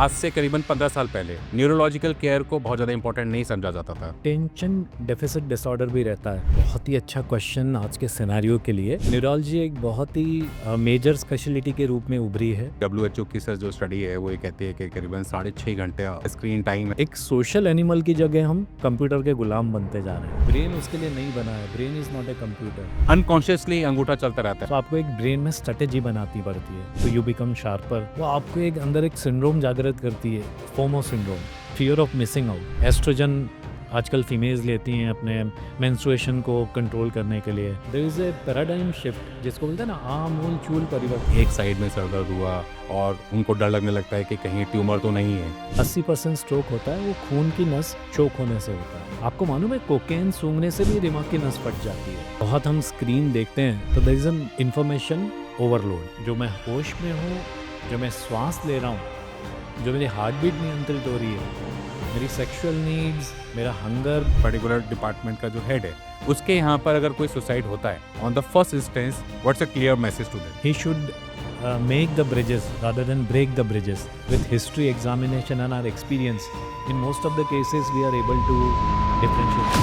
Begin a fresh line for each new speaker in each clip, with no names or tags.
आज से करीबन 15 साल पहले न्यूरोलॉजिकल केयर को बहुत ज़्यादा इंपॉर्टेंट नहीं समझा जाता था।
टेंशन डेफिसिट डिसऑर्डर भी रहता है। बहुत ही अच्छा क्वेश्चन आज के सिनेरियो के लिए। न्यूरोलॉजी एक बहुत ही मेजर स्पेशलिटी के रूप में उभरी है।
WHO की सर जो स्टडी है वो ये कहती है कि करीबन 6.5 घंटे स्क्रीन टाइम है।
एक सोशल एनिमल की जगह हम कंप्यूटर के गुलाम बनते जा रहे हैं। ब्रेन उसके लिए नहीं बना है। Brain is not a computer.
Unconsciously अंगूठा चलता रहता है।
तो आपको एक ब्रेन में स्ट्रेटेजी बनानी पड़ती है तो यू बिकम शार्पर। वो आपको एक अंदर एक सिंड्रोम जागृत करती है, FOMO syndrome, fear of missing out. Oestrogen आजकल फीमेल्स लेती हैं अपने मेंस्ट्रुएशन को कंट्रोल करने के लिए। There is a paradigm shift जिसको बोलते हैं ना आमूल चूल परिवर्तन।
एक साइड में सर दर्द हुआ और उनको डर लगने लगता है कि कहीं ट्यूमर तो नहीं है।
80% स्ट्रोक होता है वो खून की नस चोक होने से होता है। आपको मालूम है कोकेन सूंघने से भी दिमाग की नस फट जाती है। बहुत हम स्क्रीन देखते हैं तो there is an information overload. जो मैं होश में हूँ, जो मैं श्वास ले रहा हूँ, जो मेरी हार्ट बीट नियंत्रित हो रही है, मेरी सेक्सुअल नीड्स, मेरा हंगर।
पर्टिकुलर डिपार्टमेंट का जो हेड है उसके यहाँ पर अगर कोई सुसाइड होता है on the first instance, what's a clear message to them?
He should make the bridges rather than break the bridges. With history examination and our experience, in most of the cases we are able to differentiate.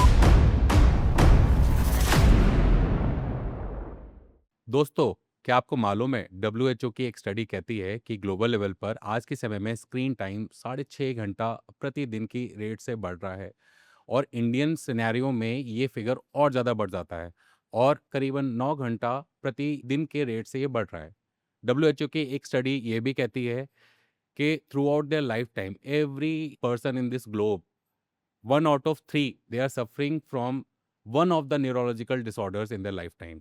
दोस्तों, क्या आपको मालूम है WHO की एक study कहती है कि ग्लोबल लेवल पर आज के समय में स्क्रीन टाइम 6.5 घंटा प्रतिदिन की रेट से बढ़ रहा है और इंडियन सिनेरियो में ये फिगर और ज़्यादा बढ़ जाता है और करीबन 9 घंटा प्रतिदिन के रेट से ये बढ़ रहा है। WHO की एक स्टडी ये भी कहती है कि through out their life time every person in this globe 1 out of 3 they are suffering from one of the neurological disorders in their lifetime.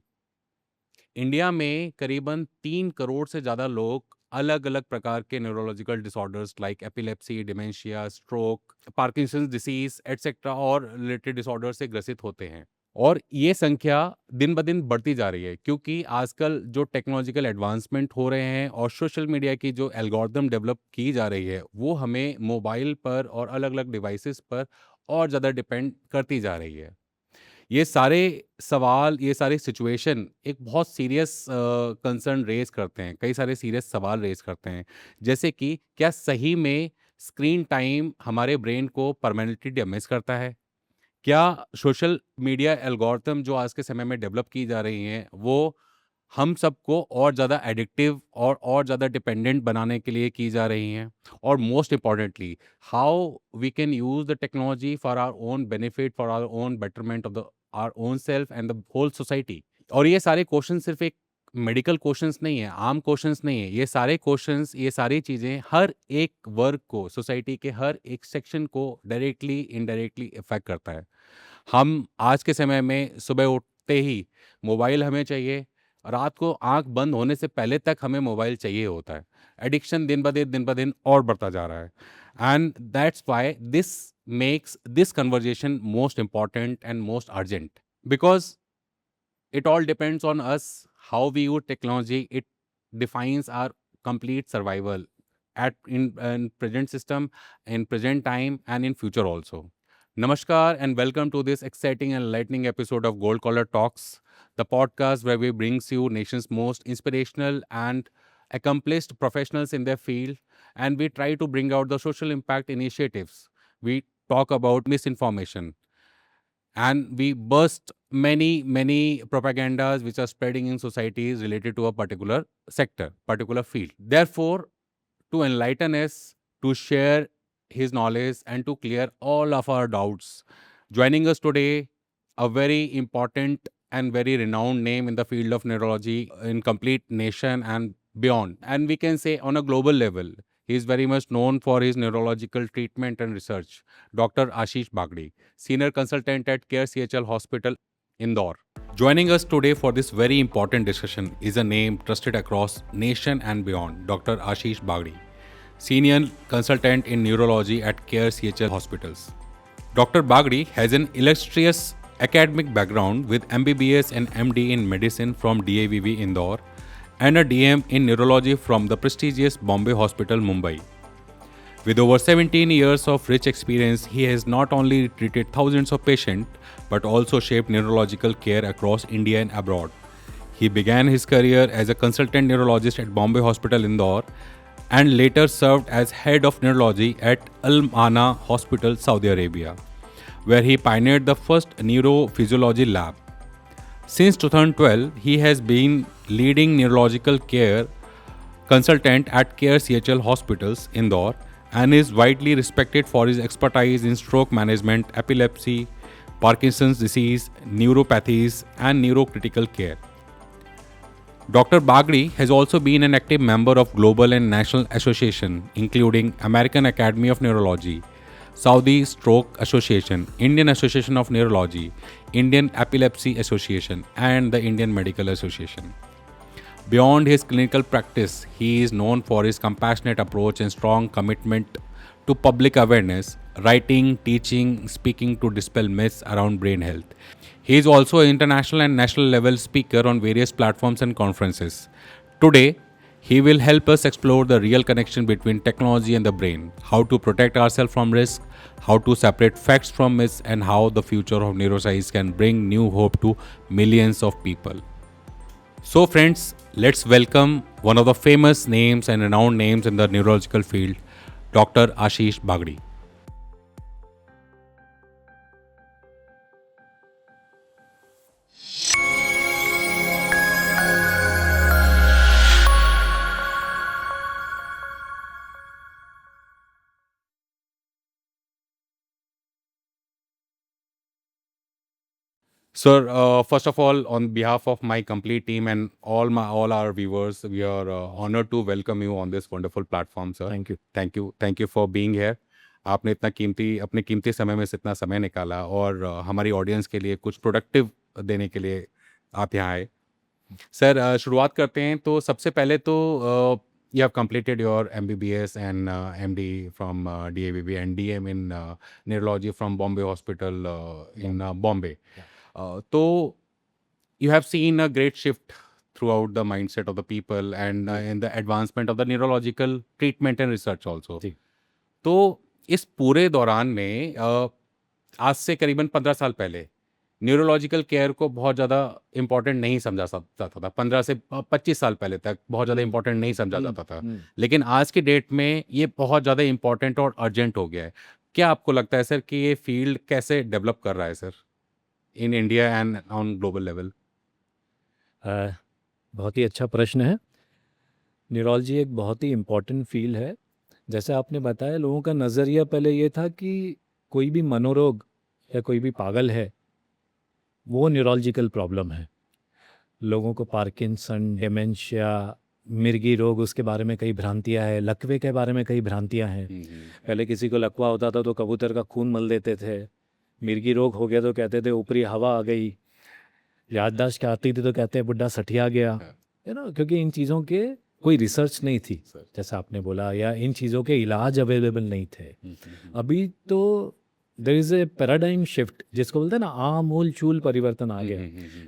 India में करीबन 3 करोड़ से ज़्यादा लोग अलग अलग प्रकार के neurological disorders like epilepsy, dementia, stroke, Parkinson's disease etcetera और रिलेटेड डिसऑर्डर से ग्रसित होते हैं और ये संख्या दिन ब दिन बढ़ती जा रही है क्योंकि आजकल जो टेक्नोलॉजिकल एडवांसमेंट हो रहे हैं और सोशल मीडिया की जो एल्गोरिथम डेवलप की जा रही है वो हमें मोबाइल पर और अलग अलग डिवाइसेस पर और ज़्यादा डिपेंड करती जा रही है। ये सारे सवाल, ये सारी सिचुएशन एक बहुत सीरियस कंसर्न रेज करते हैं, कई सारे सीरियस सवाल रेज करते हैं, जैसे कि क्या सही में स्क्रीन टाइम हमारे ब्रेन को परमानेंटली डैमेज करता है? क्या सोशल मीडिया एल्गोरिथम जो आज के समय में डेवलप की जा रही हैं वो हम सबको और ज़्यादा एडिक्टिव और ज़्यादा डिपेंडेंट बनाने के लिए की जा रही हैं? और most importantly how we can use the technology for our own benefit, for our own betterment of the our own self and the whole society. और ये सारे क्वेश्चन सिर्फ एक मेडिकल क्वेश्चंस नहीं है, आम क्वेश्चंस नहीं है, ये सारे क्वेश्चंस, ये सारी चीज़ें हर एक वर्ग को, सोसाइटी के हर एक सेक्शन को डायरेक्टली इनडायरेक्टली इफेक्ट करता है। हम आज के समय में सुबह उठते ही मोबाइल हमें चाहिए, रात को आंख बंद होने से पहले तक हमें मोबाइल चाहिए होता है। एडिक्शन दिन ब दिन और बढ़ता जा रहा है and that's why this makes this conversation most important and most urgent because it all depends on us how we use technology. It defines our complete survival in present system, in present time and in future also. Namaskar and welcome to this exciting and enlightening episode of Gold Collar Talks, the podcast where we brings you nation's most inspirational and accomplished professionals in their field, and we try to bring out the social impact initiatives. We talk about misinformation and we burst many propagandas which are spreading in societies related to a particular sector, particular field. Therefore, to enlighten us, to share his knowledge and to clear all of our doubts, joining us today a very important and very renowned name in the field of neurology in complete nation and beyond, and we can say on a global level. He is very much known for his neurological treatment and research. Dr. Ashish Bagdi, Senior Consultant at Care CHL Hospital, Indore. Joining us today for this very important discussion is a name trusted across nation and beyond, Dr. Ashish Bagdi, Senior Consultant in Neurology at Care CHL Hospitals. Dr. Bagdi has an illustrious academic background with MBBS and MD in Medicine from DIVV Indore and a DM in Neurology from the prestigious Bombay Hospital, Mumbai. With over 17 years of rich experience, he has not only treated thousands of patients, but also shaped neurological care across India and abroad. He began his career as a consultant neurologist at Bombay Hospital, Indore, and later served as head of neurology at Al Mana Hospital, Saudi Arabia, where he pioneered the first neurophysiology lab. Since 2012, he has been leading neurological care consultant at Care CHL Hospitals, Indore, and is widely respected for his expertise in stroke management, epilepsy, Parkinson's disease, neuropathies, and neurocritical care. Dr. Bagri has also been an active member of global and national associations, including American Academy of Neurology, Saudi Stroke Association, Indian Association of Neurology, Indian Epilepsy Association, and the Indian Medical Association. Beyond his clinical practice, he is known for his compassionate approach and strong commitment to public awareness, writing, teaching, speaking to dispel myths around brain health. He is also an international and national level speaker on various platforms and conferences. Today, he will help us explore the real connection between technology and the brain, how to protect ourselves from risk, how to separate facts from myths, and how the future of neuroscience can bring new hope to millions of people. So, friends, let's welcome one of the famous names and renowned names in the neurological field, Dr. Ashish Bagri. Sir, first of all, on behalf of my complete team and all our viewers, we are honored to welcome you on this wonderful platform, sir.
Thank you.
Thank you for being here. आपने अपने कीमती समय में से इतना समय निकाला और हमारी ऑडियंस के लिए कुछ प्रोडक्टिव देने के लिए आप यहाँ आए। सर, शुरुआत करते हैं तो सबसे पहले तो you have completed your MBBS and MD from DAVB and DM in neurology from Bombay Hospital in Bombay. So you have seen a great shift throughout the mindset of the people and in the advancement of the neurological treatment and research also.
जी।
तो इस पूरे दौरान में आज से करीबन 15 साल पहले न्यूरोलॉजिकल केयर को बहुत ज़्यादा इम्पोर्टेंट नहीं समझा जाता था। 15 से 25 साल पहले तक बहुत ज़्यादा इम्पोर्टेंट नहीं समझा जाता था। लेकिन आज की डेट में ये बहुत ज़्यादा इम्पोर्टेंट और अर्जेंट हो गया है। क्या आपको लगता है सर कि ये फील्ड कैसे डेवलप कर रहा है sir in India and on global level?
बहुत ही अच्छा प्रश्न है। न्यूरोलॉजी एक बहुत ही इम्पोर्टेंट फील्ड है। जैसे आपने बताया, लोगों का नज़रिया पहले ये था कि कोई भी मनोरोग या कोई भी पागल है, वो न्यूरोलॉजिकल प्रॉब्लम है। लोगों को पार्किंसन, डिमेंशिया, मिर्गी रोग, उसके बारे में कई भ्रांतियां हैं। लकवे के बारे में कई भ्रांतियां हैं। पहले किसी को लकवा होता था तो कबूतर का खून मल देते थे। मिर्गी रोग हो गया तो कहते थे ऊपरी हवा आ गई। याददाश्त आती थी तो कहते हैं बुढ़ा सठिया गया, क्योंकि इन चीज़ों के कोई रिसर्च नहीं थी, जैसा आपने बोला, या इन चीज़ों के इलाज अवेलेबल नहीं थे। अभी तो there is a paradigm shift, जिसको बोलते हैं ना, आमूल चूल परिवर्तन आ गया।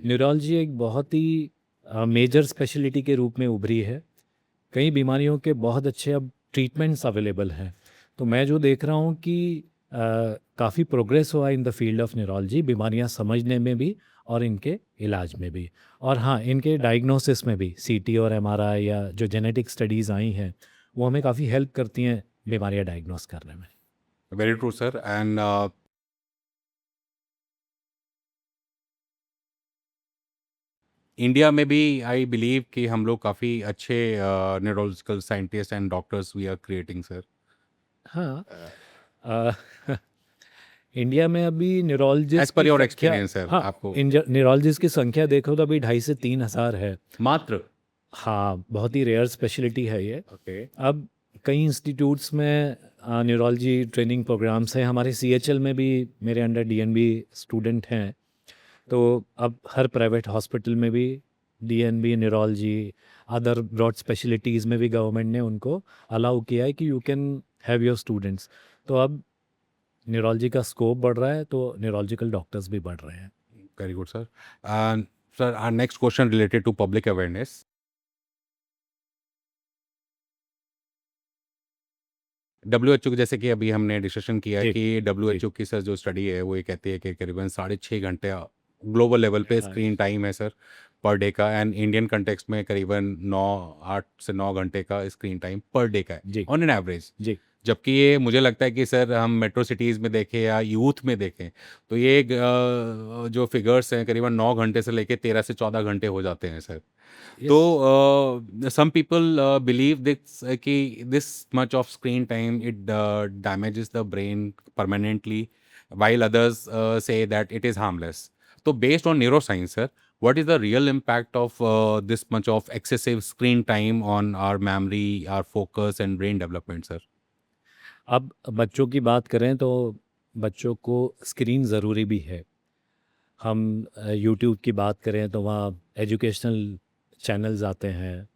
न्यूरोलॉजी एक बहुत ही मेजर स्पेशलिटी के रूप में उभरी है। कई बीमारियों के बहुत अच्छे अब ट्रीटमेंट्स अवेलेबल हैं। तो मैं जो देख रहा हूँ कि काफ़ी प्रोग्रेस हुआ इन द फील्ड ऑफ न्यूरोलॉजी, बीमारियाँ समझने में भी और इनके इलाज में भी। और हाँ, इनके डायग्नोसिस में भी सीटी और एमआरआई या जो जेनेटिक स्टडीज़ आई हैं, वो हमें काफ़ी हेल्प करती हैं बीमारियाँ डायग्नोस करने में।
Very true sir. And India में भी आई बिलीव कि हम लोग काफ़ी अच्छे neurological scientist and doctors we are creating sir.
हाँ, इंडिया में अभी neurologist
as per your experience sir,
हाँ,
आपको
न्यूरोलॉजिस्ट की संख्या देखो तो अभी 2,500 से 3,000 है
मात्र?
हाँ, बहुत ही रेयर स्पेशलिटी है ये।
ओके।
अब कई इंस्टीट्यूट्स में न्यूरोलॉजी ट्रेनिंग प्रोग्राम्स हैं। हमारे CHL में भी मेरे अंडर DNB स्टूडेंट हैं। तो अब हर प्राइवेट हॉस्पिटल में भी DNB, neurology, other broad specialities में भी गवर्नमेंट ने उनको अलाउ किया है कि you can have your students. तो अब न्यूरोलॉजी का स्कोप बढ़ रहा है, तो न्यूरोलॉजिकल डॉक्टर्स भी बढ़ रहे हैं।
Very good sir. Sir, our next question related to public awareness. WHO की, जैसे कि अभी हमने डिस्कशन किया है कि WHO की सर जो स्टडी है वो ये कहती है कि करीबन 6.5 घंटे ग्लोबल लेवल पे स्क्रीन टाइम है सर। पर डे का, एंड इंडियन कंटेक्स्ट में करीबन 8 से 9 घंटे का स्क्रीन टाइम पर डे का है
जी,
ऑन एन एवरेज।
जी।
जबकि ये मुझे लगता है कि सर हम मेट्रो सिटीज़ में देखें या यूथ में देखें तो ये जो फिगर्स हैं करीबन 9 घंटे से लेके 13 से 14 घंटे हो जाते हैं सर। तो
yes.
some people believe this कि this much of screen time it damages the brain permanently, while others say that it is harmless. So based on neuroscience, sir, what is the real impact of this much of excessive screen time on our memory, our focus, and brain development, sir?
अब बच्चों की बात करें तो बच्चों को screen ज़रूरी भी है। हम यूट्यूब की बात करें तो वहाँ एजुकेशनल चैनल्स आते हैं।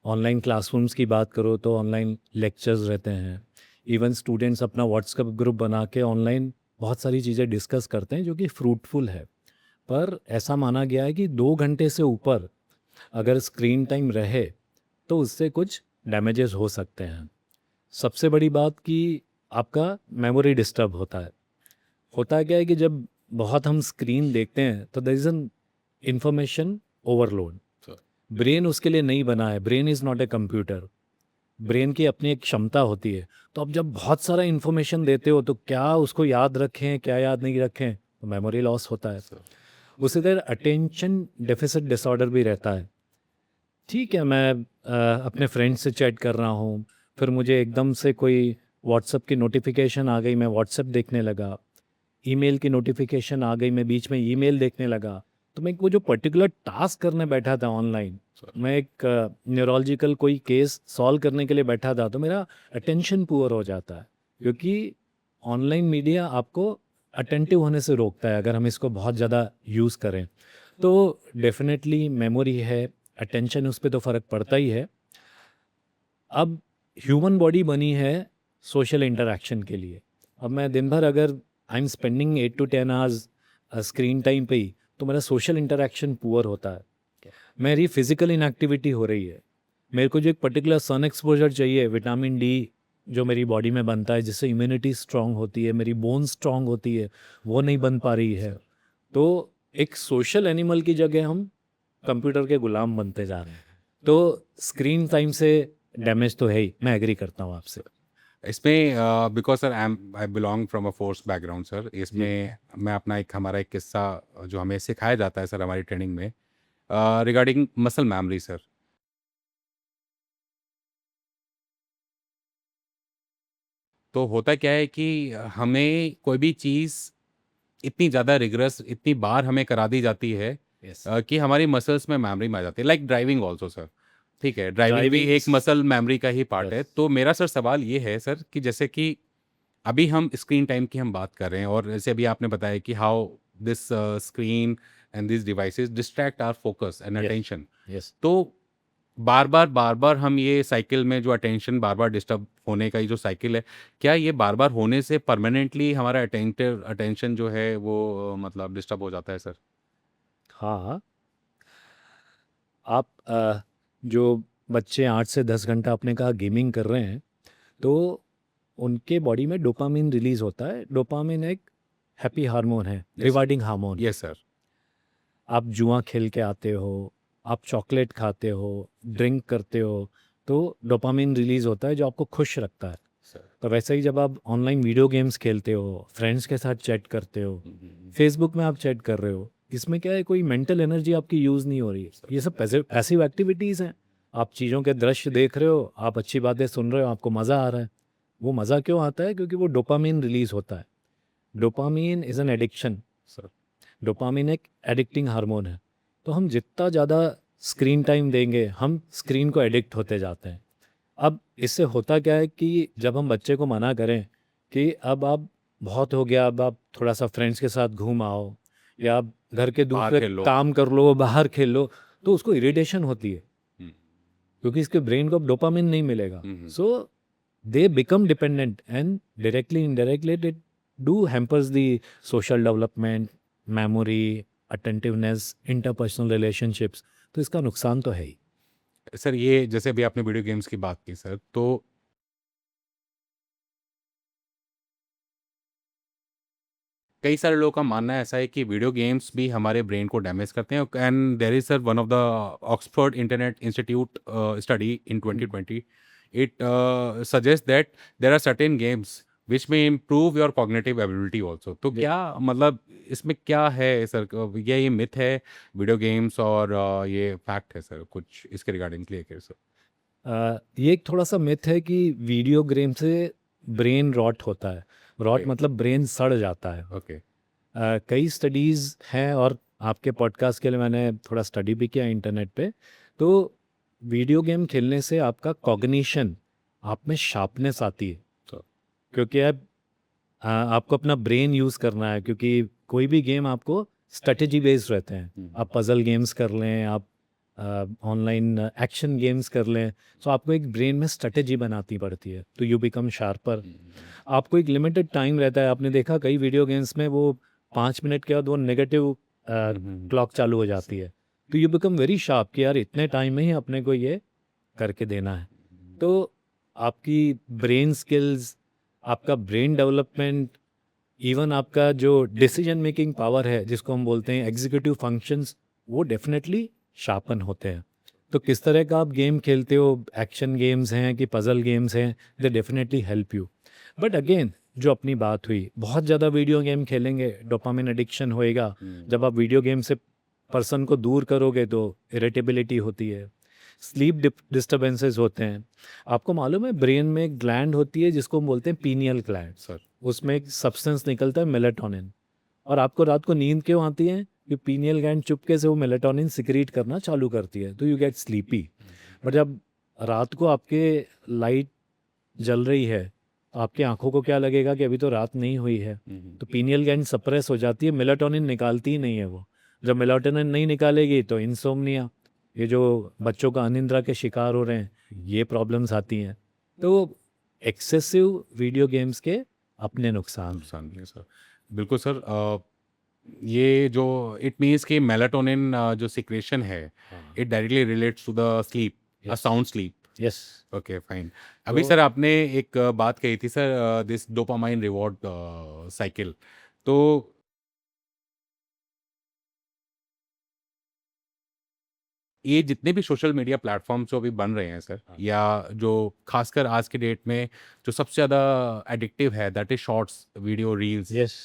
ऑनलाइन क्लासरूम्स की बात करो तो ऑनलाइन लेक्चर्स रहते हैं। इवन स्टूडेंट्स अपना व्हाट्सएप ग्रुप बना के ऑनलाइन बहुत सारी चीज़ें डिस्कस करते हैं जो कि फ्रूटफुल है। पर ऐसा माना गया है कि 2 घंटे से ऊपर अगर स्क्रीन टाइम रहे तो उससे कुछ डैमेजेस हो सकते हैं। सबसे बड़ी बात कि आपका मेमोरी डिस्टर्ब होता है। होता क्या है कि जब बहुत हम स्क्रीन देखते हैं तो there is an information overload.
Sir.
Brain उसके लिए नहीं बना है। Brain is not a computer. Brain की अपनी एक क्षमता होती है। तो अब जब बहुत सारा इन्फॉर्मेशन देते हो तो क्या उसको याद रखें, क्या याद नहीं रखें, तो मेमोरी लॉस होता है।
Sir.
उसी तरह अटेंशन डेफिसिट डिसऑर्डर भी रहता है। ठीक है, मैं अपने फ्रेंड से चैट कर रहा हूँ, फिर मुझे एकदम से कोई व्हाट्सएप की नोटिफिकेशन आ गई, मैं व्हाट्सएप देखने लगा। ईमेल की नोटिफिकेशन आ गई, मैं बीच में ईमेल देखने लगा। तो मैं वो जो पर्टिकुलर टास्क करने बैठा था ऑनलाइन,
Sir.
मैं एक न्यूरोलॉजिकल कोई केस सॉल्व करने के लिए बैठा था, तो मेरा अटेंशन पुअर हो जाता है। क्योंकि ऑनलाइन मीडिया आपको अटेंटिव होने से रोकता है अगर हम इसको बहुत ज़्यादा यूज़ करें। तो डेफिनेटली मेमोरी है, अटेंशन, उस पे तो फ़र्क पड़ता ही है। अब ह्यूमन बॉडी बनी है सोशल इंटरैक्शन के लिए। अब मैं दिन भर अगर I am spending 8 to 10 hours screen time पे ही, तो मेरा सोशल इंटरैक्शन पुअर होता है। मेरी फिजिकल इनएक्टिविटी हो रही है। मेरे को जो एक पर्टिकुलर सन एक्सपोजर चाहिए, विटामिन डी जो मेरी बॉडी में बनता है जिससे इम्यूनिटी स्ट्रांग होती है, मेरी बोन स्ट्रांग होती है, वो नहीं बन पा रही है। तो एक सोशल एनिमल की जगह हम कंप्यूटर के गुलाम बनते जा रहे हैं। तो स्क्रीन टाइम से डैमेज तो है ही, मैं एग्री करता हूँ आपसे।
इसमें because sir I belong from a force background sir, इसमें मैं अपना एक हमारा एक किस्सा जो हमें सिखाया जाता है सर हमारी ट्रेनिंग में रिगार्डिंग मसल मेमोरी सर। तो होता क्या है कि हमें कोई भी चीज़ इतनी ज़्यादा रिगरस इतनी बार हमें करा दी जाती है
यस।
कि हमारी मसल्स में मेमोरी में आ जाती है, लाइक ड्राइविंग ऑल्सो सर। ठीक है, ड्राइविंग भी
ड्राइविंग।
एक मसल मेमोरी का ही पार्ट है।
यस।
तो मेरा सर सवाल ये है सर कि जैसे कि अभी हम स्क्रीन टाइम की हम बात कर रहे हैं और जैसे अभी आपने बताया कि how this screen and this devices distract our focus and
yes.
Attention.
Yes.
तो बार-बार हम ये साइकिल में जो अटेंशन बार-बार डिस्टर्ब होने का ये जो साइकिल है, क्या ये बार-बार होने से परमानेंटली हमारा अटेंशन जो है वो मतलब डिस्टर्ब हो जाता है सर?
हाँ, हाँ। आप जो बच्चे 8 से 10 घंटा आपने कहा गेमिंग कर रहे हैं, तो उनके बॉडी में डोपामिन रिलीज़ होता है। डोपामिन एक हैप्पी हार्मोन है,
yes sir.
Rewarding hormone.
Yes sir.
आप जुआ खेल के आते हो, आप चॉकलेट खाते हो, ड्रिंक करते हो, तो डोपामिन रिलीज़ होता है जो आपको खुश रखता है।
सर।
तो वैसे ही जब आप ऑनलाइन वीडियो गेम्स खेलते हो, फ्रेंड्स के साथ चैट करते हो, फेसबुक में आप चैट कर रहे हो, इसमें क्या है, कोई मेंटल एनर्जी आपकी यूज़ नहीं हो रही है। ये सब पैसिव एक्टिविटीज़ हैं। आप चीज़ों के दृश्य देख रहे हो, आप अच्छी बातें सुन रहे हो, आपको मज़ा आ रहा है। वो मज़ा क्यों आता है? क्योंकि वो डोपामिन रिलीज़ होता है। Dopamine is an addiction.
Sir.
Dopamine एक एडिक्टिंग हार्मोन है। तो हम जितना ज़्यादा स्क्रीन टाइम देंगे, हम स्क्रीन को एडिक्ट होते जाते हैं। अब इससे होता क्या है कि जब हम बच्चे को मना करें कि अब आप बहुत हो गया, अब आप थोड़ा-सा फ्रेंड्स के साथ घूम आओ या आप घर के
बाहर
दूसरे
खेल लो।
काम कर लो, बाहर खेल लो, तो उसको इरिटेशन होती है
हुँ,
क्योंकि इसके ब्रेन को अब डोपामिन नहीं मिलेगा।
Hmm, hmm.
So they become dependent and directly indirectly it do hampers the social development, memory, attentiveness, interpersonal relationships. तो इसका नुकसान तो है ही।
सर ये जैसे अभी आपने वीडियो गेम्स की बात की सर, तो कई सारे लोगों का मानना ऐसा है कि वीडियो गेम्स भी हमारे ब्रेन को डैमेज करते हैं, and there is sir one of the Oxford Internet Institute study in 2020 it suggest that there are certain games which may improve your cognitive ability also. तो
जी।
क्या मतलब इसमें क्या है सर, ये मिथ है वीडियो गेम्स और ये फैक्ट है सर? कुछ इसके रिगार्डिंग क्लियर कर सर।
ये एक थोड़ा सा मिथ है कि वीडियो गेम से ब्रेन रॉट होता है। Rot
Okay.
मतलब ब्रेन सड़ जाता है।
ओके।
कई स्टडीज़ हैं और आपके पॉडकास्ट के लिए मैंने थोड़ा स्टडी भी किया इंटरनेट पे। तो वीडियो गेम खेलने से आपका कॉग्निशन, आप में शार्पनेस आती है।
तो
क्योंकि आपको अपना ब्रेन यूज़ करना है, क्योंकि कोई भी गेम आपको स्ट्रेटेजी बेस्ड रहते हैं। आप पजल गेम्स कर लें, आप ऑनलाइन एक्शन गेम्स कर लें, तो आपको एक ब्रेन में स्ट्रेटेजी बनानी पड़ती है, तो यू बिकम शार्पर। आपको एक लिमिटेड टाइम रहता है। आपने देखा कई वीडियो गेम्स में वो 5 मिनट के बाद वो नेगेटिव क्लॉक चालू हो जाती है, तो यू बिकम वेरी शार्प कि यार इतने टाइम में ही अपने को ये करके देना है। तो आपकी ब्रेन स्किल्स, आपका ब्रेन डेवलपमेंट, इवन आपका जो डिसीजन मेकिंग पावर है जिसको हम बोलते हैं एग्जीक्यूटिव फंक्शंस, वो डेफिनेटली शार्पन होते हैं। तो किस तरह का आप गेम खेलते हो, एक्शन गेम्स हैं कि पजल गेम्स हैं, they definitely help you. But again जो अपनी बात हुई, बहुत ज़्यादा वीडियो गेम खेलेंगे डोपामिन एडिक्शन होएगा। जब आप वीडियो गेम से पर्सन को दूर करोगे तो इरिटेबिलिटी होती है, स्लीप डिस्टर्बेंसेस होते हैं। आपको मालूम है ब्रेन में एक ग्लैंड होती है जिसको हम बोलते हैं पीनियल ग्लैंड।
सर
उसमें एक सब्सटेंस निकलता है मेलाटोनिन, और आपको रात को नींद क्यों आती है कि पीनियल ग्लैंड चुपके से वो मेलाटोनिन सिक्रीट करना चालू करती है, तो यू गेट स्लीपी। बट जब रात को आपके लाइट जल रही है, आपकी आंखों को क्या लगेगा कि अभी तो रात नहीं हुई है, तो पीनियल ग्लैंड सप्रेस हो जाती है, मेलाटोनिन निकालती ही नहीं है वो। जब मेलाटोनिन नहीं निकालेगी तो इंसोम्निया, ये जो बच्चों का अनिद्रा के शिकार हो रहे हैं, ये प्रॉब्लम्स आती हैं। तो एक्सेसिव वीडियो गेम्स के अपने नुकसान हैं।
नुकसान भी है सर। बिल्कुल सर। ये जो इट मीन्स कि मेलाटोनिन जो सिक्रेशन है, it directly relates to the sleep, a
Yes.
Sound sleep.
Yes.
Okay fine. अभी
तो
सर आपने एक बात कही थी sir, this dopamine reward cycle. तो ये जितने भी सोशल मीडिया प्लेटफॉर्म्स जो अभी बन रहे हैं सर, या जो खासकर आज के डेट में जो सबसे ज़्यादा एडिक्टिव है, that is shorts video reels.
Yes,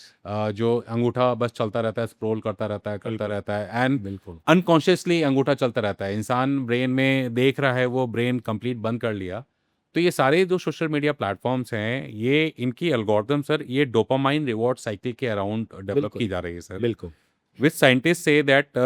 जो अंगूठा बस चलता रहता है, स्क्रॉल करता रहता है, करता
बिल्कुल।
रहता है, एंड
बिल्कुल।
अनकॉन्शियसली अंगूठा चलता रहता है। इंसान ब्रेन में देख रहा है, वो ब्रेन कंप्लीट बंद कर लिया। तो ये सारे जो सोशल मीडिया प्लेटफॉर्म्स हैं, ये इनकी एल्गोरिथम सर, ये डोपामाइन रिवॉर्ड साइकिल के अराउंड डेवलप की
बिल्कुल।
जा रही है सर।
बिल्कुल।
Which scientists say that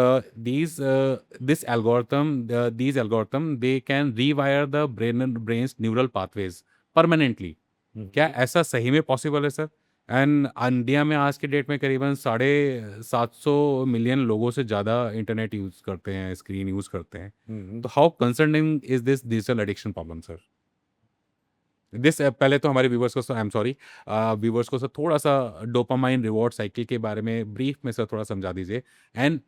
this algorithm, these algorithm, they can rewire the brain's neural pathways permanently. क्या ऐसा सही में पॉसिबल है सर? एंड इंडिया में आज के डेट में करीबन 750 मिलियन लोगों से ज़्यादा इंटरनेट यूज़ करते हैं, स्क्रीन यूज़ करते हैं। तो how concerning is this digital addiction problem sir? This पहले तो हमारे व्यूवर्स को, आई एम सॉरी, व्यूवर्स को सर थोड़ा सा डोपामाइन रिवॉर्ड साइकिल के बारे में ब्रीफ में सर थोड़ा समझा दीजिए, एंड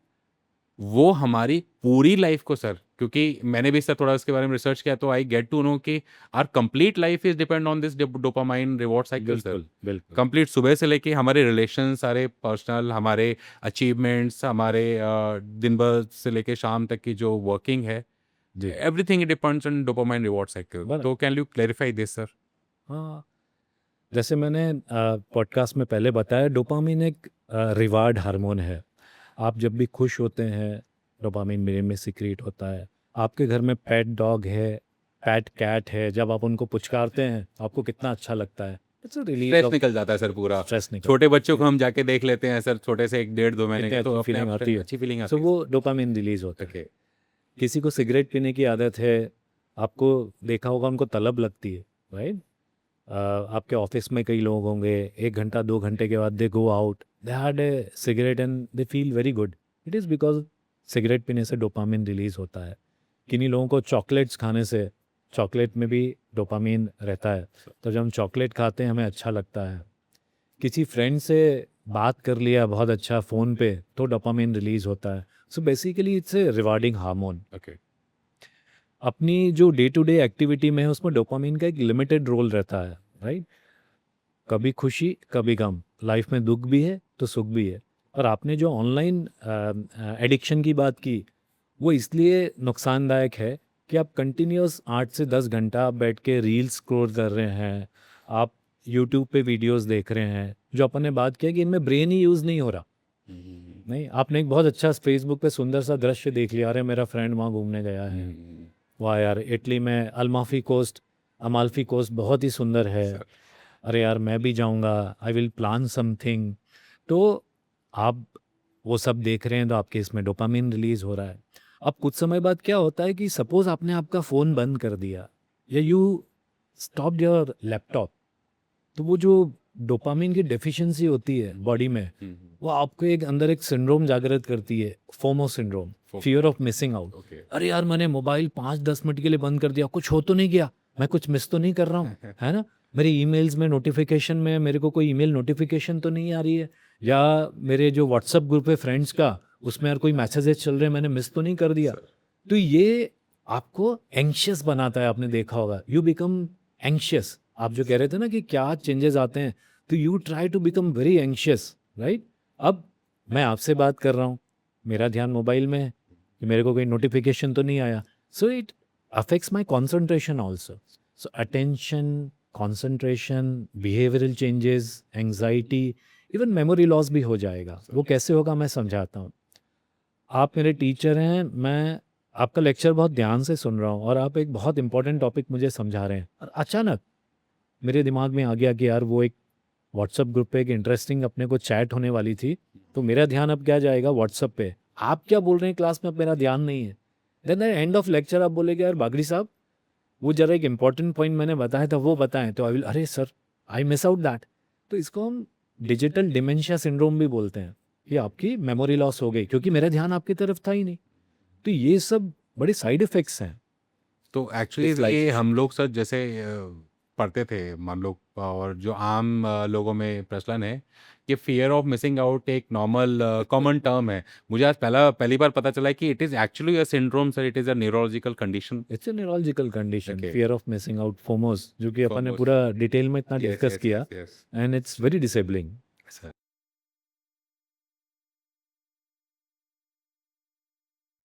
वो हमारी पूरी लाइफ को सर, क्योंकि मैंने भी सर थोड़ा इसके बारे में रिसर्च किया, तो आई गेट टू नो कि our complete life is depend on this dopamine reward cycle sir.
बिल्कुल। बिल्कुल।
कंप्लीट सुबह से लेके हमारे रिलेशन सारे पर्सनल, हमारे अचीवमेंट्स, हमारे दिन भर से लेके शाम तक की जो वर्किंग है,
जी।
Everything depends on dopamine reward cycle.
बराबर।
तो can you clarify this sir?
हाँ, जैसे मैंने पॉडकास्ट में पहले बताया, डोपामिन एक रिवार्ड हार्मोन है। आप जब भी खुश होते हैं, डोपामिन ब्रेन में सिक्रीट होता है। आपके घर में पेट डॉग है, पेट कैट है, जब आप उनको पुचकारते हैं आपको कितना अच्छा लगता है। It's a release
stress
of
निकल जाता है सर पूरा।
स्ट्रेस निकल।
छोटे बच्चों को हम जाके देख लेते हैं सर, छोटे से 1 डेढ़ 2 महीने
कितनी
के, तो
अच्छी
अपने
फीलिंग
आप
आती है।
अच्छी फीलिंग
सो
आती है।
वो डोपामिन रिलीज होता है।
ओके।
किसी को सिगरेट पीने की आदत है, आपको देखा होगा उनको तलब लगती है, राइट? आपके ऑफिस में कई लोग होंगे, 1 घंटा 2 घंटे के बाद they go out, they had a cigarette and they feel very good. It is because cigarette पीने से डोपामिन रिलीज होता है। किन्हीं लोगों को चॉकलेट्स खाने से, चॉकलेट में भी डोपामिन रहता है, तो जब हम चॉकलेट खाते हैं हमें अच्छा लगता है। किसी फ्रेंड से बात कर लिया बहुत अच्छा फ़ोन पे, तो डोपामिन रिलीज होता है। So basically it's a rewarding hormone.
Okay.
अपनी जो डे टू डे एक्टिविटी में है उसमें डोपामिन का एक लिमिटेड रोल रहता है, राइट? कभी खुशी कभी गम, लाइफ में दुख भी है तो सुख भी है। और आपने जो ऑनलाइन एडिक्शन की बात की, वो इसलिए नुकसानदायक है कि आप कंटिन्यूअस 8 से 10 घंटा आप बैठ के रील्स स्क्रॉल कर रहे हैं, आप यूट्यूब पे वीडियोस देख रहे हैं, जो अपन ने बात किया कि इनमें ब्रेन ही यूज़ नहीं हो रहा। नहीं, आपने एक बहुत अच्छा फेसबुक पे सुंदर सा दृश्य देख लिया, अरे मेरा फ्रेंड वहाँ घूमने गया है, वाह यार इटली में अमाल्फी कोस्ट बहुत ही सुंदर है, अरे यार मैं भी जाऊँगा, आई विल प्लान समथिंग। तो आप वो सब देख रहे हैं तो आपके इसमें डोपामिन रिलीज हो रहा है। अब कुछ समय बाद क्या होता है कि सपोज आपने आपका फ़ोन बंद कर दिया या यू स्टॉप योर लैपटॉप, तो वो जो डोपामिन की डेफिशिएंसी होती है बॉडी में, वो आपको एक अंदर एक सिंड्रोम जागृत करती है, FOMO syndrome, fear of missing out.
Okay.
अरे यार मैंने मोबाइल 5-10 मिनट के लिए बंद कर दिया, कुछ हो तो नहीं गया, मैं कुछ मिस तो नहीं कर रहा हूँ, है ना, मेरे ईमेल्स में नोटिफिकेशन में मेरे को कोई ईमेल नोटिफिकेशन तो नहीं आ रही है, या मेरे जो व्हाट्सएप ग्रुप है फ्रेंड्स का, उसमें यार कोई मैसेजेस चल रहे हैं, मैंने मिस तो नहीं कर दिया। तो ये आपको एंशियस बनाता है, आपने देखा होगा, यू बिकम एंशियस। आप जो कह रहे थे ना कि क्या चेंजेस आते हैं, तो you try to become very anxious, right. अब मैं आपसे बात कर रहा हूँ, मेरा ध्यान मोबाइल में है कि मेरे को कोई नोटिफिकेशन तो नहीं आया, so it affects my concentration also. So attention, concentration, behavioural changes, anxiety, even memory loss भी हो जाएगा। वो कैसे होगा मैं समझाता हूँ। आप मेरे टीचर हैं, मैं आपका लेक्चर बहुत ध्यान से सुन रहा हूँ और आप एक बहुत इंपॉर्टेंट टॉपिक मुझे समझा रहे हैं, और अचानक मेरे दिमाग में आ गया कि यार वो एक व्हाट्सएप ग्रुप पे एक इंटरेस्टिंग अपने को चैट होने वाली थी, तो मेरा ध्यान अब क्या जाएगा व्हाट्सएप पे, आप क्या बोल रहे हैं क्लास में, अब मेरा ध्यान नहीं है। देन एंड ऑफ लेक्चर आप बोलेगे यार बागड़ी साहब वो जरा एक इंपॉर्टेंट पॉइंट मैंने बताया था वो बताएं, तो आई विल, अरे sir I miss out that. तो इसको हम डिजिटल डिमेंशिया सिंड्रोम भी बोलते हैं, कि आपकी मेमोरी लॉस हो गई क्योंकि मेरा ध्यान आपकी तरफ था ही नहीं। तो ये सब बड़े साइड इफेक्ट्स हैं।
तो एक्चुअली
It's like-
ये हम लोग सर जैसे पढ़ते थे मान लो, और जो आम लोगों में प्रचलन है कि फियर ऑफ मिसिंग आउट एक नॉर्मल कॉमन टर्म है। मुझे आज पहली बार पता चला है कि it is actually a syndrome sir, it is a neurological condition.
It's a neurological condition,
Okay.
Fear of missing out, FOMOs, जो कि अपन ने
FOMOS.
पूरा डिटेल में इतना
Yes,
डिस्कस
yes,
किया,
yes, yes.
And it's very disabling.
Sir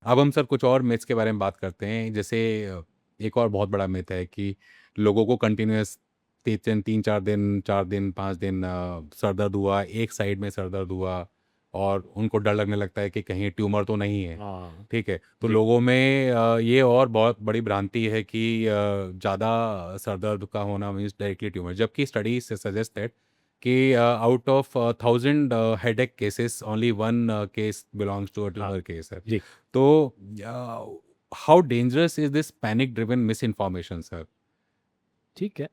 अब हम sir कुछ और मिथ्स के बारे में बात करते हैं। जैसे एक और बहुत बड़ा मिथ है कि लोगों को कंटिन्यूअस 3-4 दिन 5 दिन सर दर्द हुआ, एक साइड में सर दर्द हुआ, और उनको डर लगने लगता है कि कहीं ट्यूमर तो नहीं है।
हाँ
ठीक है, तो
जी।
लोगों में ये और बहुत बड़ी भ्रांति है कि ज़्यादा सर दर्द का होना मीन्स डायरेक्टली ट्यूमर, जबकि स्टडी से सजेस्ट दैट कि out of 1000 headache cases only one case belongs to a
हाँ
ट्यूमर केस है।
जी,
तो how dangerous is this panic driven misinformation sir?
ठीक है।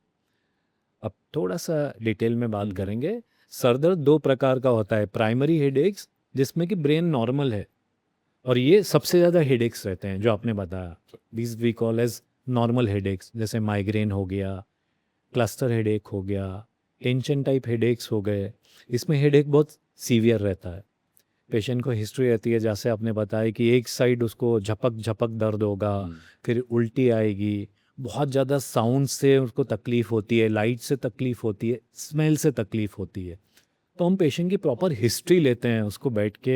अब थोड़ा सा डिटेल में बात
हम्म।
करेंगे। सर दर्द दो प्रकार का होता है, प्राइमरी हेडेक्स जिसमें कि ब्रेन नॉर्मल है, और ये सबसे ज़्यादा हेडेक्स रहते हैं जो आपने बताया, this we call as normal headaches, जैसे माइग्रेन हो गया, क्लस्टर हेडेक हो गया, टेंशन टाइप हेडेक्स हो गए। इसमें हेडेक बहुत सीवियर रहता है, पेशेंट को हिस्ट्री रहती है, जैसे आपने बताया कि एक साइड उसको झपक झपक दर्द होगा, फिर उल्टी आएगी, बहुत ज़्यादा साउंड से उसको तकलीफ़ होती है, लाइट से तकलीफ़ होती है, स्मेल से तकलीफ़ होती है। तो हम पेशेंट की प्रॉपर हिस्ट्री लेते हैं, उसको बैठ के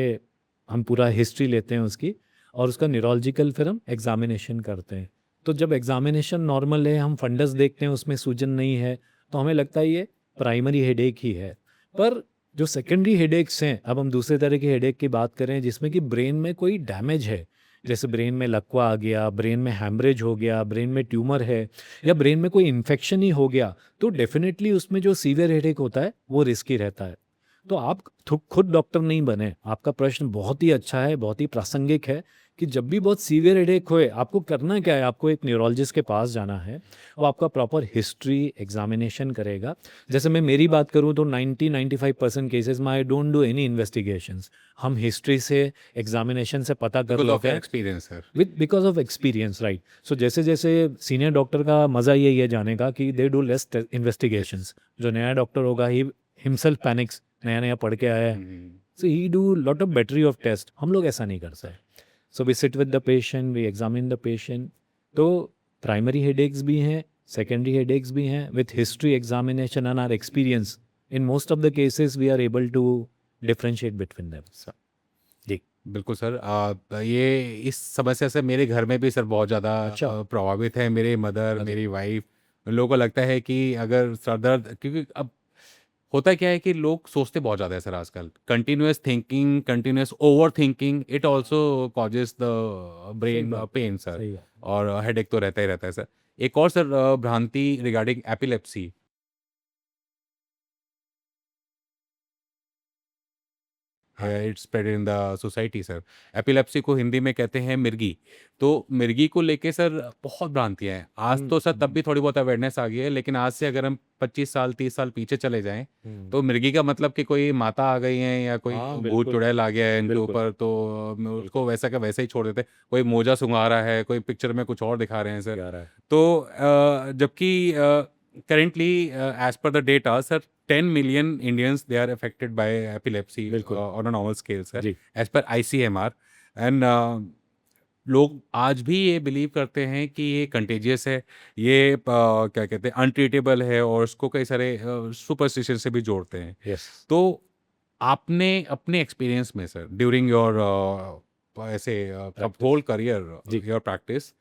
हम पूरा हिस्ट्री लेते हैं उसकी, और उसका न्यूरोलॉजिकल फिर हम एग्जामिनेशन करते हैं। तो जब एग्जामिनेशन नॉर्मल है, हम फंडस देखते हैं उसमें सूजन नहीं है, तो हमें लगता है ये प्राइमरी हेडेक ही है। पर जो सेकेंडरी हेडेक्स हैं, अब हम दूसरे तरह के हेडेक की बात करें जिसमें कि ब्रेन में कोई डैमेज है, जैसे ब्रेन में लकवा आ गया, ब्रेन में हैमरेज हो गया, ब्रेन में ट्यूमर है, या ब्रेन में कोई इन्फेक्शन ही हो गया, तो डेफिनेटली उसमें जो सीवियर हेडेक होता है वो रिस्की रहता है। तो आप खुद डॉक्टर नहीं बने, आपका प्रश्न बहुत ही अच्छा है, बहुत ही प्रासंगिक है, कि जब भी बहुत सीवियर हेडेक होए आपको करना क्या है, आपको एक न्यूरोलॉजिस्ट के पास जाना है, वो आपका प्रॉपर हिस्ट्री एग्जामिनेशन करेगा। जैसे मैं मेरी बात करूं तो 90-95% केसेस में I don't do any investigations, हम हिस्ट्री से एग्जामिनेशन से पता कर
बिकॉज ऑफ
लेते हैं,
experience sir.
With because of experience, right. So जैसे जैसे सीनियर डॉक्टर का मज़ा यही है जाने का कि दे डू लेस इन्वेस्टिगेशंस, जो नया डॉक्टर होगा ही हिमसेल्फ पैनिक्स, नया नया पढ़ के आया है, so he do lot of battery of test, हम लोग ऐसा नहीं करते हैं। So we sit with the patient, we examine the patient. तो प्राइमरी हेडेक्स भी हैं, सेकेंडरी हेडेक्स भी हैं, with history examination and our experience in most of the cases we are able to differentiate between them.
Sir
जी।
बिल्कुल sir, ये इस समस्या से मेरे घर में भी सर बहुत ज़्यादा
अच्छा।
प्रभावित है। मेरे मदर,
अरे!
मेरी वाइफ, उन लोगों को लगता है कि अगर सर दर्द, क्योंकि अब होता क्या है कि लोग सोचते बहुत ज़्यादा है सर आजकल। Continuous thinking, continuous overthinking, it also causes the
सही
ब्रेन
बात है,
पेन सर,
सही बात।
और हेडेक तो रहता ही रहता है सर। एक और सर भ्रांति regarding epilepsy, it's spread in the society sir. Epilepsy को हिंदी में कहते हैं मिर्गी। तो मिर्गी को लेके सर बहुत भ्रांतियाँ हैं। आज
हुँ,
तो सर तब
हुँ,
भी थोड़ी बहुत अवेयरनेस आ गई है, लेकिन आज से अगर हम 25 साल, 30 साल पीछे चले जाएँ,
हुँ।
तो मिर्गी का मतलब कि कोई माता आ गई हैं या कोई
हाँ,
भूत
बिल्कुल,
चुड़ैल आ गया है इनके
बिल्कुल,
ऊपर, तो उसको
बिल्कुल।
वैसा का वैसा ही छोड़ देते हैं। कोई मोजा सूँघा रहा है, कोई पिक्चर में कुछ और दिखा रहे हैं सर।
क्या रहा है?
तो जबकि currently, as per the data sir, 10 million Indians they are affected by epilepsy
बिल्कुल,
on a normal scale sir,
जी।
as per ICMR। एंड लोग आज भी ये बिलीव करते हैं कि ये कंटेजियस है, ये क्या कहते हैं, अनट्रीटेबल है, और उसको कई सारे सुपरस्टिशन से भी जोड़ते हैं।
यस।
तो आपने अपने एक्सपीरियंस में सर ड्यूरिंग योर ऐसे
प्रैक्टिस।
होल करियर,
जी,
योर प्रैक्टिस,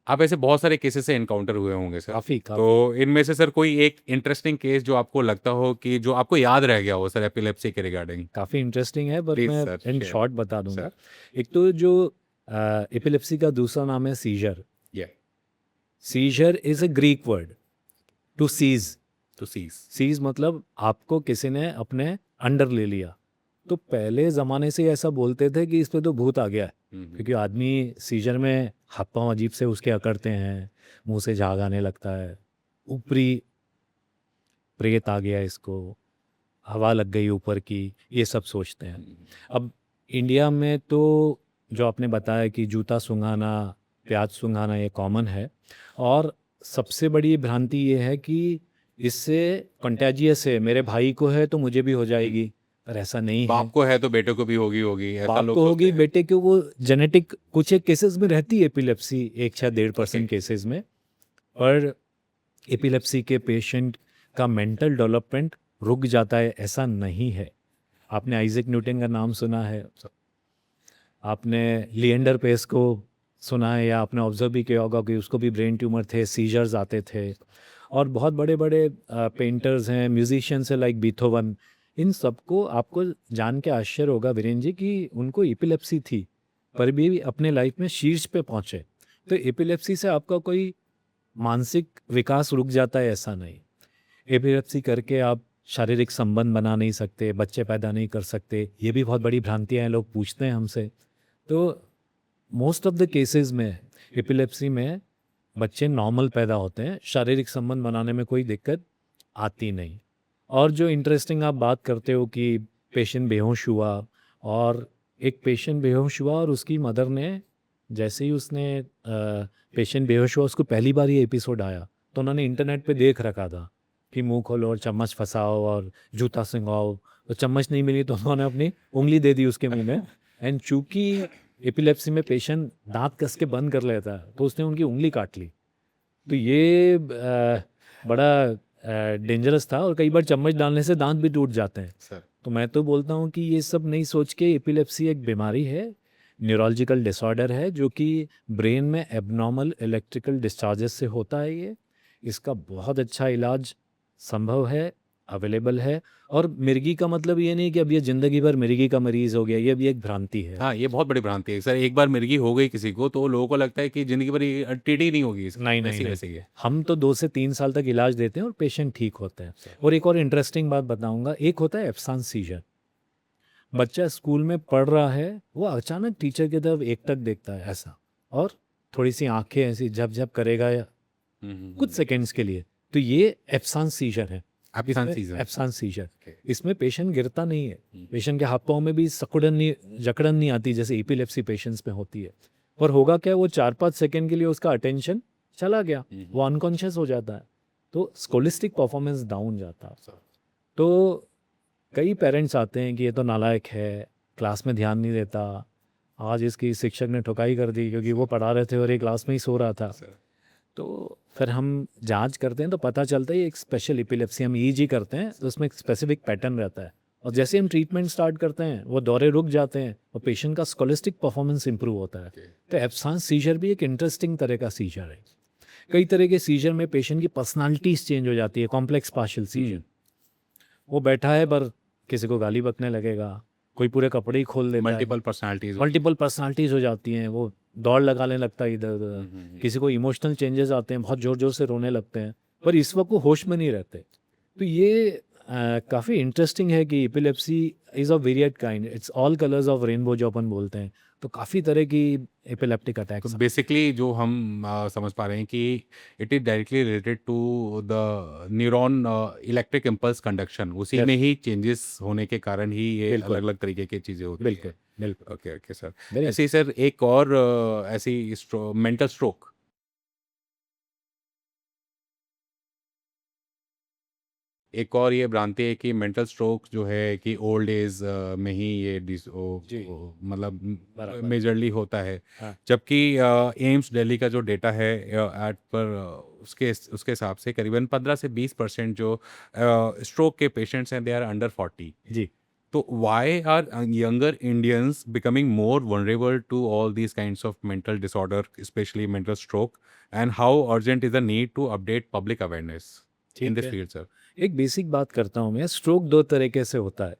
आप ऐसे बहुत सारे केसेस से एनकाउंटर हुए होंगे सर।
काफ़ी,
तो
काफ़ी।
इनमें से सर कोई एक इंटरेस्टिंग केस जो आपको लगता हो कि जो आपको याद रह गया हो सर एपिलेप्सी के रिगार्डिंग?
काफ़ी इंटरेस्टिंग है, बट
प्लीज
मैं
सर
इन
शेयर।
शॉर्ट बता दूँगा।
सर
एक तो जो एपिलेप्सी का दूसरा नाम है सीज़र।
या
seizure is a Greek word to seize.
To seize.
Seize मतलब आपको किसी ने अपने अंडर ले लिया। तो पहले ज़माने से ऐसा बोलते थे कि इस पे तो भूत आ गया है, क्योंकि आदमी सीज़र में हाथ-पाँव अजीब से उसके अकड़ते हैं, मुँह से झाग आने लगता है, ऊपरी प्रेत आ गया इसको, हवा लग गई ऊपर की, ये सब सोचते हैं। अब इंडिया में तो जो आपने बताया कि जूता सूंघाना, प्याज सूंघाना ये कॉमन है, और सबसे बड़ी भ्रांति ये है कि इससे कंटेजियस है, मेरे भाई को है तो मुझे भी हो जाएगी, पर ऐसा नहीं
बाप
है।
को है तो बेटे को भी होगी होगी, ऐसा
बाप
लोग
को
सोचते
होगी,
हैं।
बेटे को, वो जेनेटिक कुछ एक केसेस में रहती है एपिलेप्सी, 1 या 1.5%
Okay.
केसेस में। पर एपिलेप्सी के पेशेंट का मेंटल डेवलपमेंट रुक जाता है, ऐसा नहीं है। आपने आइजैक न्यूटन का नाम सुना है, आपने लिएंडर पेस को सुना है, या आपने ऑब्जर्व भी किया होगा कि उसको भी ब्रेन ट्यूमर थे, सीजर्स आते थे। और बहुत बड़े बड़े पेंटर्स हैं, म्यूजिशियंस हैं लाइक बीथोवन, इन सबको आपको जान के आश्चर्य होगा वीरेंद्र जी कि उनको एपिलेप्सी थी, पर भी अपने लाइफ में शीर्ष पे पहुंचे। तो एपिलेप्सी से आपका कोई मानसिक विकास रुक जाता है, ऐसा नहीं। एपिलेप्सी करके आप शारीरिक संबंध बना नहीं सकते, बच्चे पैदा नहीं कर सकते, ये भी बहुत बड़ी भ्रांतियाँ हैं, लोग पूछते हैं हमसे। तो मोस्ट ऑफ द केसेस में एपिलेप्सी में बच्चे नॉर्मल पैदा होते हैं, शारीरिक संबंध बनाने में कोई दिक्कत आती नहीं। और जो इंटरेस्टिंग आप बात करते हो कि पेशेंट बेहोश हुआ, और एक पेशेंट बेहोश हुआ और उसकी मदर ने, जैसे ही उसने पेशेंट बेहोश हुआ, उसको पहली बार ये एपिसोड आया, तो उन्होंने इंटरनेट पे देख रखा था कि मुंह खोलो और चम्मच फंसाओ और जूता सिंगाओ। तो चम्मच नहीं मिली तो उन्होंने अपनी उंगली दे दी उसके मुंह में। एंड चूंकि एपिलेप्सी में पेशेंट दांत कस के बंद कर लेता है, तो उसने उनकी उंगली काट ली। तो ये बड़ा डेंजरस था, और कई बार चम्मच डालने से दांत भी टूट जाते हैं।
सर
तो मैं तो बोलता हूँ कि ये सब नहीं सोच के, एपिलेप्सी एक बीमारी है, न्यूरोलॉजिकल डिसऑर्डर है, जो कि ब्रेन में एबनॉर्मल इलेक्ट्रिकल डिस्चार्जेस से होता है। ये, इसका बहुत अच्छा इलाज संभव है, अवेलेबल है। और मिर्गी का मतलब ये नहीं कि अब ये ज़िंदगी भर मिर्गी का मरीज़ हो गया, ये भी एक भ्रांति है।
हाँ, ये बहुत बड़ी भ्रांति है सर। एक बार मिर्गी हो गई किसी को तो लोगों को लगता है कि जिंदगी भर ये टीडी नहीं होगी,
नहीं, नहीं,
वैसी
नहीं।
वैसी ही है।
हम तो 2 से 3 साल तक इलाज देते हैं और पेशेंट ठीक होते हैं। और एक और इंटरेस्टिंग बात बताऊंगा, एक होता है एब्सेंस सीजर। बच्चा स्कूल में पढ़ रहा है, वो अचानक टीचर की तरफ एकटक देखता है ऐसा, और थोड़ी सी आंखें ऐसी झप-झप करेगा, या कुछ सेकंड्स के लिए, तो ये एब्सेंस सीजर है।
Absence seizure.
Absence seizure,
Okay.
इसमें पेशेंट गिरता नहीं है, पेशेंट के हाथ पाँव में भी सकुड़न नहीं, जकड़न नहीं आती जैसे एपिलेप्सी पेशेंट्स में होती है। पर होगा क्या, वो 4-5 सेकंड के लिए उसका अटेंशन चला गया, वो अनकॉन्शियस हो जाता है, तो स्कोलिस्टिक परफॉर्मेंस डाउन जाता है। तो कई पेरेंट्स आते हैं कि ये तो नालायक है, क्लास में ध्यान नहीं देता, आज इसकी शिक्षक ने ठुकाई कर दी क्योंकि वो पढ़ा रहे थे और ये क्लास में ही सो रहा था। तो फिर हम जांच करते हैं तो पता चलता है ये एक स्पेशल एपिलेप्सी, हम ईईजी करते हैं तो उसमें एक स्पेसिफिक पैटर्न रहता है, और जैसे हम ट्रीटमेंट स्टार्ट करते हैं वो दौरे रुक जाते हैं और पेशेंट का स्कोलिस्टिक परफॉर्मेंस इंप्रूव होता है। तो एब्सांस सीजर भी एक इंटरेस्टिंग तरह का सीजर है। कई तरह के सीजर में पेशेंट की पर्सनालिटीज चेंज हो जाती है, कॉम्प्लेक्स पार्शियल सीजर। वो बैठा है पर किसी को गाली बकने लगेगा, कोई पूरे कपड़े ही खोल देता है,
मल्टीपल पर्सनालिटीज
मल्टीपल पर्सनालिटीज हो जाती हैं, वो दौड़ लगाने लगता है इधर उधर, किसी को इमोशनल चेंजेस आते हैं, बहुत जोर जोर से रोने लगते हैं, पर इस वक्त वो होश में नहीं रहते। तो ये काफ़ी इंटरेस्टिंग है कि epilepsy is of variate kind, it's all colours of rainbow जो अपन बोलते हैं। तो काफ़ी तरह की एपिलेप्टिक
तो
अटैक्स।
बेसिकली जो हम समझ पा रहे हैं कि it is directly related to the neuron electric impulse conduction, उसी में ही चेंजेस होने के कारण ही ये
बिल्कुल।
अलग अलग तरीके की चीज़ें होती
बिल्कुल
है।
बिल्कुल।
Okay okay sir.
Very
ऐसे ही सर एक और ऐसी मेंटल स्ट्रोक, एक और ये भ्रांति है कि मेंटल स्ट्रोक जो है कि ओल्ड एज में ही ये
जी।
मतलब
बराबर।
मेजरली होता है।
हाँ।
जबकि एम्स दिल्ली का जो डेटा है एट पर उसके उसके हिसाब से करीबन 15 से 20% जो स्ट्रोक के पेशेंट्स हैं दे आर अंडर 40।
जी।
तो why are younger Indians becoming more vulnerable to all these kinds of mental disorder, specially mental stroke, and how urgent is the need to update public awareness in
ठीक
this
है।
Field sir?
एक basic बात करता हूँ मैं, stroke दो तरीके से होता है।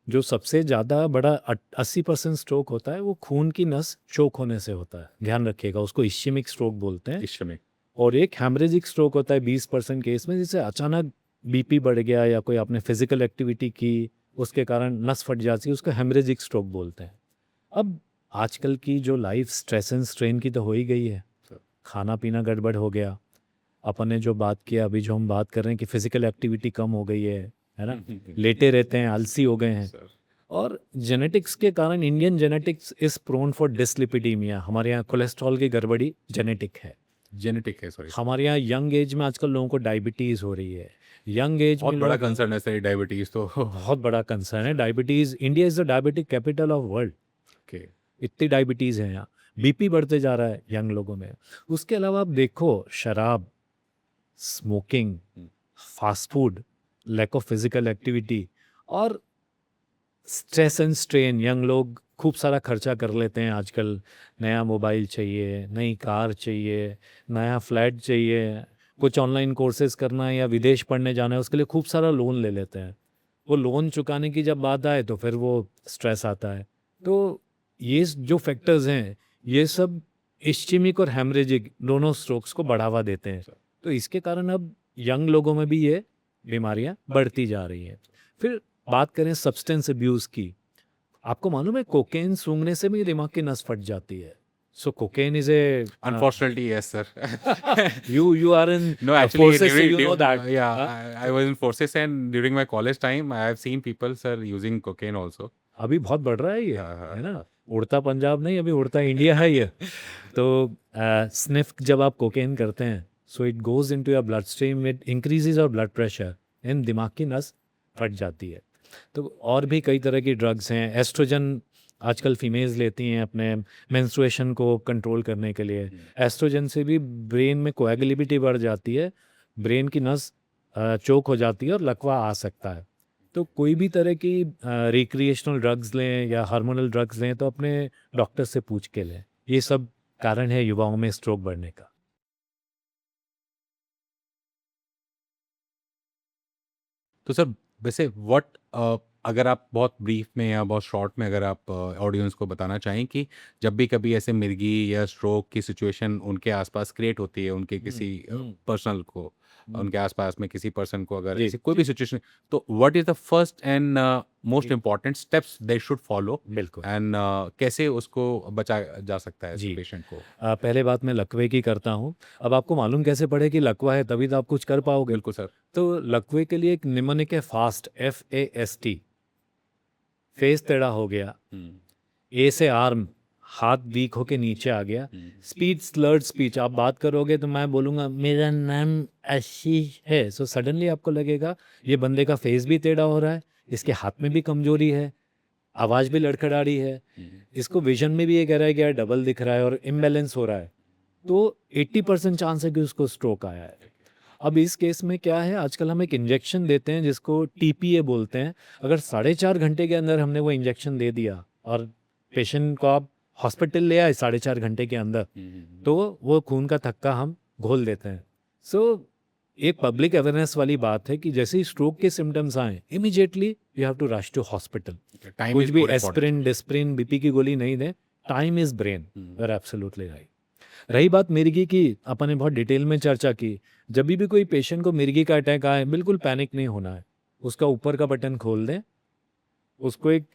जो सबसे ज़्यादा बड़ा 80% स्ट्रोक होता है वो खून की नस चोक होने से होता है, ध्यान रखिएगा, उसको इश्यमिक स्ट्रोक बोलते हैं।
इश्यमिक।
और एक हेमरेजिक स्ट्रोक होता है 20% केस में, जिससे अचानक बीपी बढ़ गया या कोई आपने फिजिकल एक्टिविटी की उसके कारण नस फट जाती है, उसको हेमरेजिक स्ट्रोक बोलते हैं। अब आजकल की जो लाइफ स्ट्रेस एंड स्ट्रेन की तो हो ही गई है, खाना पीना गड़बड़ हो गया, अपन ने जो बात किया अभी, जो हम बात कर रहे हैं कि फिजिकल एक्टिविटी कम हो गई है ना, लेटे रहते हैं, आलसी हो गए हैं।
सर
और जेनेटिक्स के कारण Indian genetics is prone for dyslipidaemia, हमारे यहाँ कोलेस्ट्रॉल की गड़बड़ी जेनेटिक है।
जेनेटिक है, सॉरी।
हमारे यहाँ यंग एज में आजकल लोगों को डायबिटीज़ हो रही है, यंग एज
बहुत
में
बड़ा
लोग,
कंसर्न है सर डायबिटीज तो।
बहुत बड़ा कंसर्न है diabetes. India is the diabetic capital of world,
okay.
इतनी डायबिटीज़ है यहाँ, बीपी बढ़ते जा रहा है यंग लोगों में। उसके अलावा आप देखो, शराब, smoking, fast food, lack of physical activity और स्ट्रेस एंड स्ट्रेन। यंग लोग खूब सारा खर्चा कर लेते हैं आजकल, नया मोबाइल चाहिए, नई कार चाहिए, नया फ्लैट चाहिए, कुछ ऑनलाइन कोर्सेज करना है या विदेश पढ़ने जाना है, उसके लिए खूब सारा लोन ले लेते हैं। वो लोन चुकाने की जब बात आए तो फिर वो स्ट्रेस आता है। तो ये जो फैक्टर्स हैं ये सब इश्चेमिक और हेमरेजिक दोनों स्ट्रोक्स को बढ़ावा देते हैं। तो इसके कारण अब यंग लोगों में भी ये बीमारियां बढ़ती जा रही हैं। फिर बात करें सब्सटेंस अब्यूज़ की, आपको मालूम है कोकेन सूंघने से भी दिमाग की नस फट जाती है। So cocaine is a
Unfortunately, yes, sir.
you are in
No, actually,
forces, so you know that.
yeah,
हाँ?
I was in forces, and during my college time, I have seen people, sir, using cocaine also.
अभी बहुत बढ़ रहा है ये,
हाँ,
है ना, उड़ता पंजाब नहीं, अभी उड़ता इंडिया है ये। तो स्निफ जब आप कोकेन करते हैं, so it goes into your blood stream, it increases your blood pressure and दिमाग की नस फट जाती है। तो और भी कई तरह की ड्रग्स हैं। एस्ट्रोजन आजकल फीमेल्स लेती हैं अपने मेंस्ट्रुएशन को कंट्रोल करने के लिए। एस्ट्रोजन से भी ब्रेन में कोएगुलेबिलिटी बढ़ जाती है, ब्रेन की नस चोक हो जाती है और लकवा आ सकता है। तो कोई भी तरह की रिक्रिएशनल ड्रग्स लें या हार्मोनल ड्रग्स लें तो अपने डॉक्टर से पूछ के लें। ये सब कारण है युवाओं में स्ट्रोक बढ़ने का।
तो सर वैसे अगर आप बहुत ब्रीफ में या बहुत शॉर्ट में अगर आप ऑडियंस को बताना चाहें कि जब भी कभी ऐसे मिर्गी या स्ट्रोक की सिचुएशन उनके आसपास क्रिएट होती है, उनके किसी पर्सनल को, उनके आसपास में किसी पर्सन को अगर
जी,
ऐसी कोई भी सिचुएशन, तो what is the first and most important steps they should follow,
बिल्कुल।
एंड कैसे उसको बचाया जा सकता है
जी।
पेशेंट को?
पहले बात मैं लकवे की करता हूँ। अब आपको मालूम कैसे पड़े कि लकवा है, तभी तो आप कुछ कर पाओगे।
बिल्कुल सर।
तो लकवे के लिए एक निमोनिक है, फास्ट, FAST, फेस टेढ़ा हो गया, ए से आर्म, हाथ वीक होके नीचे आ गया, स्पीड स्लर्ड स्पीच, आप बात करोगे तो मैं बोलूँगा मेरा नाम आशीष है, सो सडनली आपको लगेगा ये बंदे का फेस भी टेढ़ा हो रहा है, इसके हाथ में भी कमजोरी है, आवाज़ भी लड़खड़ा रही है, इसको विजन में भी ये कह रहा है कि यार डबल दिख रहा है और इम्बैलेंस हो रहा है, तो 80% चांस है कि उसको स्ट्रोक आया है। अब इस केस में क्या है, आजकल हम एक इंजेक्शन देते हैं जिसको टीपीए बोलते हैं। अगर 4.5 घंटे के अंदर हमने वो इंजेक्शन दे दिया और पेशेंट को आप हॉस्पिटल ले आए 4.5 घंटे के अंदर, तो वो खून का थक्का हम घोल देते हैं। सो एक पब्लिक अवेयरनेस वाली बात है कि जैसे ही स्ट्रोक के सिम्टम्स आए, immediately you have to rush to hospital.
Time
कुछ
इज
भी
more important.
Aspirin, disprin, BP की गोली नहीं दें। Time is brain. You are absolutely right. रही बात मिर्गी की, अपन ने बहुत डिटेल में चर्चा की। जब भी कोई पेशेंट को मिर्गी का अटैक आए, बिल्कुल पैनिक नहीं होना है। उसका ऊपर का बटन खोल दें, उसको एक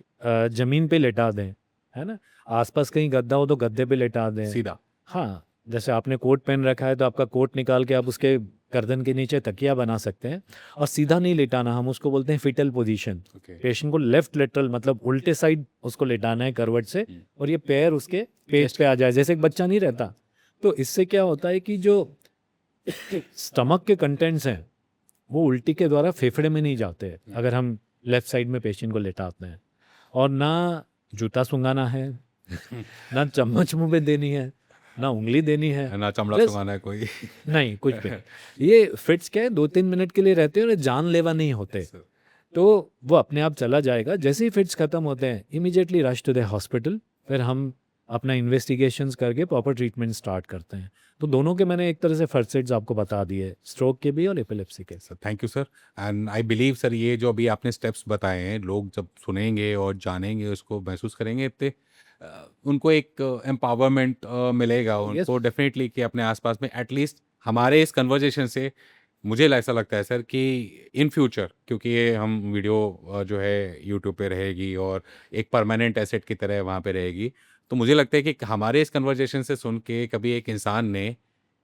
जमीन पे लेटा दें, है ना। आसपास कहीं गद्दा हो तो गद्दे पे लेटा दें।
सीधा।
हाँ, जैसे आपने कोट पहन रखा है तो आपका कोट निकाल के आप उसके गर्दन के नीचे तकिया बना सकते हैं। और सीधा नहीं लेटाना, हम उसको बोलते हैं फिटल पोजीशन।
ओके।
पेशेंट को लेफ्ट लेटरल मतलब उल्टे साइड उसको लेटाना है करवट से, और ये पैर उसके पेट पे आ जाए, जैसे एक बच्चा नहीं रहता। तो इससे क्या होता है कि जो स्टमक के कंटेंट्स हैं वो उल्टी के द्वारा फेफड़े में नहीं जाते हैं, अगर हम लेफ्ट साइड में पेशेंट को लेटाते हैं। और ना जूता सूंघाना है, ना चम्मच मुंह में देनी है, ना उंगली देनी है,
ना चमड़ा
बस
सुंघाना है कोई।
नहीं, कुछ भी नहीं। ये फिट्स क्या है, 2-3 मिनट के लिए रहते हैं और जानलेवा नहीं होते। तो वो अपने आप चला जाएगा। जैसे ही फिट्स खत्म होते हैं, immediately rush to the hospital. फिर हम अपना इन्वेस्टिगेशंस करके प्रॉपर ट्रीटमेंट स्टार्ट करते हैं। तो दोनों के मैंने एक तरह से फर्स्ट एड्स आपको बता दिए, स्ट्रोक के भी और एपिलेप्सी के।
Sir thank you sir. And I believe sir ये जो अभी आपने स्टेप्स बताए हैं, लोग जब सुनेंगे और जानेंगे, उसको महसूस करेंगे, इतने उनको एक एम्पावरमेंट मिलेगा
Yes.
उनको डेफिनेटली कि अपने आसपास में एटलीस्ट हमारे इस कन्वर्जेशन से मुझे ऐसा लगता है सर कि इन फ्यूचर, क्योंकि ये हम वीडियो जो है यूट्यूब पे रहेगी और एक परमानेंट एसेट की तरह वहाँ पे रहेगी, तो मुझे लगता है कि हमारे इस कन्वर्जेशन से सुन के कभी एक इंसान ने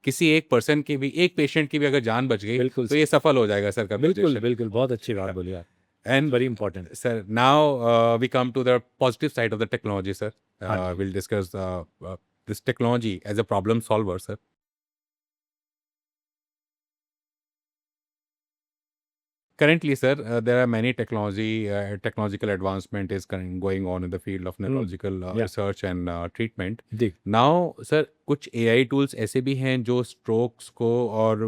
किसी एक पर्सन की भी, एक पेशेंट की भी अगर जान बच गई,
बिल्कुल
तो ये सफल हो जाएगा सर
बिल्कुल
कन्वर्जेशन।
बिल्कुल, बहुत अच्छी बात बोली आप।
And
very important.
sir, now we come to the positive side of the technology, sir.
हाँ जी।
We'll discuss this technology as a problem solver, sir. Currently, sir, there are many technological advancement is going on in the field of neurological
yeah.
research and treatment.
जी।
Now, sir, कुछ AI tools ऐसे भी हैं जो strokes को और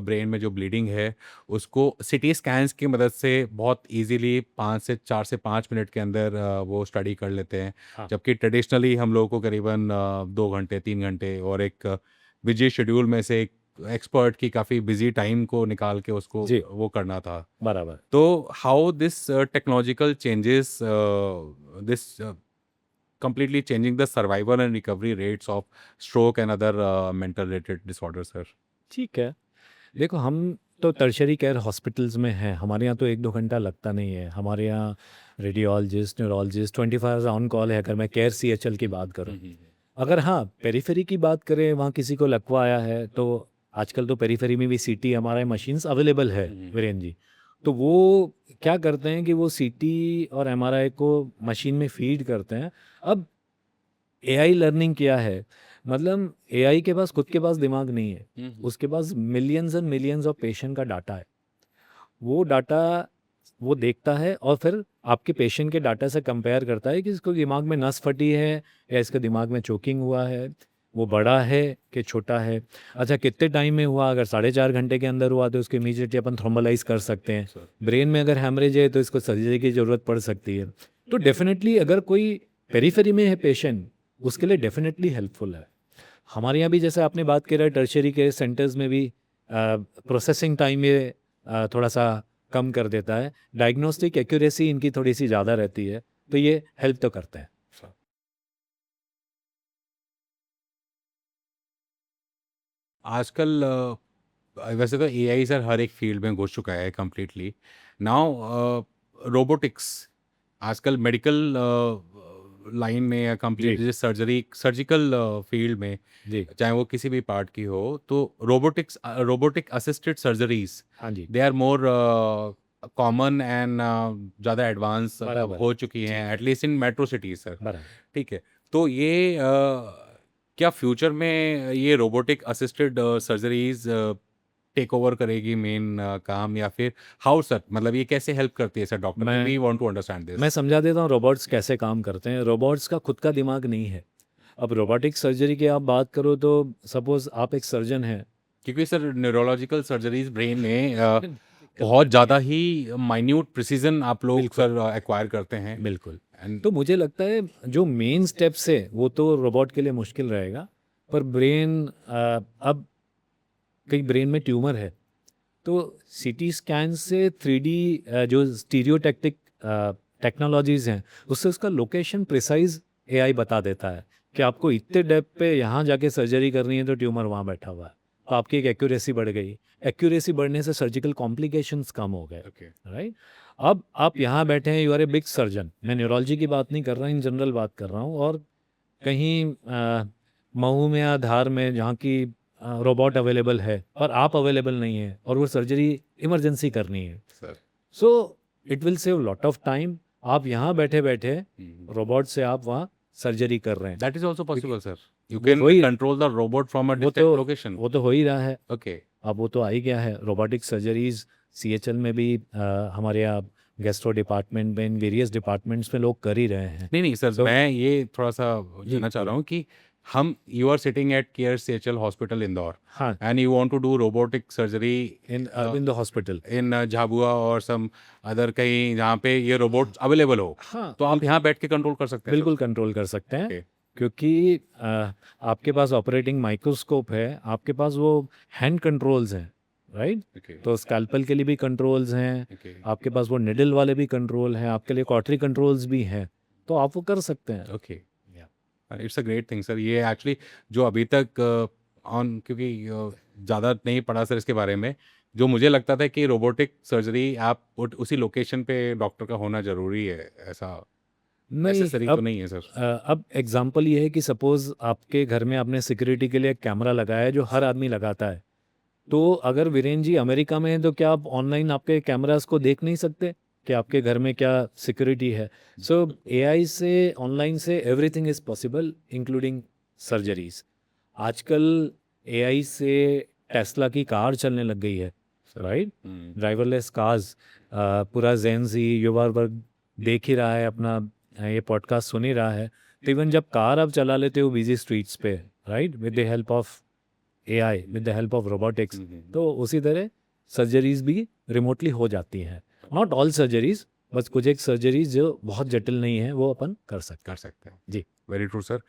brain में जो ब्लीडिंग है उसको सिटी स्कैन्स की मदद से बहुत इजीली 4 से 5 मिनट के अंदर वो स्टडी कर लेते हैं।
हाँ।
जबकि ट्रेडिशनली हम लोगों को करीबन 2 घंटे 3 घंटे और एक बिजी शेड्यूल में से एक एक्सपर्ट की काफ़ी बिजी टाइम को निकाल के उसको
जी।
वो करना था।
बराबर।
तो how this technological changes this completely changing the survival and recovery rates of stroke and other mental related disorders, sir?
ठीक है। देखो, हम तो टर्शरी केयर हॉस्पिटल्स में हैं, हमारे यहाँ तो 1-2 घंटा लगता नहीं है। हमारे यहाँ radiologist, neurologist 24 hours on call है, अगर मैं केयर सीएचएल की बात करूँ। अगर हाँ, पेरिफेरी की बात करें, वहाँ किसी को लकवा आया है, तो आजकल तो पेरिफेरी में भी सीटी एमआरआई मशीन्स अवेलेबल है वीरेन जी। तो वो क्या करते हैं कि वो सीटी और एमआरआई को मशीन में फीड करते हैं। अब एआई लर्निंग क्या है, मतलब एआई के पास खुद के पास दिमाग नहीं है, उसके पास millions and millions of patient का डाटा है। वो डाटा वो देखता है और फिर आपके पेशेंट के डाटा से कंपेयर करता है कि इसको दिमाग में नस फटी है या इसके दिमाग में चोकिंग हुआ है, वो बड़ा है कि छोटा है। अच्छा, कितने टाइम में हुआ, अगर 4.5 घंटे के अंदर हुआ तो उसको इमीडिएटली अपन थ्रोम्बोलाइज कर सकते हैं। ब्रेन में अगर हैमरेज है तो इसको सर्जरी की ज़रूरत पड़ सकती है। तो डेफिनेटली अगर कोई पेरिफेरी में है पेशेंट, उसके लिए डेफिनेटली हेल्पफुल है। हमारे यहाँ भी जैसे आपने बात करा, टर्शरी के सेंटर्स में भी प्रोसेसिंग टाइम ये थोड़ा सा कम कर देता है। डायग्नोस्टिक एक्यूरेसी इनकी थोड़ी सी ज़्यादा रहती है, तो ये हेल्प तो करते हैं।
आजकल वैसे तो एआई सर हर एक फील्ड में घुस चुका है कम्प्लीटली। नाउ रोबोटिक्स आजकल मेडिकल लाइन में या कंप्लीट
जी।
सर्जिकल फील्ड में,
जी।
चाहे वो किसी भी पार्ट की हो, तो रोबोटिक असिस्टेड सर्जरीज
हाँ जी।
They are more common and ज़्यादा एडवांस
बराबर।
हो चुकी हैं, at least in metro cities sir.
बराबर।
ठीक है, तो ये क्या फ्यूचर में ये robotic assisted surgeries take over करेगी मेन काम, या फिर हाउ सर, मतलब ये कैसे हेल्प करती है सर डॉक्टर?
मैं
we want to understand this.
मैं समझा देता हूँ रोबोट्स कैसे काम करते हैं। रोबोट्स का खुद का दिमाग नहीं है। अब रोबोटिक सर्जरी की आप बात करो तो सपोज़ आप एक सर्जन हैं,
क्योंकि सर न्यूरोलॉजिकल सर्जरीज ब्रेन में बहुत ज़्यादा ही माइन्यूट प्रिसीजन आप लोग
बिल्कुल।
सर एक्वायर करते हैं
बिल्कुल।
एंड
तो मुझे लगता है जो मेन स्टेप्स है वो तो रोबोट के लिए मुश्किल रहेगा, पर ब्रेन अब कई ब्रेन में ट्यूमर है तो सीटी स्कैन से 3D जो स्टीरियोटैक्टिक टेक्नोलॉजीज हैं उससे उसका लोकेशन प्रिसाइज एआई बता देता है कि आपको इतने डेप्थ पे यहाँ जाके सर्जरी करनी है तो ट्यूमर वहाँ बैठा हुआ है, तो आपकी एक एक्यूरेसी बढ़ गई। एक्यूरेसी बढ़ने से सर्जिकल कॉम्प्लिकेशंस कम हो गए,
ओके
राइट। अब आप यहाँ बैठे हैं, you are a big surgeon, मैं न्यूरोलॉजी की बात नहीं कर रहा, इन जनरल बात कर रहा हूँ, और कहीं मऊ में या धार में जहाँ की रोबोट अवेलेबल है और आप अवेलेबल नहीं है और वो सर्जरी इमरजेंसी करनी है,
sir
so it will save lot of time. आप यहाँ बैठे बैठे रोबोट से आप वहाँ सर्जरी कर रहे हैं।
That is also possible sir, you
वो
कैन
वही
control the robot from a
वो
डिस्टेंट
तो
लोकेशन।
वो तो हो ही रहा है।
ओके
अब वो तो आ ही गया है, रोबोटिक सर्जरीज सीएचएल में भी हमारे यहाँ गैस्ट्रो डिपार्टमेंट में, इन वेरियस डिपार्टमेंट्स में लोग कर ही रहे हैं।
नहीं नहीं सर,
So-
मैं ये थोड़ा सा
जी,
जानना चाह
जी।
रहा हूँ कि हम you are sitting at care CHL hospital Indore
हाँ,
and you want to do robotic surgery
in the hospital.
In Jhabua और सम अदर कहीं जहाँ पे ये रोबोट अवेलेबल हो,
हाँ,
तो आप यहाँ बैठ के कंट्रोल कर सकते हैं
बिल्कुल कंट्रोल कर सकते हैं,
Okay.
क्योंकि आपके पास ऑपरेटिंग माइक्रोस्कोप है, आपके पास वो हैंड कंट्रोल्स हैं, राइट।
Okay.
तो स्कैल्पल के लिए भी कंट्रोल्स हैं,
Okay.
आपके पास वो निडल वाले भी कंट्रोल हैं, आपके लिए कॉटरी कंट्रोल्स भी हैं, तो आप वो कर सकते हैं।
Okay it's a great thing sir. ये एक्चुअली जो अभी तक ऑन क्योंकि ज़्यादा नहीं पढ़ा सर इसके बारे में, जो मुझे लगता था कि रोबोटिक सर्जरी आप उसी लोकेशन पे डॉक्टर का होना ज़रूरी है, ऐसा
नहीं,
नेसेसरी तो
अब
नहीं है सर।
अब एग्जांपल ये है कि सपोज आपके घर में आपने सिक्योरिटी के लिए एक कैमरा लगाया है जो हर आदमी लगाता है, तो अगर वीरेन जी अमेरिका में हैं तो क्या आप ऑनलाइन आपके कैमरास को देख नहीं सकते कि आपके घर में क्या सिक्योरिटी है? सो एआई से, ऑनलाइन से everything is possible including surgeries. आजकल एआई से टेस्ला की कार चलने लग गई है, राइट। ड्राइवरलेस कार्स, पूरा जेनजी युवा वर्ग देख ही रहा है, अपना ये पॉडकास्ट सुन ही रहा है, तो इवन जब कार आप चला लेते हो बिजी स्ट्रीट्स पे, right, with the help of AI, with the help of robotics, तो उसी तरह सर्जरीज भी रिमोटली हो जाती हैं। नॉट ऑल सर्जरीज, बस कुछ एक सर्जरीज जो बहुत जटिल नहीं है वो अपन कर सकते हैं। जी,
very true sir.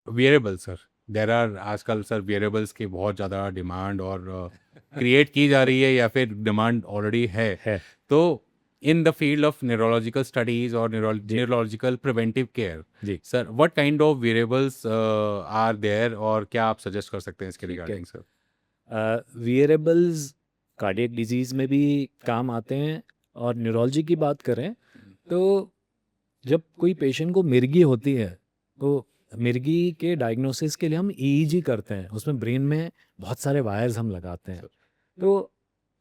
Wearable sir, there are आजकल सर वियरेबल्स की बहुत ज़्यादा डिमांड और क्रिएट की जा रही है या फिर डिमांड ऑलरेडी है। तो in the field of neurological studies और न्यूरोलॉजिकल प्रिवेंटिव केयर,
जी।
Sir what kind of wearables are there और क्या आप सजेस्ट कर सकते हैं इसके
ठीक है।
Regarding sir?
Wearables cardiac disease में भी काम आते हैं, और न्यूरोलॉजी की बात करें तो जब कोई पेशेंट को मिर्गी होती है तो मिर्गी के डायग्नोसिस के लिए हम ईईजी करते हैं, उसमें ब्रेन में बहुत सारे वायर्स हम लगाते हैं। तो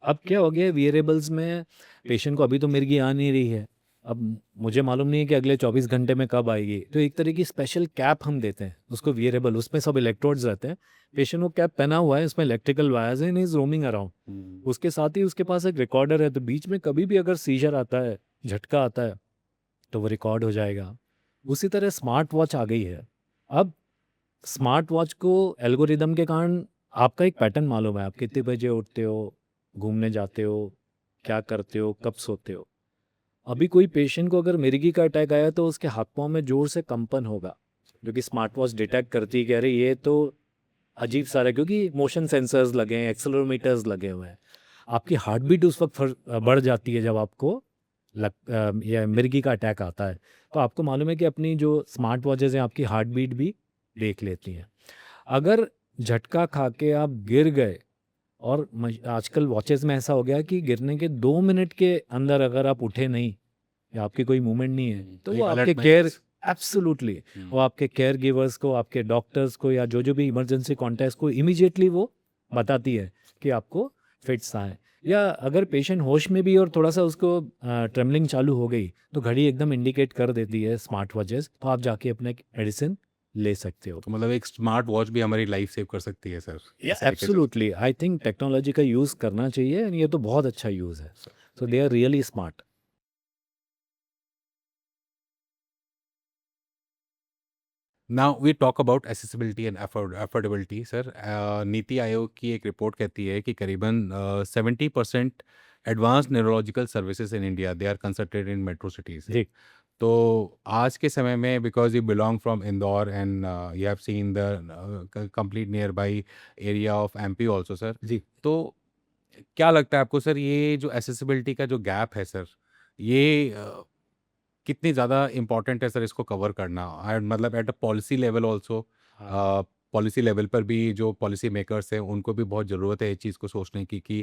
अब क्या हो गया वियरेबल्स में, पेशेंट को अभी तो मिर्गी आ नहीं रही है, अब मुझे मालूम नहीं है कि अगले 24 घंटे में कब आएगी, तो एक तरह की स्पेशल कैप हम देते हैं उसको वियरेबल, उसमें सब इलेक्ट्रोड्स रहते हैं, पेशेंट को कैप पहना हुआ है, इसमें इलेक्ट्रिकल वायर्स हैं, इज रोमिंग अराउंड, उसके साथ ही उसके पास एक रिकॉर्डर है, तो बीच में कभी भी अगर सीजर आता है, झटका आता है, तो वो रिकॉर्ड हो जाएगा। उसी तरह स्मार्ट वॉच आ गई है। अब स्मार्ट वॉच को एल्गोरिदम के कारण आपका एक पैटर्न मालूम है, आप कितने बजे उठते हो, घूमने जाते हो, क्या करते हो, कब सोते हो। अभी कोई पेशेंट को अगर मिर्गी का अटैक आया तो उसके हाथ पाँव में जोर से कंपन होगा, जो कि स्मार्ट वॉच डिटेक्ट करती है कि अरे ये तो अजीब सा है, क्योंकि मोशन सेंसर्स लगे हैं, एक्सेलरोमीटर्स लगे हुए हैं। आपकी हार्ट बीट उस वक्त बढ़ जाती है जब आपको या मिर्गी का अटैक आता है, तो आपको मालूम है कि अपनी जो स्मार्ट वॉचेज़ हैं आपकी हार्ट बीट भी देख लेती हैं। अगर झटका खा के आप गिर गए, और आजकल वॉचेज़ में ऐसा हो गया कि गिरने के 2 मिनट के अंदर अगर आप उठे नहीं या आपकी कोई मूवमेंट नहीं है, तो वो आपके केयर, एब्सोल्युटली, वो आपके केयर गिवर्स को, आपके डॉक्टर्स को, या जो भी इमरजेंसी कॉन्टैक्ट्स को इमीडिएटली वो बताती है कि आपको फिट्स आए। या अगर पेशेंट होश में भी और थोड़ा सा उसको ट्रेमलिंग चालू हो गई, तो घड़ी एकदम इंडिकेट कर देती है स्मार्ट वॉचेस, तो आप जाके अपने मेडिसिन ले सकते हो।
तो मतलब एक स्मार्ट वॉच भी हमारी लाइफ सेव कर सकती है sir?
Absolutely, I think technology का यूज़ करना चाहिए, और ये तो बहुत अच्छा यूज़ है। So they are really smart.
Now we talk about accessibility and affordability sir. Niti Aayog की एक रिपोर्ट कहती है कि करीबन 70% advance neurological services in India they are concentrated in metro cities.
जी,
तो आज के समय में because you belong from Indore and you have seen the complete nearby area of MP also sir.
जी।
तो क्या लगता है आपको सर, ये जो एसेसिबिलिटी का जो गैप है सर, ये कितनी ज़्यादा इम्पोर्टेंट है सर इसको कवर करना? मतलब at a policy level also,
हाँ।
पॉलिसी लेवल पर भी जो पॉलिसी मेकर्स हैं उनको भी बहुत ज़रूरत है इस चीज़ को सोचने की कि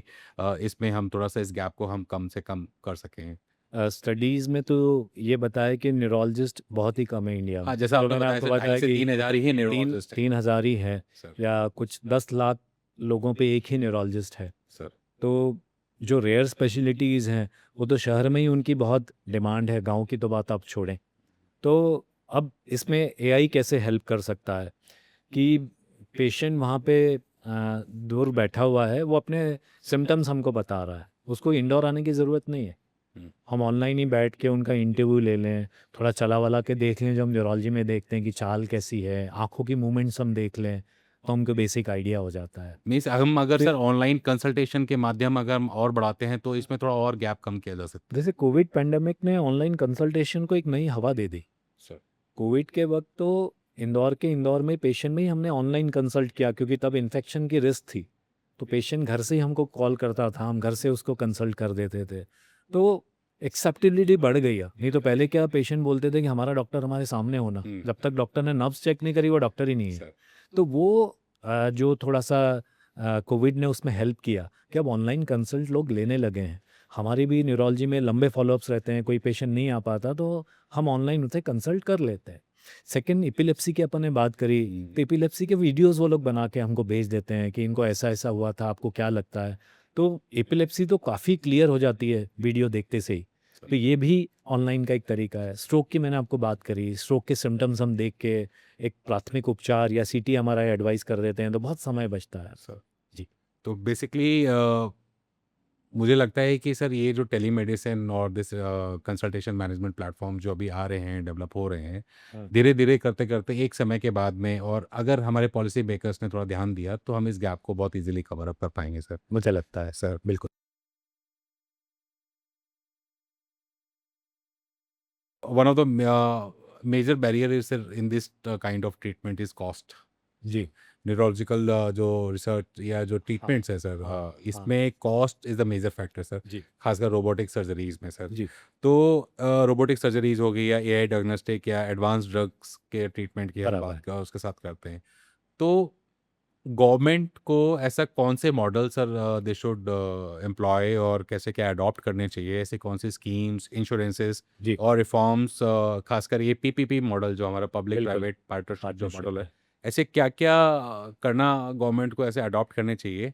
इसमें हम थोड़ा सा इस गैप को हम कम से कम कर सकें।
स्टडीज़ में तो ये बताया कि न्यूरोलॉजिस्ट बहुत ही कम है इंडिया
हाँ,
में।
जैसा
जो
आपने
मैंने
बताया
आपको
सर, 2,500
बताया
से
कि
3,000 ही
तीन
न्यूरोलॉजिस्ट हैं।
3000 ही हैं
सर,
या कुछ 10 लाख लोगों पे एक ही न्यूरोलॉजिस्ट है।
सर।
तो जो रेयर स्पेशलिटीज़ हैं, वो तो शहर में ही उनकी बहुत डिमांड है, गाँव की तो बात आप छोड़ें। तो अब इसमें एआई कैसे हेल्प कर सकता है कि पेशेंट वहाँ पे दूर बैठा हुआ है, वो अपने सिम्पटम्स हमको बता रहा है। उसको इंडोर आने की ज़रूरत नहीं है।
हुँ,
हम ऑनलाइन ही बैठ के उनका इंटरव्यू ले लें, थोड़ा चला-वला के देख लें, जो हम न्यूरोलॉजी में देखते हैं कि चाल कैसी है, आँखों की मूवमेंट्स हम देख लें, तो हमको बेसिक आइडिया हो जाता है।
मीन्स हम अगर
फिर
सर ऑनलाइन कंसल्टेशन के माध्यम अगर हम और बढ़ाते हैं तो इसमें थोड़ा और गैप कम किया जा सकता है।
जैसे कोविड पैंडेमिक ने ऑनलाइन कंसल्टेशन को एक नई हवा दे दी।
सर।
कोविड के वक़्त तो इंदौर में पेशेंट में ही हमने ऑनलाइन कंसल्ट किया क्योंकि तब इन्फेक्शन की रिस्क थी। तो पेशेंट घर से ही हमको कॉल करता था, हम घर से उसको कंसल्ट कर देते थे। तो एक्सेप्टेबिलिटी बढ़ गई है। नहीं तो पहले क्या पेशेंट बोलते थे कि हमारा डॉक्टर हमारे सामने होना।
हुँ,
जब तक डॉक्टर ने नब्ज़ चेक नहीं करी वो डॉक्टर ही नहीं है।
सर।
तो वो जो थोड़ा-सा कोविड ने उसमें हेल्प किया कि अब ऑनलाइन कंसल्ट लोग लेने लगे हैं। हमारी भी न्यूरोलॉजी में लंबे फ़ॉलो-अप्स रहते हैं, कोई पेशेंट नहीं आ पाता तो हम ऑनलाइन उनसे कंसल्ट कर लेते हैं। सेकंड एपिलेप्सी की अपन ने बात करी,
हुँ,
तो एपिलेप्सी के वीडियोज़ वो लोग बना के हमको भेज देते हैं कि इनको ऐसा-ऐसा हुआ था, आपको क्या लगता है? तो एपिलेप्सी तो काफ़ी क्लियर हो जाती है वीडियो देखते से ही।
सर।
तो ये भी ऑनलाइन का एक तरीका है। स्ट्रोक की मैंने आपको बात करी, स्ट्रोक के सिम्पटम्स हम देख के एक प्राथमिक उपचार या सीटी एमआरआई एडवाइस कर देते हैं, तो बहुत समय बचता है।
सर,
जी।
तो बेसिकली मुझे लगता है कि सर ये जो टेलीमेडिसिन और दिस कंसल्टेशन मैनेजमेंट प्लेटफॉर्म जो अभी आ रहे हैं, डेवलप हो रहे हैं,
हाँ।
धीरे-धीरे करते-करते एक समय के बाद में, और अगर हमारे पॉलिसी मेकर्स ने थोड़ा ध्यान दिया, तो हम इस गैप को बहुत ईज़िली कवर अप कर पाएँगे सर।
मुझे लगता है।
सर, बिल्कुल। One of the major barrier is in this kind of treatment is cost।
जी।
न्यूरोलॉजिकल जो रिसर्च या जो
हाँ,
ट्रीटमेंट्स है सर,
हाँ, हाँ।
इसमें cost is the major factor sir,
जी,
खासकर रोबोटिक सर्जरीज में सर।
जी।
तो रोबोटिक सर्जरीज हो गई या एआई डायग्नोस्टिक या एडवांस ड्रग्स के ट्रीटमेंट की हम
बराबर
बात
है।
कर उसके साथ करते हैं, तो गवर्नमेंट को ऐसा कौन से model sir they should employ और कैसे क्या अडॉप्ट करने चाहिए? ऐसे कौन सी स्कीम्स, इंश्योरेंसेस
जी,
और रिफॉर्म्स, खासकर ये पीपीपी मॉडल जो हमारा पब्लिक
बिल्कुल,
प्राइवेट पार्टनरशिप जो
पार्टनरशिप
मॉडल है,
है।
ऐसे क्या-क्या करना गवर्नमेंट को ऐसे अडॉप्ट करने चाहिए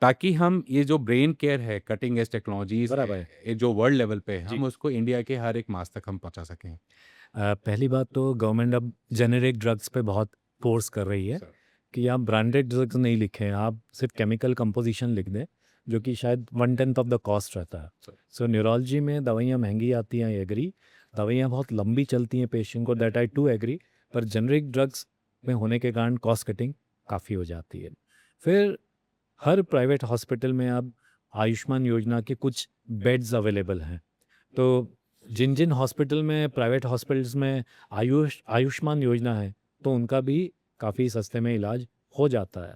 ताकि हम ये जो ब्रेन केयर है, कटिंग एज टेक्नोलॉजीज़ है,
बराबर है।
ये जो वर्ल्ड लेवल पे है,
जी।
हम उसको इंडिया के हर एक मास तक हम पहुँचा सकें?
पहली बात तो गवर्नमेंट अब जेनेरिक ड्रग्स पे बहुत फोर्स कर रही है
सर,
कि आप ब्रांडेड ड्रग्स नहीं लिखें, आप सिर्फ केमिकल कंपोजिशन लिख दें, जो कि शायद 1/10 ऑफ द कॉस्ट रहता है।
सर,
सो न्यूरोलॉजी में दवाइयाँ महँगी आती हैं, आई एग्री। दवाइयाँ बहुत लंबी चलती हैं पेशेंट को, दैट आई टू एग्री। पर जेनेरिक ड्रग्स में होने के कारण कॉस्ट कटिंग काफ़ी हो जाती है। फिर हर प्राइवेट हॉस्पिटल में अब आयुष्मान योजना के कुछ बेड्स अवेलेबल हैं। तो जिन-जिन हॉस्पिटल में प्राइवेट हॉस्पिटल्स में आयुष्मान योजना है, तो उनका भी काफ़ी सस्ते में इलाज हो जाता है।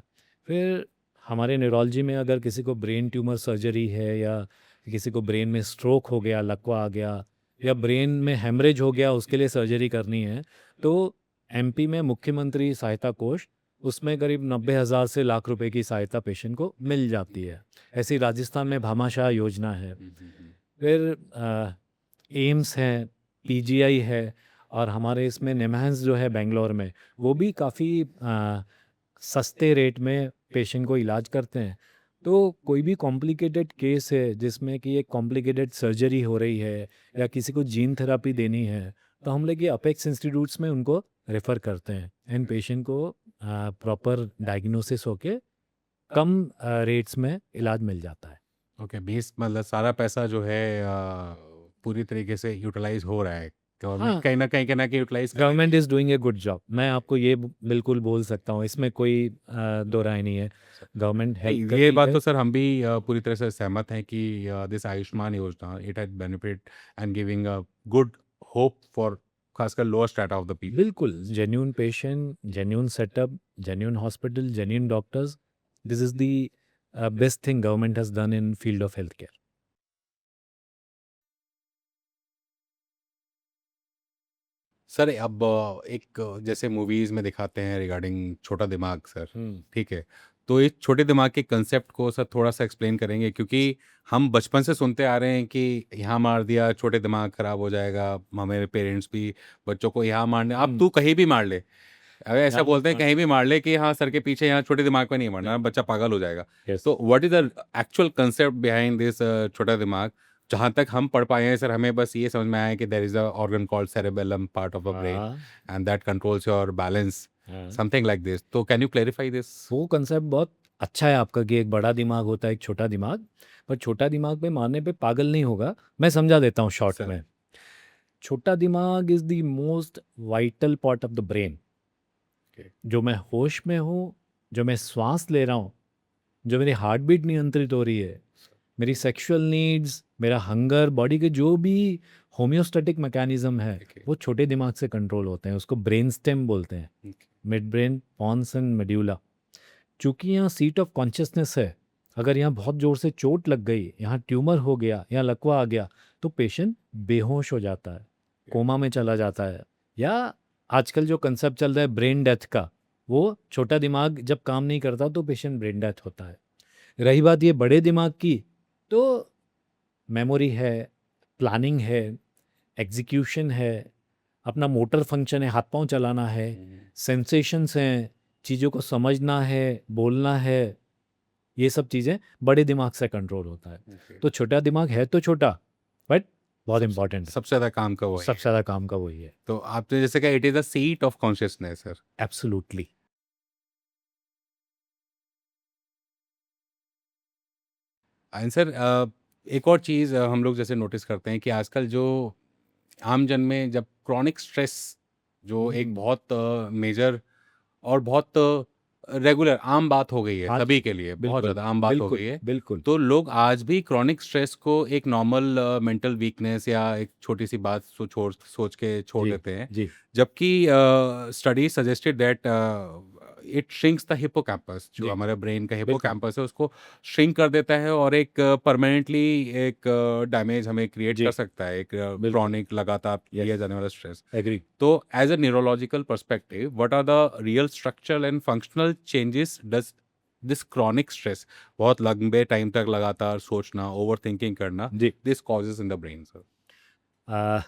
फिर हमारे न्यूरोलॉजी में अगर किसी को ब्रेन ट्यूमर सर्जरी है या किसी को ब्रेन में स्ट्रोक हो गया, लकवा आ गया या ब्रेन में हेमरेज हो गया, उसके लिए सर्जरी करनी है, तो एमपी में मुख्यमंत्री सहायता कोष, उसमें करीब 90,000 से लाख रुपए की सहायता पेशेंट को मिल जाती है। ऐसे ही राजस्थान में भामाशाह योजना है।
हुँ, हुँ, हुँ।
फिर एम्स है, पीजीआई है और हमारे इसमें निम्हांस जो है बेंगलोर में, वो भी काफ़ी सस्ते रेट में पेशेंट को इलाज करते हैं। तो कोई भी कॉम्प्लिकेटेड केस है जिसमें कि एक कॉम्प्लिकेटेड सर्जरी हो रही है या किसी को जीन थेरेपी देनी है, तो हम लोग ये अपेक्स इंस्टीट्यूट्स में उनको रेफ़र करते हैं एंड पेशेंट को प्रॉपर डायग्नोसिस होके कम रेट्स में इलाज मिल जाता है।
ओके, बेस मतलब सारा पैसा जो है पूरी तरीके से यूटिलाइज़ हो रहा है। गवर्नमेंट
हाँ,
कहीं न कहीं यूटिलाइज़ कर रही
government is doing a good job. मैं आपको ये बिल्कुल बोल सकता हूँ, इसमें कोई दो राय नहीं है।
है।
गवर्नमेंट हेल्प
नहीं,
कर
ये
रही
बात
है।
तो सर हम भी पूरी तरह से सहमत हैं कि this Ayushman Yojana it had benefit and giving a good hope for खासकर lower strata of the people.
बिल्कुल, genuine patient, genuine setup, genuine hospital, genuine doctors, this is the best thing government has done in field of health care.
Sir अब एक जैसे movies में दिखाते हैं regarding छोटा दिमाग सर,
हुँ।
ठीक है? तो इस छोटे दिमाग के कंसेप्ट को सर थोड़ा-सा एक्सप्लेन करेंगे? क्योंकि हम बचपन से सुनते आ रहे हैं कि यहाँ मार दिया छोटे दिमाग खराब हो जाएगा, हमारे पेरेंट्स भी बच्चों को यहाँ मारने अब
हुँ।
तू कहीं भी मार ले। ऐसा
यहाँ
बोलते हैं
हाँ,
कहीं भी मार ले कि हाँ, सर के पीछे यहाँ छोटे दिमाग पे नहीं मारना, बच्चा पागल हो जाएगा।
यस।
तो what is the actual concept behind this छोटा दिमाग? जहाँ तक हम पढ़ पाए हैं सर, हमें बस ये समझ में आया है कि there is a organ called cerebellum part of the brain
हाँ,
and that controls your balance,
हाँ।
Something like this. तो कैन यू क्लैरिफाई दिस?
वो कांसेप्ट बहुत अच्छा है आपका कि एक बड़ा दिमाग होता है, एक छोटा दिमाग। पर छोटा दिमाग पे मारने पे पागल नहीं होगा। मैं समझा देता हूँ शॉर्ट
सर,
में। छोटा दिमाग is the most vital part of the brain.
Okay,
जो मैं होश में हूँ, जो मैं श्वास ले रहा हूँ, जो मेरी हार्ट बीट नियंत्रित हो रही है, मेरी सेक्सुअल नीड्स, मेरा हंगर, बॉडी के जो भी होम्योस्टैटिक मैकेनिज़्म है,
ओके,
वो छोटे दिमाग से कंट्रोल होते हैं। उसको ब्रेन स्टेम बोलते हैं।
Okay,
mid brain, pons and medulla. चूँकि यहाँ सीट ऑफ कॉन्शसनेस है, अगर यहाँ बहुत ज़ोर से चोट लग गई, यहाँ ट्यूमर हो गया, यहाँ लकवा आ गया, तो पेशेंट बेहोश हो जाता है, कोमा में चला जाता है। या आजकल जो कंसेप्ट चल रहा है ब्रेन डेथ का, वो छोटा दिमाग जब काम नहीं करता तो पेशेंट ब्रेन डेथ होता है। रही बात ये बड़े दिमाग की, तो मेमोरी है, प्लानिंग है, एग्जीक्यूशन है, अपना मोटर फंक्शन है, हाथ-पाँव चलाना है, सेंसेशंस हैं, चीज़ों को समझना है, बोलना है, ये सब चीज़ें बड़े दिमाग से कंट्रोल होता है।
ओके।
तो छोटा दिमाग है तो छोटा, बट बहुत
सबसे
इम्पोर्टेंट है।
सबसे ज़्यादा काम का वही
सबसे
है।
ज़्यादा काम का वही है।
तो आपने जैसे कहा it is the seat of consciousness sir.
Absolutely.
And sir एक और चीज़ हम लोग जैसे नोटिस करते हैं कि आजकल जो आम जन में जब क्रॉनिक स्ट्रेस जो एक
हुँ।
बहुत मेजर और बहुत रेगुलर आम बात हो गई है
हाँ
सभी
जी,
के लिए, बहुत
बिल्कुल,
ज़्यादा आम बात हो गई
बिल्कुल,
है।
बिल्कुल।
तो लोग आज भी क्रॉनिक स्ट्रेस को एक नॉर्मल मेंटल वीकनेस या एक छोटी-सी बात सोच के छोड़
जी,
देते हैं।
जी,
जबकि study suggested that it shrinks the hippocampus जो
जी,
हमारे ब्रेन का
बिल्कुल।
हिप्पोकैम्पस है उसको श्रिंक कर देता है और एक परमानेंटली एक डैमेज हमें क्रिएट कर
जी,
सकता है, एक
बिल्कुल।
क्रॉनिक लगातार लिया
यस,
जाने वाला स्ट्रेस।
एग्री।
तो as a neurological perspective what are the real structural and functional changes does this chronic stress बहुत लंबे टाइम तक लगातार सोचना ओवर थिंकिंग करना
जी।
This causes in the brain sir?
Uh,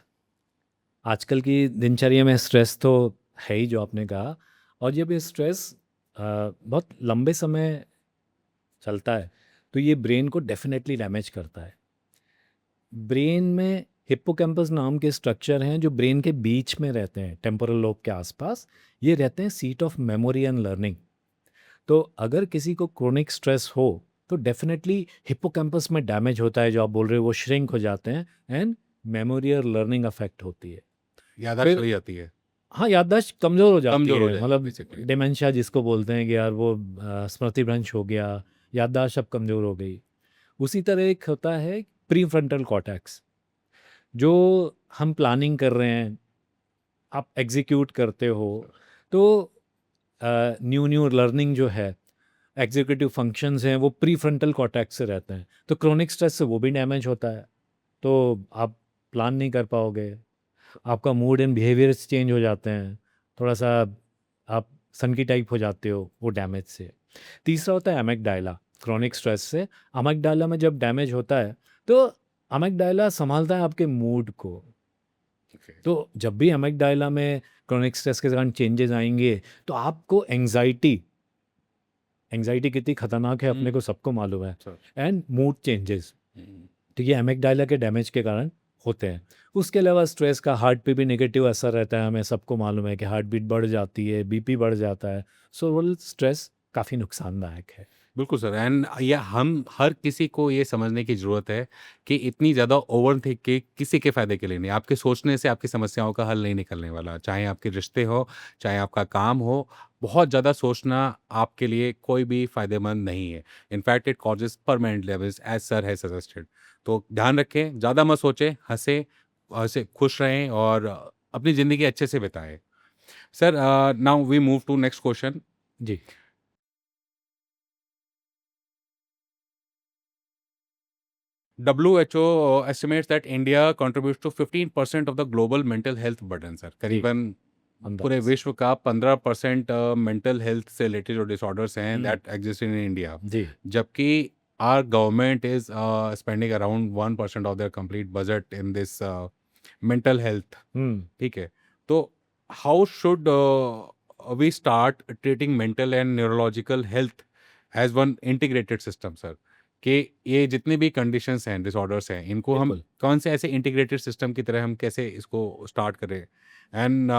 आजकल की दिनचर्या में स्ट्रेस तो है ही जो आपने कहा, और जब ये स्ट्रेस बहुत लंबे समय चलता है, तो ये ब्रेन को डेफ़िनेटली डैमेज करता है। ब्रेन में हिप्पोकैम्पस नाम के स्ट्रक्चर हैं जो ब्रेन के बीच में रहते हैं, टेम्पोरल लोब के आसपास। ये रहते हैं seat of memory and learning. तो अगर किसी को क्रोनिक स्ट्रेस हो, तो डेफ़िनेटली हिप्पोकैम्पस में डैमेज होता है, जो आप बोल रहे हो, वो श्रिंक हो जाते हैं एंड मेमोरी और लर्निंग अफ़ेक्ट होती है।
याददाश्त
फिर
चली जाती है,
हाँ, याददाश्त कमज़ोर हो जाती
कमजोर हो
है,
जाएगी
मतलब
बेसिकली।
डिमेंशिया जिसको बोलते हैं कि यार वो स्मृति भ्रंश हो गया, याददाश्त अब कमज़ोर हो गई। उसी तरह एक होता है प्रीफ्रंटल कॉर्टेक्स, जो हम प्लानिंग कर रहे हैं, आप एग्ज़ीक्यूट करते हो, तो न्यू न्यू लर्निंग जो है, एग्ज़ीक्यूटिव फंक्शंस हैं, वो प्रीफ्रंटल कॉर्टेक्स से रहते हैं। तो क्रोनिक स्ट्रेस से वो भी डैमेज होता है, तो आप प्लान नहीं कर पाओगे। आपका मूड एंड बिहेवियर्स चेंज हो जाते हैं, थोड़ा-सा आप सनकी टाइप हो जाते हो वो डैमेज से। तीसरा होता है अमिगडाला, क्रोनिक स्ट्रेस से अमिगडाला में जब डैमेज होता है, तो अमिगडाला सँभालता है आपके मूड को। तो जब भी अमिगडाला में क्रोनिक स्ट्रेस के दौरान चेंजेस आएँगे, तो आपको एंग्ज़ायटी एंग्ज़ायटी कितनी खतरनाक है अपने को सबको मालूम है,
सर,
एंड मूड चेंजेस। तो ये अमिगडाला के डैमेज के कारण होते हैं। उसके अलावा स्ट्रेस का हार्ट पे भी नेगेटिव असर रहता है, हमें सबको मालूम है कि हार्ट बीट बढ़ जाती है, बीपी बढ़ जाता है। सो ओवरऑल स्ट्रेस काफ़ी नुकसानदायक है।
बिल्कुल सर। एंड ये हम हर किसी को ये समझने की ज़रूरत है कि इतनी ज़्यादा ओवरथिंक के किसी के फ़ायदे के लिए नहीं। आपके सोचने से आपकी समस्याओं का हल नहीं निकलने वाला। चाहे आपके रिश्ते हो, चाहे आपका काम हो, बहुत ज़्यादा सोचना आपके लिए कोई भी फ़ायदेमंद नहीं है। In fact it causes permanent damage as sir has suggested. तो ध्यान रखें, ज़्यादा मत सोचें, हँसे खुश रहें और अपनी ज़िंदगी अच्छे से बिताएँ। Sir, now we move to next question.
जी,
WHO estimates that India contributes to 15% of the global mental health burden, sir.
जी,
करीबन पूरे
अंदाज़।
विश्व का 15% मेंटल हेल्थ से रिलेटेड जो डिसऑर्डर्स हैं
hmm,
that exist in India.
जी,
जबकि our government is spending around 1% of their complete budget in this mental health.
Hmm,
ठीक है। तो how should we start treating mental and neurological health as one integrated system, sir? कि ये जितनी भी conditions हैं, डिसऑर्डर्स हैं, इनको हम
बिल्कुल।
कौन से ऐसे इंटीग्रेटेड सिस्टम की तरह हम कैसे इसको स्टार्ट करें? And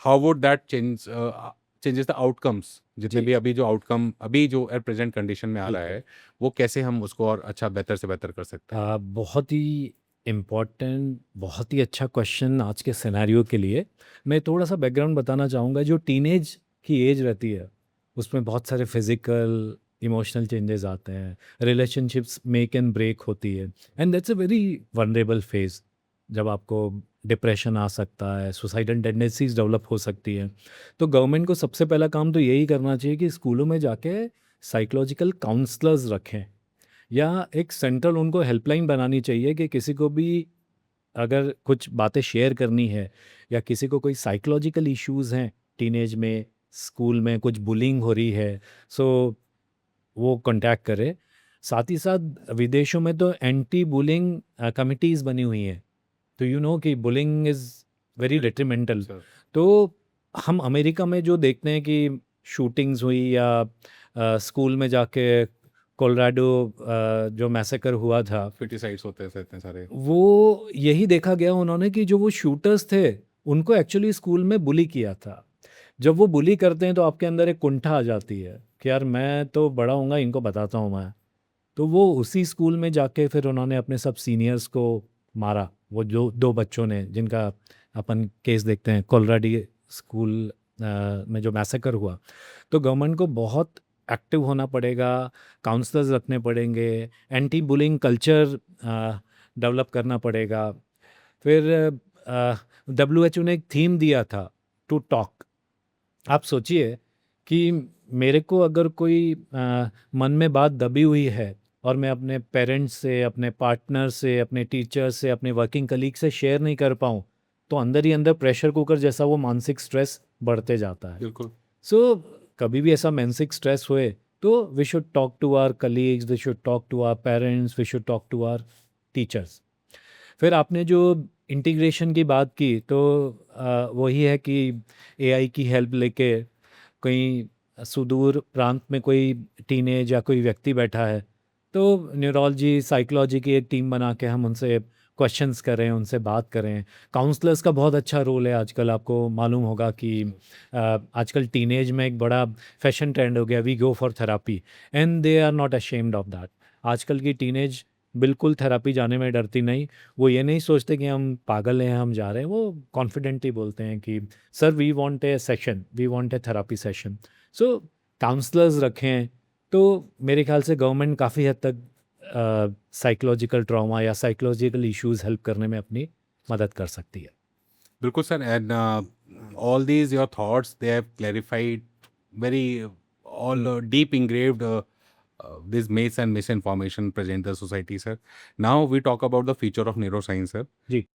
how would that changes the outcomes? जितने
जी।
भी अभी जो आउटकम अभी जो एट प्रेजेंट कंडीशन में आ रहा
बिल्कुल।
है, वो कैसे हम उसको और अच्छा बेहतर से बेहतर कर सकते हैं?
बहुत ही इम्पोर्टेंट, बहुत ही अच्छा क्वेश्चन आज के सिनेरियो के लिए। मैं थोड़ा-सा बैकग्राउंड बताना चाहूँगा, जो टीनेज की एज रहती है, उसमें बहुत सारे फिज़िकल, इमोशनल चेंजेस आते हैं, रिलेशनशिप्स मेक एंड ब्रेक होती है and that's a very vulnerable phase. जब आपको डिप्रेशन आ सकता है, सुसाइडल टेंडेंसीज़ डेवलप हो सकती है। तो गवर्नमेंट को सबसे पहला काम तो यही करना चाहिए कि स्कूलों में जाके साइकोलॉजिकल काउंसलर्स रखें। या एक सेंट्रल उनको हेल्पलाइन बनानी चाहिए कि किसी को भी अगर कुछ बातें शेयर करनी है या किसी को कोई साइकोलॉजिकल इश्यूज हैं टीनेज में, स्कूल में कुछ बुलिंग हो रही है, सो वो कांटेक्ट करे। साथ ही साथ विदेशों में तो एंटी बुलिंग कमिटीज़ बनी हुई हैं, तो यू नो कि bullying is very detrimental.
Sir,
तो हम अमेरिका में जो देखते हैं कि शूटिंग्स हुई या स्कूल में जाके कोलोराडो जो मैसेकर हुआ था,
फिटिसाइड्स होते हैं इतने सारे।
वो यही देखा गया उन्होंने कि जो वो शूटर्स थे, उनको एक्चुअली स्कूल में बुली किया था। जब वो बुली करते हैं तो आपके अंदर एक कुंठा आ जाती है कि यार मैं तो बड़ा हूँगा, इनको बताता हूँ मैं। तो वो उसी स्कूल में जाके फिर उन्होंने अपने सब सीनियर्स को मारा। वो जो 2 बच्चों ने, जिनका अपन केस देखते हैं कोलोराडो स्कूल में जो मैसेकर हुआ। तो गवर्नमेंट को बहुत एक्टिव होना पड़ेगा, काउंसलर्स रखने पड़ेंगे, एंटी बुलिंग कल्चर डेवलप करना पड़ेगा। फिर डब्ल्यूएचओ ने एक थीम दिया था, टू टॉक। आप सोचिए कि मेरे को अगर कोई मन में बात दबी हुई है और मैं अपने पेरेंट्स से, अपने पार्टनर से, अपने टीचर से, अपने वर्किंग कलीग से शेयर नहीं कर पाऊँ, तो अंदर ही अंदर प्रेशर कुकर जैसा वो मानसिक स्ट्रेस बढ़ते जाता है।
बिल्कुल।
सो कभी भी ऐसा मानसिक स्ट्रेस हुए तो we should talk to our colleagues, we should talk to our parents, we should talk to our teachers. फिर आपने जो इंटीग्रेशन की बात की, तो वही है कि एआई की हेल्प लेके कहीं सुदूर प्रांत में कोई टीनेज या कोई व्यक्ति बैठा है, तो न्यूरोलॉजी साइकोलॉजी की एक टीम बना के हम उनसे क्वेश्चंस करें, उनसे बात करें। काउंसलर्स का बहुत अच्छा रोल है आजकल। आपको मालूम होगा कि आजकल टीनेज में एक बड़ा फैशन ट्रेंड हो गया, we go for therapy and they are not ashamed of that. आजकल की टीनेज बिल्कुल थेरापी जाने में डरती नहीं। वो ये नहीं सोचते कि हम पागल हैं, हम जा रहे हैं। वो कॉन्फिडेंटली बोलते हैं कि sir we want a session, we want a therapy session. So counsellors रखें तो मेरे ख्याल से गवर्नमेंट काफ़ी हद तक साइकोलॉजिकल ट्रॉमा या साइकोलॉजिकल इश्यूज हेल्प करने में अपनी मदद कर सकती है।
बिल्कुल sir. And all these your thoughts, they have clarified very all deep engraved these myths and misinformation present in the society, sir. Now we talk about the future of neuroscience, sir.
जी,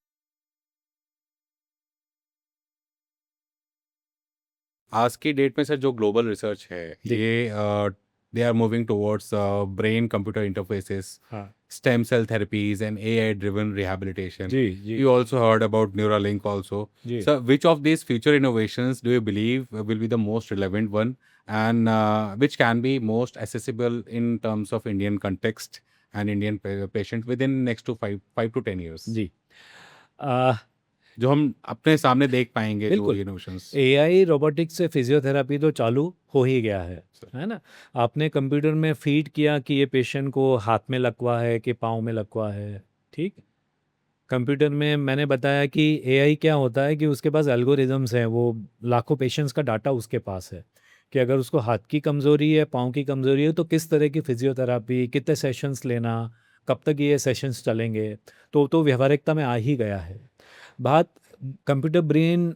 आज की date में sir जो global research है,
जी,
ये they are moving towards brain computer interfaces,
हाँ,
stem cell therapies and AI driven rehabilitation.
जी, जी,
You also heard about Neuralink also.
जी।
So which of these future innovations do you believe will be the most relevant one, and which can be most accessible in terms of Indian context and Indian patient within next to five to 10 years?
जी।
जो हम अपने सामने देख पाएँगे जो
बिल्कुल।
Innovations.
AI robotics से physiotherapy तो चालू हो ही गया है ना? आपने कंप्यूटर में फीड किया कि ये पेशेंट को हाथ में लकवा है कि पाँव में लकवा है, ठीक? कंप्यूटर में मैंने बताया कि एआई क्या होता है कि उसके पास एल्गोरिदम्स हैं, वो लाखों पेशेंट्स का डाटा उसके पास है कि अगर उसको हाथ की कमज़ोरी है, पाँव की कमज़ोरी है, तो किस तरह की फिजियोथेरापी, कितने सेशंस लेना, कब तक ये सेशंस चलेंगे, तो व्यावहारिकता में आ ही गया है। बात कंप्यूटर ब्रेन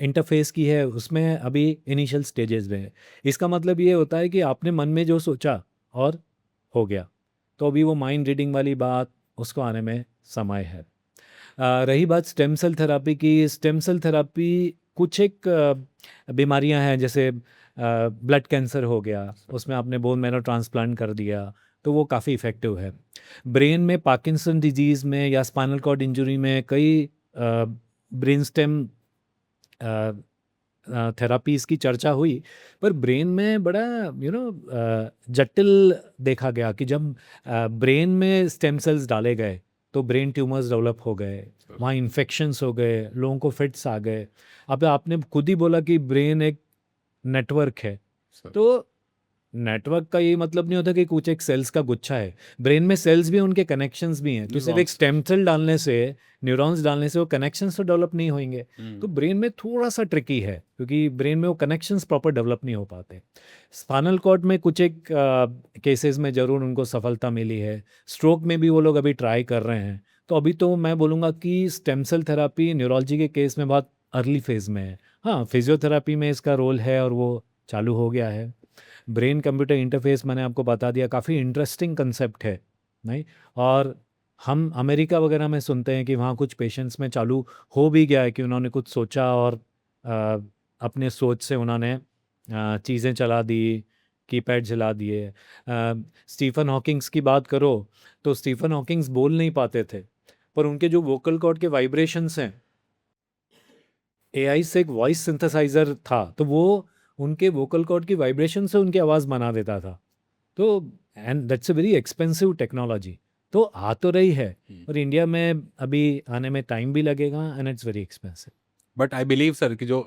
इंटरफेस की है, उसमें अभी इनिशियल स्टेजेस में है। इसका मतलब ये होता है कि आपने मन में जो सोचा और हो गया, तो अभी वो माइंड रीडिंग वाली बात, उसको आने में समय है। रही बात स्टेम सेल थेरापी की, स्टेम सेल थेरापी कुछ एक बीमारियां हैं, जैसे ब्लड कैंसर हो गया, उसमें आपने बोन मैरो ट्रांसप्लांट कर दिया, तो वो काफ़ी इफ़ेक्टिव है। ब्रेन में पार्किंसन डिजीज़ में या स्पाइनल कॉर्ड इंजरी में कई ब्रेन स्टेम थेरापीज़ की चर्चा हुई, पर ब्रेन में बड़ा जटिल देखा गया कि जब ब्रेन में स्टेम सेल्स डाले गए तो ब्रेन ट्यूमर्स डेवलप हो गए, वहाँ इन्फेक्शंस हो गए, लोगों को फिट्स आ गए। अब आपने खुद ही बोला कि ब्रेन एक नेटवर्क है, तो नेटवर्क का ये मतलब नहीं होता कि कुछ एक सेल्स का गुच्छा है। ब्रेन में सेल्स भी हैं, उनके कनेक्शंस भी हैं। तो सिर्फ एक
न्यूरॉन्स।
स्टेम सेल डालने से, न्यूरॉन्स डालने से वो कनेक्शंस तो डेवलप नहीं होंगे। तो
हुँ।
ब्रेन में थोड़ा-सा ट्रिकी है, क्योंकि ब्रेन में वो कनेक्शंस प्रॉपर डेवलप नहीं हो पाते। स्पाइनल कॉर्ड में कुछ एक केसेज़ में ज़रूर उनको सफलता मिली है। स्ट्रोक में भी वो लोग अभी ट्राई कर रहे हैं। तो अभी तो मैं बोलूँगा कि स्टेम सेल थेरेपी न्यूरोलॉजी के केस में बहुत अर्ली फेज़ में है। हाँ, फिज़ियोथेरेपी में इसका रोल है और वो चालू हो गया है। ब्रेन कंप्यूटर इंटरफेस मैंने आपको बता दिया, काफ़ी इंटरेस्टिंग कंसेप्ट है, नहीं? और हम अमेरिका वगैरह में सुनते हैं कि वहाँ कुछ पेशेंट्स में चालू हो भी गया है कि उन्होंने कुछ सोचा और अपने सोच से उन्होंने चीज़ें चला दी, कीपैड जला दिए। स्टीफन हॉकिंग्स की बात करो तो स्टीफन हॉकिंग्स बोल नहीं पाते थे, पर उनके जो वोकल कॉर्ड के वाइब्रेशंस हैं, एआई से एक वॉइस सिंथेसाइज़र था, तो वो उनके वोकल कॉर्ड की वाइब्रेशन से उनकी आवाज़ बना देता था। तो and that's a very expensive technology. तो आ तो रही है,
हुँ।
और इंडिया में अभी आने में टाइम भी लगेगा and it's very expensive.
But I believe sir कि जो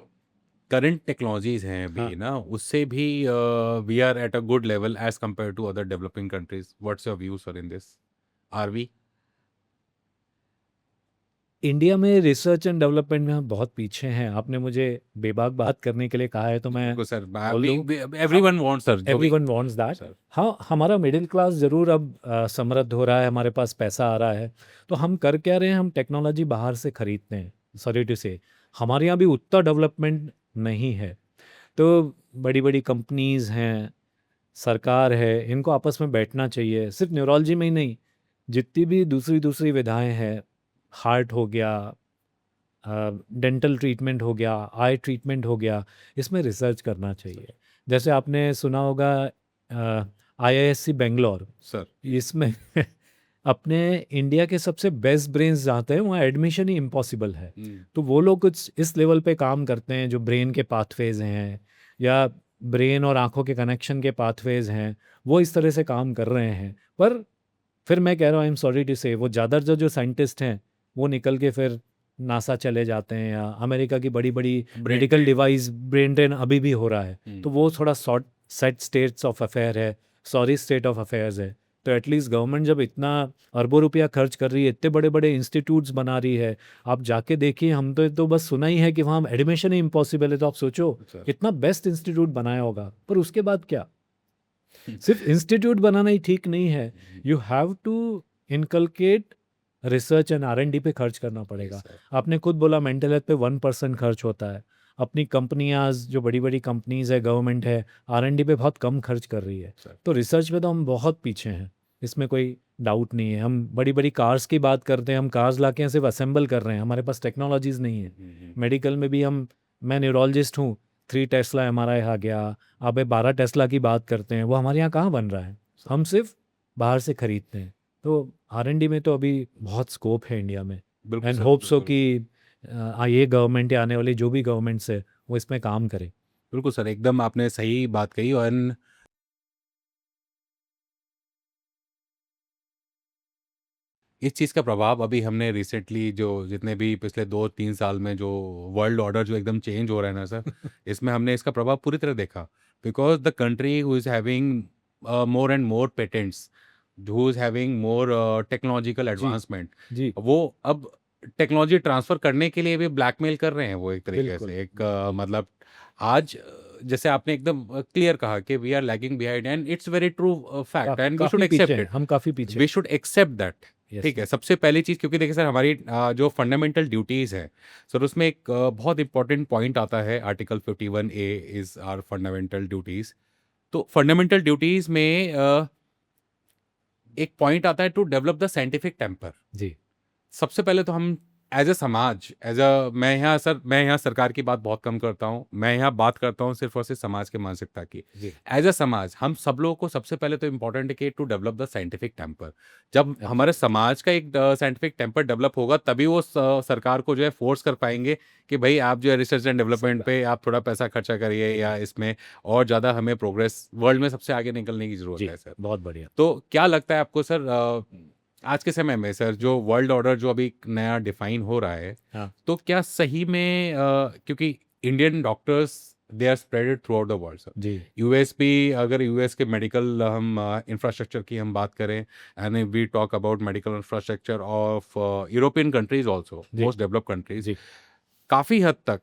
करंट टेक्नोलॉजीज़ हैं
हाँ,
अभी ना, उससे भी we are at a good level as compared to other developing countries. What's your view sir in this? Are we?
India में research and development में हम बहुत पीछे हैं। आपने मुझे बेबाक बात करने के लिए कहा है, तो मैं
बिल्कुल सर,
बोल दूँ।
वी एवरीवन वांट्स सर, जो भी
एवरीवन वांट्स दैट।
सर।
हाँ, हमारा मिडिल क्लास ज़रूर अब समृद्ध हो रहा है, हमारे पास पैसा आ रहा है। तो हम कर क्या रहे हैं, हम टेक्नोलॉजी बाहर से खरीदते हैं। सॉरी टू से, हमारे यहाँ भी उतना डेवलपमेंट नहीं है। तो बड़ी-बड़ी कंपनीज़ हैं, सरकार है, इनको आपस में बैठना चाहिए। सिर्फ न्यूरोलॉजी में ही नहीं, जितनी भी दूसरी-दूसरी विधाएँ हैं, हार्ट हो गया, डेंटल ट्रीटमेंट हो गया, आई ट्रीटमेंट हो गया, इसमें रिसर्च करना चाहिए। जैसे आपने सुना होगा आईआईएससी बेंगलोर,
सर।
इसमें अपने इंडिया के सबसे बेस्ट ब्रेन्स जाते हैं, वहाँ एडमिशन ही इम्पॉसिबल है।
हुँ।
तो वो लोग कुछ इस लेवल पे काम करते हैं, जो ब्रेन के पाथवेज हैं या ब्रेन और आँखों के कनेक्शन के पाथवेज हैं, वो इस तरह से काम कर रहे हैं। पर फिर मैं कह रहा हूँ, आई एम सॉरी टू से, वो ज़्यादातर जो साइंटिस्ट हैं, वो निकल के फिर नासा चले जाते हैं, या अमेरिका की बड़ी-बड़ी
brain
medical
drain.
Device brain drain अभी भी हो रहा है।
हुँ।
तो वो थोड़ा sort set states of affair है, सॉरी स्टेट ऑफ अफेयर्स है। तो एटलीस्ट गवर्नमेंट जब इतना अरबों रुपया खर्च कर रही है, इतने बड़े-बड़े इंस्टीट्यूट्स बना रही है, आप जाके देखिए। हम तो बस सुना ही है कि वहाँ एडमिशन ही इम्पॉसिबल है, तो आप सोचो
सर।
कितना बेस्ट इंस्टीट्यूट बनाया होगा, पर उसके बाद क्या? सिर्फ इंस्टीट्यूट बनाना ही ठीक नहीं है, you have to inculcate research and R&D पे खर्च करना पड़ेगा।
Yes sir.
आपने खुद बोला मेंटल हेल्थ पे 1% खर्च होता है। अपनी कंपनियां, जो बड़ी बड़ी कंपनीज है, गवर्नमेंट है, R&D पे बहुत कम खर्च कर रही है।
सर।
तो रिसर्च पे तो हम बहुत पीछे हैं, इसमें कोई डाउट नहीं है। हम बड़ी बड़ी कार्स की बात करते हैं, हम कार्स लाके यहाँ सिर्फ असेंबल कर रहे हैं, हमारे पास टेक्नोलॉजीज नहीं है। मेडिकल में भी हम, मैं न्यूरोलॉजिस्ट हूँ, 3 टेस्ला MRI आ गया, अब 12 टेस्ला की बात करते हैं, वो हमारे यहाँ कहाँ बन रहा है? हम सिर्फ बाहर से खरीदते हैं। तो R&D में तो अभी बहुत स्कोप है इंडिया में,
बिल्कुल
एंड
सर,
होप सो
बिल्कुल।
कि ये गवर्नमेंट या आने वाली जो भी गवर्नमेंट्स है, वो इसमें काम करे।
बिल्कुल सर, एकदम आपने सही बात कही। और इस चीज़ का प्रभाव अभी हमने रिसेंटली जो जितने भी पिछले 2-3 साल में जो वर्ल्ड ऑर्डर जो एकदम चेंज हो रहा है ना सर, इसमें हमने इसका प्रभाव पूरी तरह देखा। Because the country who is having more and more patents, who is having more technological
जी,
एडवांसमेंट,
जी,
वो अब टेक्नोलॉजी ट्रांसफ़र करने के लिए भी ब्लैकमेल कर रहे हैं वो एक तरीके
बिल्कुल,
से। एक
बिल्कुल।
मतलब आज जैसे आपने एकदम क्लियर कहा कि we are lagging behind and it's very true fact and we should
काफ़ी पीछे
एक्सेप्ट
हैं,
इट।
हम काफ़ी पीछे
वी
हैं।
Should accept that.
यस,
ठीक है,
यस।
सबसे पहली चीज़, क्योंकि देखिए सर हमारी जो फंडामेंटल ड्यूटीज़ हैं, सर उसमें एक बहुत इंपॉर्टेंट पॉइंट आता है, article 51 A is our fundamental duties. तो फंडामेंटल ड्यूटीज़ में एक पॉइंट आता है to develop the scientific temper.
जी,
सबसे पहले तो हम एज अ समाज, एज अ मैं यहाँ सरकार की बात बहुत कम करता हूँ, मैं यहाँ बात करता हूँ सिर्फ और सिर्फ समाज की मानसिकता की।
जी,
एज अ समाज हम सब लोगों को सबसे पहले तो इम्पोर्टेंट है कि to develop the scientific temper. जब हमारे
एब्सोल्युटली।
समाज का एक साइंटिफिक टेम्पर डेवलप होगा तभी वो सरकार को जो है फोर्स कर पाएंगे कि भाई आप जो है रिसर्च एंड
सही
डेवलपमेंट
बात
पे आप थोड़ा पैसा खर्चा करिए, या इसमें और ज़्यादा हमें प्रोग्रेस वर्ल्ड में सबसे आगे निकलने की ज़रूरत
जी,
है सर।
बहुत बढ़िया।
तो क्या लगता है आपको सर, आज के समय में सर जो वर्ल्ड ऑर्डर जो अभी नया डिफाइन हो रहा है,
हाँ,
तो क्या सही में क्योंकि Indian doctors they are spreaded throughout the world sir.
जी,
यूएस भी, अगर यूएस के मेडिकल हम इंफ्रास्ट्रक्चर की हम बात करें, and we talk about medical infrastructure of European countries also,
जी,
मोस्ट डेवलप्ड कंट्रीज,
जी,
काफ़ी हद तक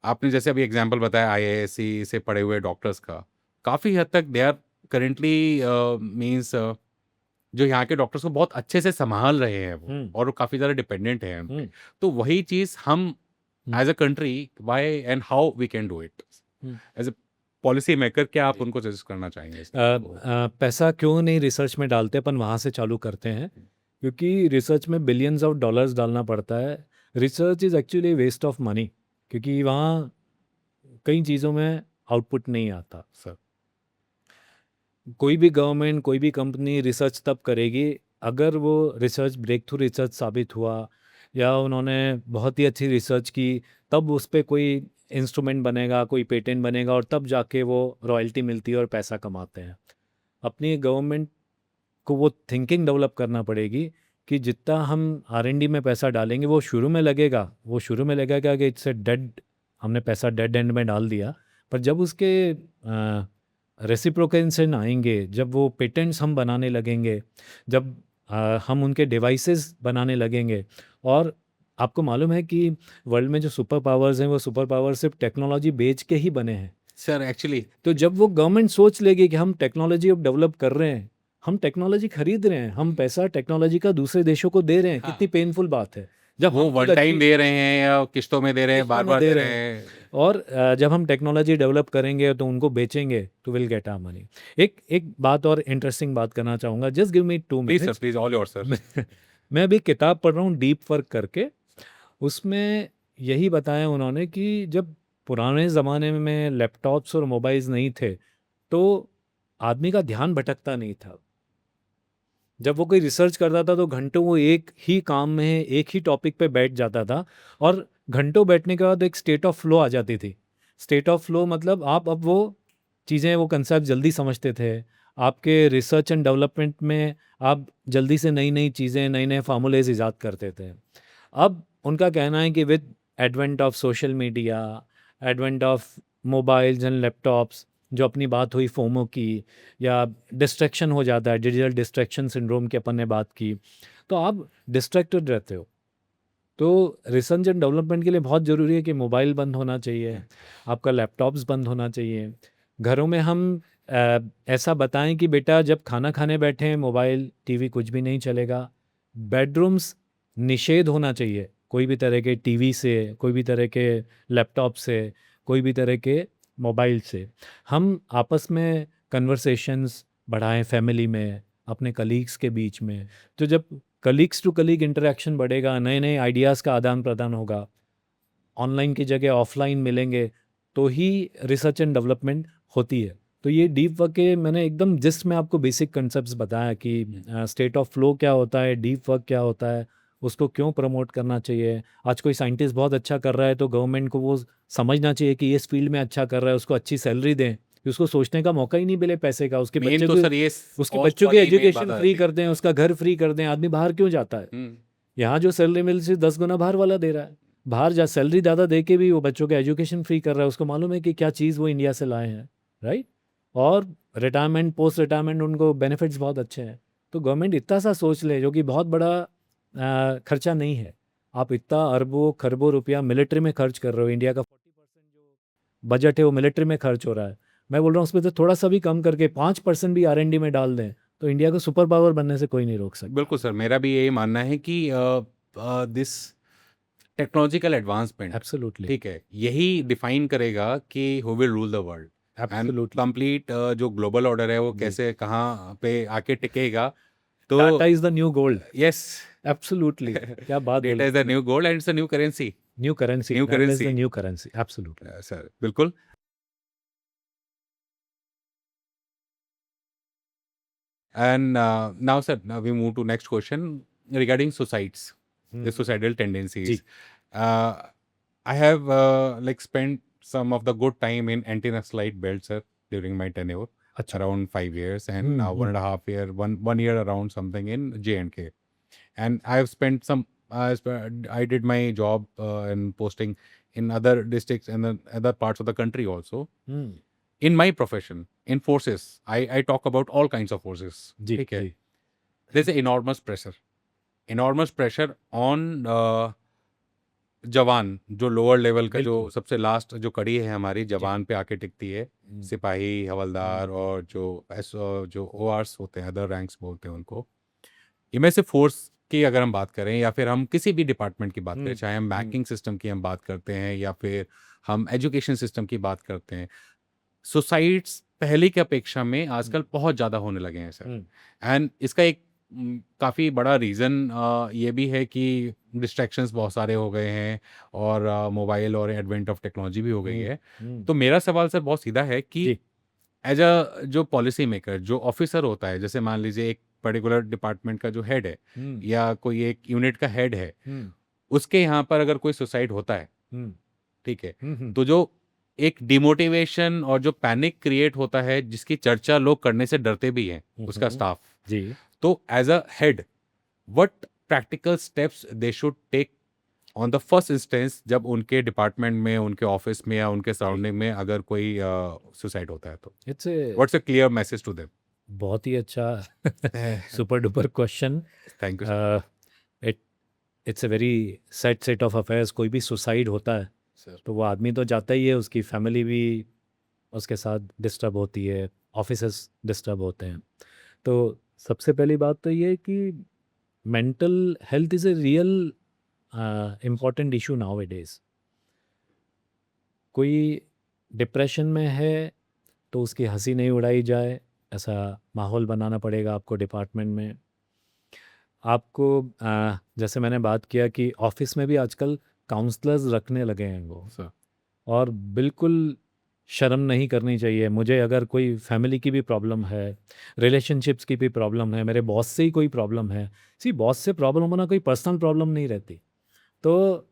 आपने जैसे अभी एग्जांपल बताया आईआईएससी से पढ़े हुए डॉक्टर्स का, काफ़ी हद तक दे आर करेंटली मीन्स जो यहाँ के डॉक्टर्स को बहुत अच्छे से सँभाल रहे हैं वो,
हुँ,
और वो काफ़ी ज़्यादा डिपेंडेंट हैं उन पे।
हुँ,
तो वही चीज़ हम
hmm,
as a country why and how we can do it?
Hmm.
As a policy maker क्या आप
जी।
उनको सजेस्ट करना चाहेंगे इस चीज़ को?
पैसा क्यों नहीं रिसर्च में डालते, अपन वहाँ से चालू करते हैं, क्योंकि रिसर्च में बिलियंस ऑफ डॉलर्स डालना पड़ता है। Research is actually waste of money, क्योंकि वहाँ कई चीज़ों में आउटपुट नहीं आता।
सर,
कोई भी गवर्नमेंट, कोई भी कंपनी रिसर्च तब करेगी अगर वो रिसर्च ब्रेक थ्रू रिसर्च साबित हुआ, या उन्होंने बहुत ही अच्छी रिसर्च की, तब उस पे कोई इंस्ट्रूमेंट बनेगा, कोई पेटेंट बनेगा, और तब जाके वो रॉयल्टी मिलती है और पैसा कमाते हैं। अपनी गवर्नमेंट को वो थिंकिंग डेवलप करना पड़ेगी कि जितना हम R&D में पैसा डालेंगे, वो शुरू में लगेगा कि इट्स ए डेड, हमने पैसा डेड एंड में डाल दिया। पर जब उसके रेसिप्रोकेशन आएंगे, जब वो पेटेंट्स हम बनाने लगेंगे, जब हम उनके डिवाइसेस बनाने लगेंगे, और आपको मालूम है कि वर्ल्ड में जो सुपर पावर्स हैं, वो सुपर पावर सिर्फ टेक्नोलॉजी बेच के ही बने हैं।
सर एक्चुअली
तो जब वो गवर्नमेंट सोच लेगी कि हम टेक्नोलॉजी अब डेवलप कर रहे हैं, हम टेक्नोलॉजी खरीद रहे हैं, हम पैसा टेक्नोलॉजी का दूसरे देशों को दे रहे हैं,
हाँ,
कितनी पेनफुल बात है। जब
वो
हम खुद
वन टाइम
अच्छी
दे रहे हैं या किश्तों में दे रहे हैं,
किस्तों में
बार-बार
दे
दे
रहे
रहे
हैं,
हैं।
और जब हम टेक्नोलॉजी डेवलप करेंगे तो उनको बेचेंगे, तो विल गेट आवर मनी। एक एक बात और इंटरेस्टिंग बात करना चाहूँगा, just give me 2
please sir,
minutes.
Please all yours sir.
मैं मैं अभी किताब पढ़ रहा हूँ डीप वर्क करके, उसमें यही बताया उन्होंने कि जब पुराने ज़माने में लैपटॉप्स और मोबाइल्स नहीं थे, तो आदमी का ध्यान भटकता नहीं था। जब वो कोई रिसर्च करता था तो घंटों वो एक ही काम में, एक ही टॉपिक पे बैठ जाता था, और घंटों बैठने के बाद एक स्टेट ऑफ फ्लो आ जाती थी। स्टेट ऑफ फ्लो मतलब आप अब वो चीज़ें, वो कंसेप्ट जल्दी समझते थे। आपके रिसर्च एंड डेवलपमेंट में आप जल्दी से नई-नई चीज़ें, नए-नए फ़ॉर्मूलेज़ इजाद करते थे। अब उनका कहना है कि with advent of social media, advent of mobiles and laptops, जो अपनी बात हुई फोमो की, या डिस्ट्रैक्शन हो जाता है, डिजिटल डिस्ट्रैक्शन सिंड्रोम की अपन ने बात की, तो आप डिस्ट्रैक्टेड रहते हो। तो रिसर्च एंड डेवलपमेंट के लिए बहुत ज़रूरी है कि मोबाइल बंद होना चाहिए, आपका लैपटॉप्स बंद होना चाहिए। घरों में हम ऐसा बताएं कि बेटा जब खाना खाने बैठे हैं, मोबाइल टीवी कुछ भी नहीं चलेगा। बेडरूम्स निषेध होना चाहिए, कोई भी तरह के टीवी से, कोई भी तरह के लैपटॉप से, कोई भी तरह के मोबाइल से। हम आपस में कन्वर्सेशंस बढ़ाएं, फैमिली में, अपने कलीग्स के बीच में। तो जब कलीग्स टू कलीग इंटरेक्शन बढ़ेगा, नए नए आइडियाज़ का आदान प्रदान होगा, ऑनलाइन की जगह ऑफलाइन मिलेंगे, तो ही रिसर्च एंड डेवलपमेंट होती है। तो ये डीप वर्क के मैंने एकदम जिस्ट में आपको बेसिक कंसेप्ट्स बताया कि स्टेट ऑफ फ्लो क्या होता है, डीप वर्क क्या होता है, उसको क्यों प्रमोट करना चाहिए। आज कोई साइंटिस्ट बहुत अच्छा कर रहा है तो गवर्नमेंट को वो समझना चाहिए कि ये इस फील्ड में अच्छा कर रहा है, उसको अच्छी सैलरी दें, कि उसको सोचने का मौका ही नहीं मिले पैसे का, उसके
मेन
बच्चे
तो
को
सर ये
उसके
कॉस्ट
बच्चों के
वाली मेन
एजुकेशन
बात आ
फ्री
जाती
कर दें, उसका घर फ्री कर दें, आदमी बाहर क्यों जाता है?
है।
यहाँ जो सैलरी मिल से 10 गुना बाहर वाला दे रहा है, बाहर जा सैलरी ज़्यादा दे के भी वो बच्चों के एजुकेशन फ्री कर रहा है, उसको मालूम है कि क्या चीज़ वो इंडिया से लाए हैं, राइट? और रिटायरमेंट, पोस्ट रिटायरमेंट उनको बेनिफिट्स बहुत अच्छे हैं। तो गवर्नमेंट इतना सा सोच ले, जो कि बहुत बड़ा खर्चा नहीं है। आप इतना अरबों खरबों रुपया मिलिट्री में खर्च कर रहे हो, इंडिया का 40% जो बजट है वो मिलिट्री में खर्च हो रहा है। मैं बोल रहा हूँ उसमें तो थोड़ा सा भी कम करके 5% भी R&D में डाल दें तो इंडिया को सुपर पावर बनने से कोई नहीं रोक सकता।
बिल्कुल सर, मेरा भी यही मानना है कि दिस टेक्नोलॉजिकल एडवांसमेंट,
एब्सोल्युटली,
ठीक है, यही डिफाइन करेगा कि who will rule the world and
absolutely
complete जो ग्लोबल ऑर्डर है वो
जी।
कैसे कहाँ पे आके टिकेगा। तो
data is the new gold.
Yes,
absolutely, क्या बात
डेटा
बोली
इज द
आपने।
New gold and it's a new currency.
New currency,
new
data is the
currency
new currency, absolutely.
Sir, बिल्कुल। And now, sir, now we move to next question regarding suicides, the suicidal tendencies.
जी।
Uh, I have like spent some of the good time in anti-Naxalite belt, sir, during my tenure,
अच्छा।
around 5 years, and 1.5 year, one year around something in J&K. And I have spent some. I did my job and posting in other districts and then other parts of the country also. In my profession, in forces, I talk about all kinds of forces.
जी
ठीक है,
जी
there's an enormous pressure on जवान, जो lower level का, जो
बिल्कुल।
सबसे last जो कड़ी है हमारी,
जी।
जवान पे आके टिकती है, सिपाही, हवलदार और जो ORs होते हैं, अदर रैंक्स बोलते हैं उनको। इनमें से फोर्स की अगर हम बात करें या फिर हम किसी भी डिपार्टमेंट की बात करें, चाहे हम बैंकिंग सिस्टम की हम बात करते हैं या फिर हम एजुकेशन सिस्टम की बात करते हैं, सुसाइड्स पहले की अपेक्षा में आजकल बहुत ज़्यादा होने लगे हैं सर। एंड इसका एक काफ़ी बड़ा रीज़न ये भी है कि डिस्ट्रैक्शंस बहुत सारे हो गए हैं और मोबाइल और एडवेंट ऑफ टेक्नोलॉजी भी हो गई है। तो मेरा सवाल सर बहुत सीधा है कि
जी।
एज अ जो पॉलिसी मेकर, जो ऑफिसर होता है, जैसे मान लीजिए एक पर्टिकुलर डिपार्टमेंट का जो हेड है या कोई एक यूनिट का हेड है, उसके यहाँ पर अगर कोई सुसाइड होता है, ठीक है, तो जो एक डिमोटिवेशन और जो पैनिक क्रिएट होता है, जिसकी चर्चा लोग करने से डरते भी हैं, उसका स्टाफ।
जी।
तो as a head, what practical steps they should take on the first instance, जब उनके डिपार्टमेंट में, उनके ऑफिस में या उनके सराउंडिंग में अगर कोई सुसाइड होता है, तो
it's a
what's a clear message to them?
बहुत ही अच्छा super duper question.
Thank you
it it's a very sad set of affairs. कोई भी सुसाइड होता है
सर।
तो वो आदमी तो जाता ही है, उसकी फैमिली भी उसके साथ डिस्टर्ब होती है, ऑफिसर्स डिस्टर्ब होते हैं। तो सबसे पहली बात तो ये है कि mental health is a real important issue now A days. कोई डिप्रेशन में है तो उसकी हंसी नहीं उड़ाई जाए, ऐसा माहौल बनाना पड़ेगा आपको डिपार्टमेंट में। आपको जैसे मैंने बात किया कि ऑफिस में भी आजकल काउंसलर्स रखने लगे हैं वो,
सर।
और बिल्कुल शर्म नहीं करनी चाहिए। मुझे अगर कोई फैमिली की भी प्रॉब्लम है, रिलेशनशिप्स की भी प्रॉब्लम है, मेरे बॉस से ही कोई प्रॉब्लम है, बॉस से प्रॉब्लम होना कोई पर्सनल प्रॉब्लम नहीं रहती। तो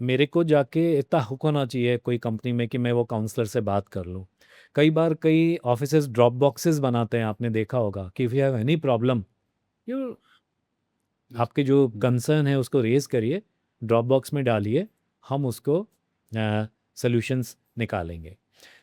मेरे को जाके इतना हुक होना चाहिए कोई कंपनी में कि मैं वो काउंसलर से बात कर लूँ। कई बार कई ऑफिसेज ड्रॉप बॉक्सेस बनाते हैं, आपने देखा होगा कि if you have any problem, you आपके जो कंसर्न है उसको रेज़ करिए, ड्रॉप बॉक्स में डालिए, हम उसको सॉल्यूशंस निकालेंगे।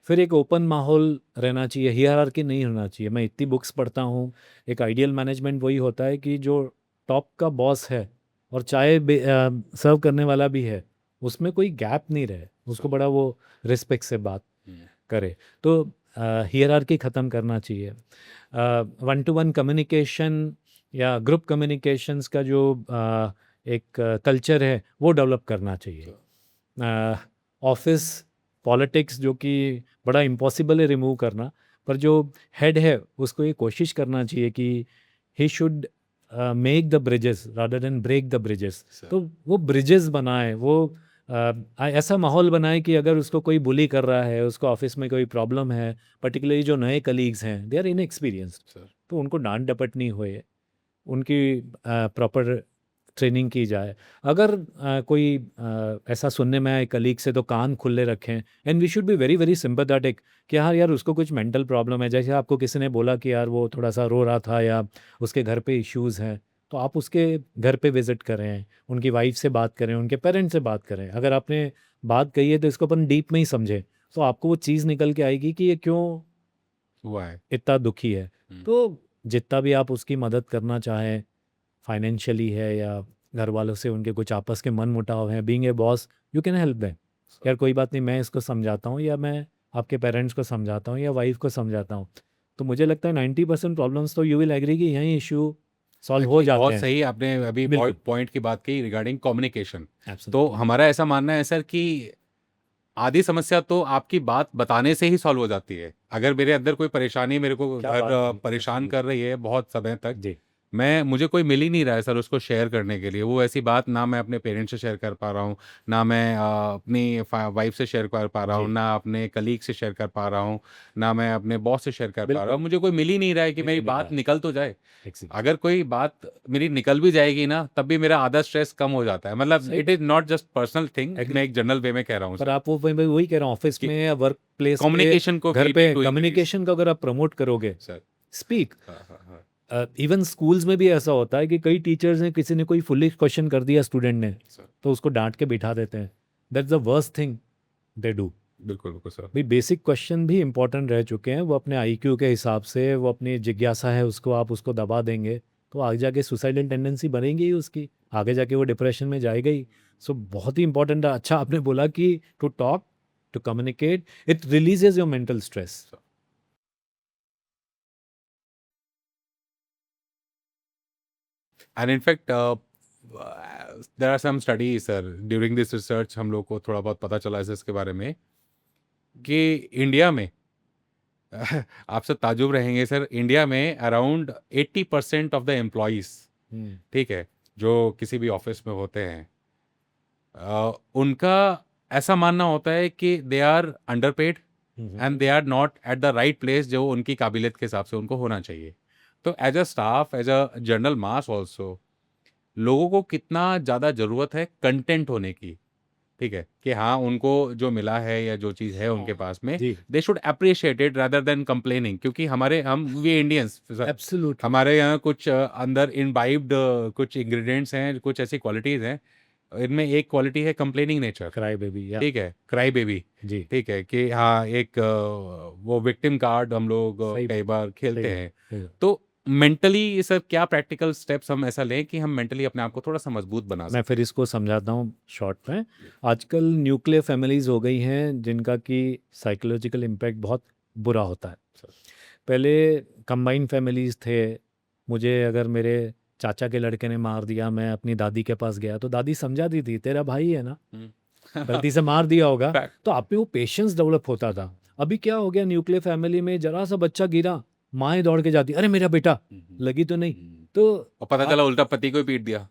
फिर एक ओपन माहौल रहना चाहिए, हियरार्की नहीं होना चाहिए। मैं इतनी बुक्स पढ़ता हूँ, एक आइडियल मैनेजमेंट वही होता है कि जो टॉप का बॉस है और चाय सर्व करने वाला भी है, उसमें कोई गैप नहीं रहे, उसको बड़ा वो रिस्पेक्ट से बात करे। तो हियरार्की ख़त्म करना चाहिए। वन टू वन कम्युनिकेशन या ग्रुप कम्युनिकेशंस का जो एक कल्चर है वो डेवलप करना चाहिए। ऑफिस पॉलिटिक्स जो कि बड़ा इम्पॉसिबल है रिमूव करना, पर जो हेड है उसको ये कोशिश करना चाहिए कि he should make the bridges rather than break the bridges. तो वो ब्रिजेस बनाए, वो ऐसा माहौल बनाए कि अगर उसको कोई बुली कर रहा है, उसको ऑफिस में कोई प्रॉब्लम है, पर्टिकुलरली जो नए कलीग्स हैं, दे आर इनएक्सपीरियंस्ड, तो उनको डांट डपट नहीं होए, उनकी प्रॉपर ट्रेनिंग की जाए। अगर कोई ऐसा सुनने में आए कलीग से तो कान खुले रखें, and we should be very very sympathetic कि हाँ यार उसको कुछ मेंटल प्रॉब्लम है। जैसे आपको किसी ने बोला कि यार वो थोड़ा सा रो रहा था या उसके घर पे इश्यूज़ हैं, तो आप उसके घर पे विजिट करें, उनकी वाइफ से बात करें, उनके पेरेंट्स से बात करें। अगर आपने बात कही है तो इसको अपन डीप में ही समझें, तो आपको वो चीज़ निकल के आएगी कि ये क्यों
हुआ है।
इतना दुखी है।
हुँ।
तो जितना भी आप उसकी मदद करना चाहें, फाइनेंशियली है या घर वालों से उनके कुछ आपस के मन मुटाव हैं, being a boss you can help them. यार कोई बात नहीं, मैं इसको समझाता हूँ, या मैं आपके पेरेंट्स को समझाता हूँ या वाइफ को समझाता हूँ। तो मुझे लगता है 90% प्रॉब्लम्स तो यू विल एग्री कि यहीं इश्यू सॉल्व हो
एक्चुअली
जाते
बहुत
हैं।
सही आपने अभी
बिल्कुल,
पॉइंट की बात की रिगार्डिंग कम्युनिकेशन। तो
एब्सोल्युटली।
हमारा ऐसा मानना है सर कि आधी समस्या तो आपकी बात बताने से ही सॉल्व हो जाती है। अगर मेरे अंदर कोई परेशानी मेरे को
क्या बात कही,
परेशान
एब्सोल्युटली।
कर रही है बहुत समय तक,
जी,
मुझे कोई मिल ही नहीं रहा है सर उसको शेयर करने के लिए। वो ऐसी बात ना मैं अपने पेरेंट्स से शेयर कर पा रहा हूँ, ना मैं अपनी वाइफ से शेयर कर पा रहा हूँ,
जी,
ना अपने कलीग से शेयर कर पा रहा हूँ, ना मैं अपने बॉस से शेयर कर पा रहा
बिल्कुल,
हूँ। मुझे कोई मिल ही नहीं रहा है कि
मिल
मेरी
ही नहीं रहा
बात
है।
निकल तो जाए।
एग्ज़ैक्टली,
अगर कोई बात मेरी निकल भी जाएगी ना, तब भी मेरा आधा स्ट्रेस कम हो जाता है। मतलब
सही
it is not just personal thing,
agree.
मैं एक जनरल वे में कह रहा हूँ
पर
सर,
आप वो मैं वही कह रहा हूँ, ऑफिस
कि
में या वर्क प्लेस पे,
कम्युनिकेशन को
घर
वी नीड
पे
टू इंक्रीज़।
कम्युनिकेशन को अगर आप प्रमोट करोगे,
सर।
स्पीक।
हाँ, हाँ, हाँ।
इवन स्कूल्स में भी ऐसा होता है कि कई टीचर्स ने, किसी ने कोई फुलिश क्वेश्चन कर दिया स्टूडेंट ने,
सर,
तो उसको डांट के बिठा देते हैं। That's the worst thing they do.
बिल्कुल, बिल्कुल सर।
भाई बेसिक क्वेश्चन भी इंपॉर्टेंट रह चुके हैं, वो अपने आईक्यू के हिसाब से, वो अपनी जिज्ञासा है उसको आप उसको दबा देंगे तो आगे जाके सुसाइडल टेंडेंसी बनेगी ही उसकी, आगे जाके वो डिप्रेशन में जाएगा ही। सो बहुत ही इंपॉर्टेंट है। अच्छा आपने बोला कि to talk, to communicate, it releases your mental stress.
And in fact there are some studies sir, during this research हम लोग को थोड़ा बहुत पता चला है इसके बारे में कि इंडिया में आप सब ताजुब रहेंगे सर, इंडिया में अराउंड 80% ऑफ द एम्प्लॉयज़, ठीक है, जो किसी भी ऑफिस में होते हैं, उनका ऐसा मानना होता है कि they are underpaid and they are not at the right place जो उनकी काबिलियत के हिसाब से उनको होना चाहिए। तो as a staff, as a general mass also, लोगों को कितना ज़्यादा ज़रूरत है कंटेंट होने की, ठीक है, कि हाँ उनको जो मिला है या जो चीज़ है उनके पास में,
जी,
they should appreciate it rather than complaining. क्योंकि हम वी इंडियंस सर,
एब्सोल्युटली।
हमारे यहाँ कुछ अंदर इनबाइब्ड कुछ इंग्रेडिएंट्स हैं, कुछ ऐसी क्वालिटीज़ हैं। इनमें एक क्वालिटी है कंप्लेनिंग नेचर,
क्राई बेबी या।
ठीक है, क्राई बेबी,
जी,
ठीक है, कि हाँ एक वो विक्टिम कार्ड हम लोग
सही
कई
बात,
बार
सही
खेलते
बात,
हैं।
सही बात।
तो मेंटली ये सब क्या प्रैक्टिकल स्टेप्स हम ऐसा लें कि हम मेंटली अपने आप को थोड़ा सा मजबूत बना
मैं
सकें?
फिर इसको समझाता हूँ शॉर्ट में। आजकल न्यूक्लियर फैमिलीज़ हो गई हैं जिनका कि साइकोलॉजिकल इम्पैक्ट बहुत बुरा होता है।
सर।
पहले कंबाइंड फैमिलीज़ थे। मुझे अगर मेरे चाचा के लड़के ने मार दिया, मैं अपनी दादी के पास गया तो दादी समझाती थी, तेरा भाई है ना, गलती से मार दिया होगा।
फैक्ट।
तो आप में वो पेशेंस डेवलप होता था। अभी क्या हो गया, न्यूक्लियर फैमिली में जरा सा बच्चा गिरा, माँ दौड़ के जाती, अरे मेरा बेटा, लगी तो नहीं। तो
और पता
आ,
चला उल्टा पति को ही पीट दिया।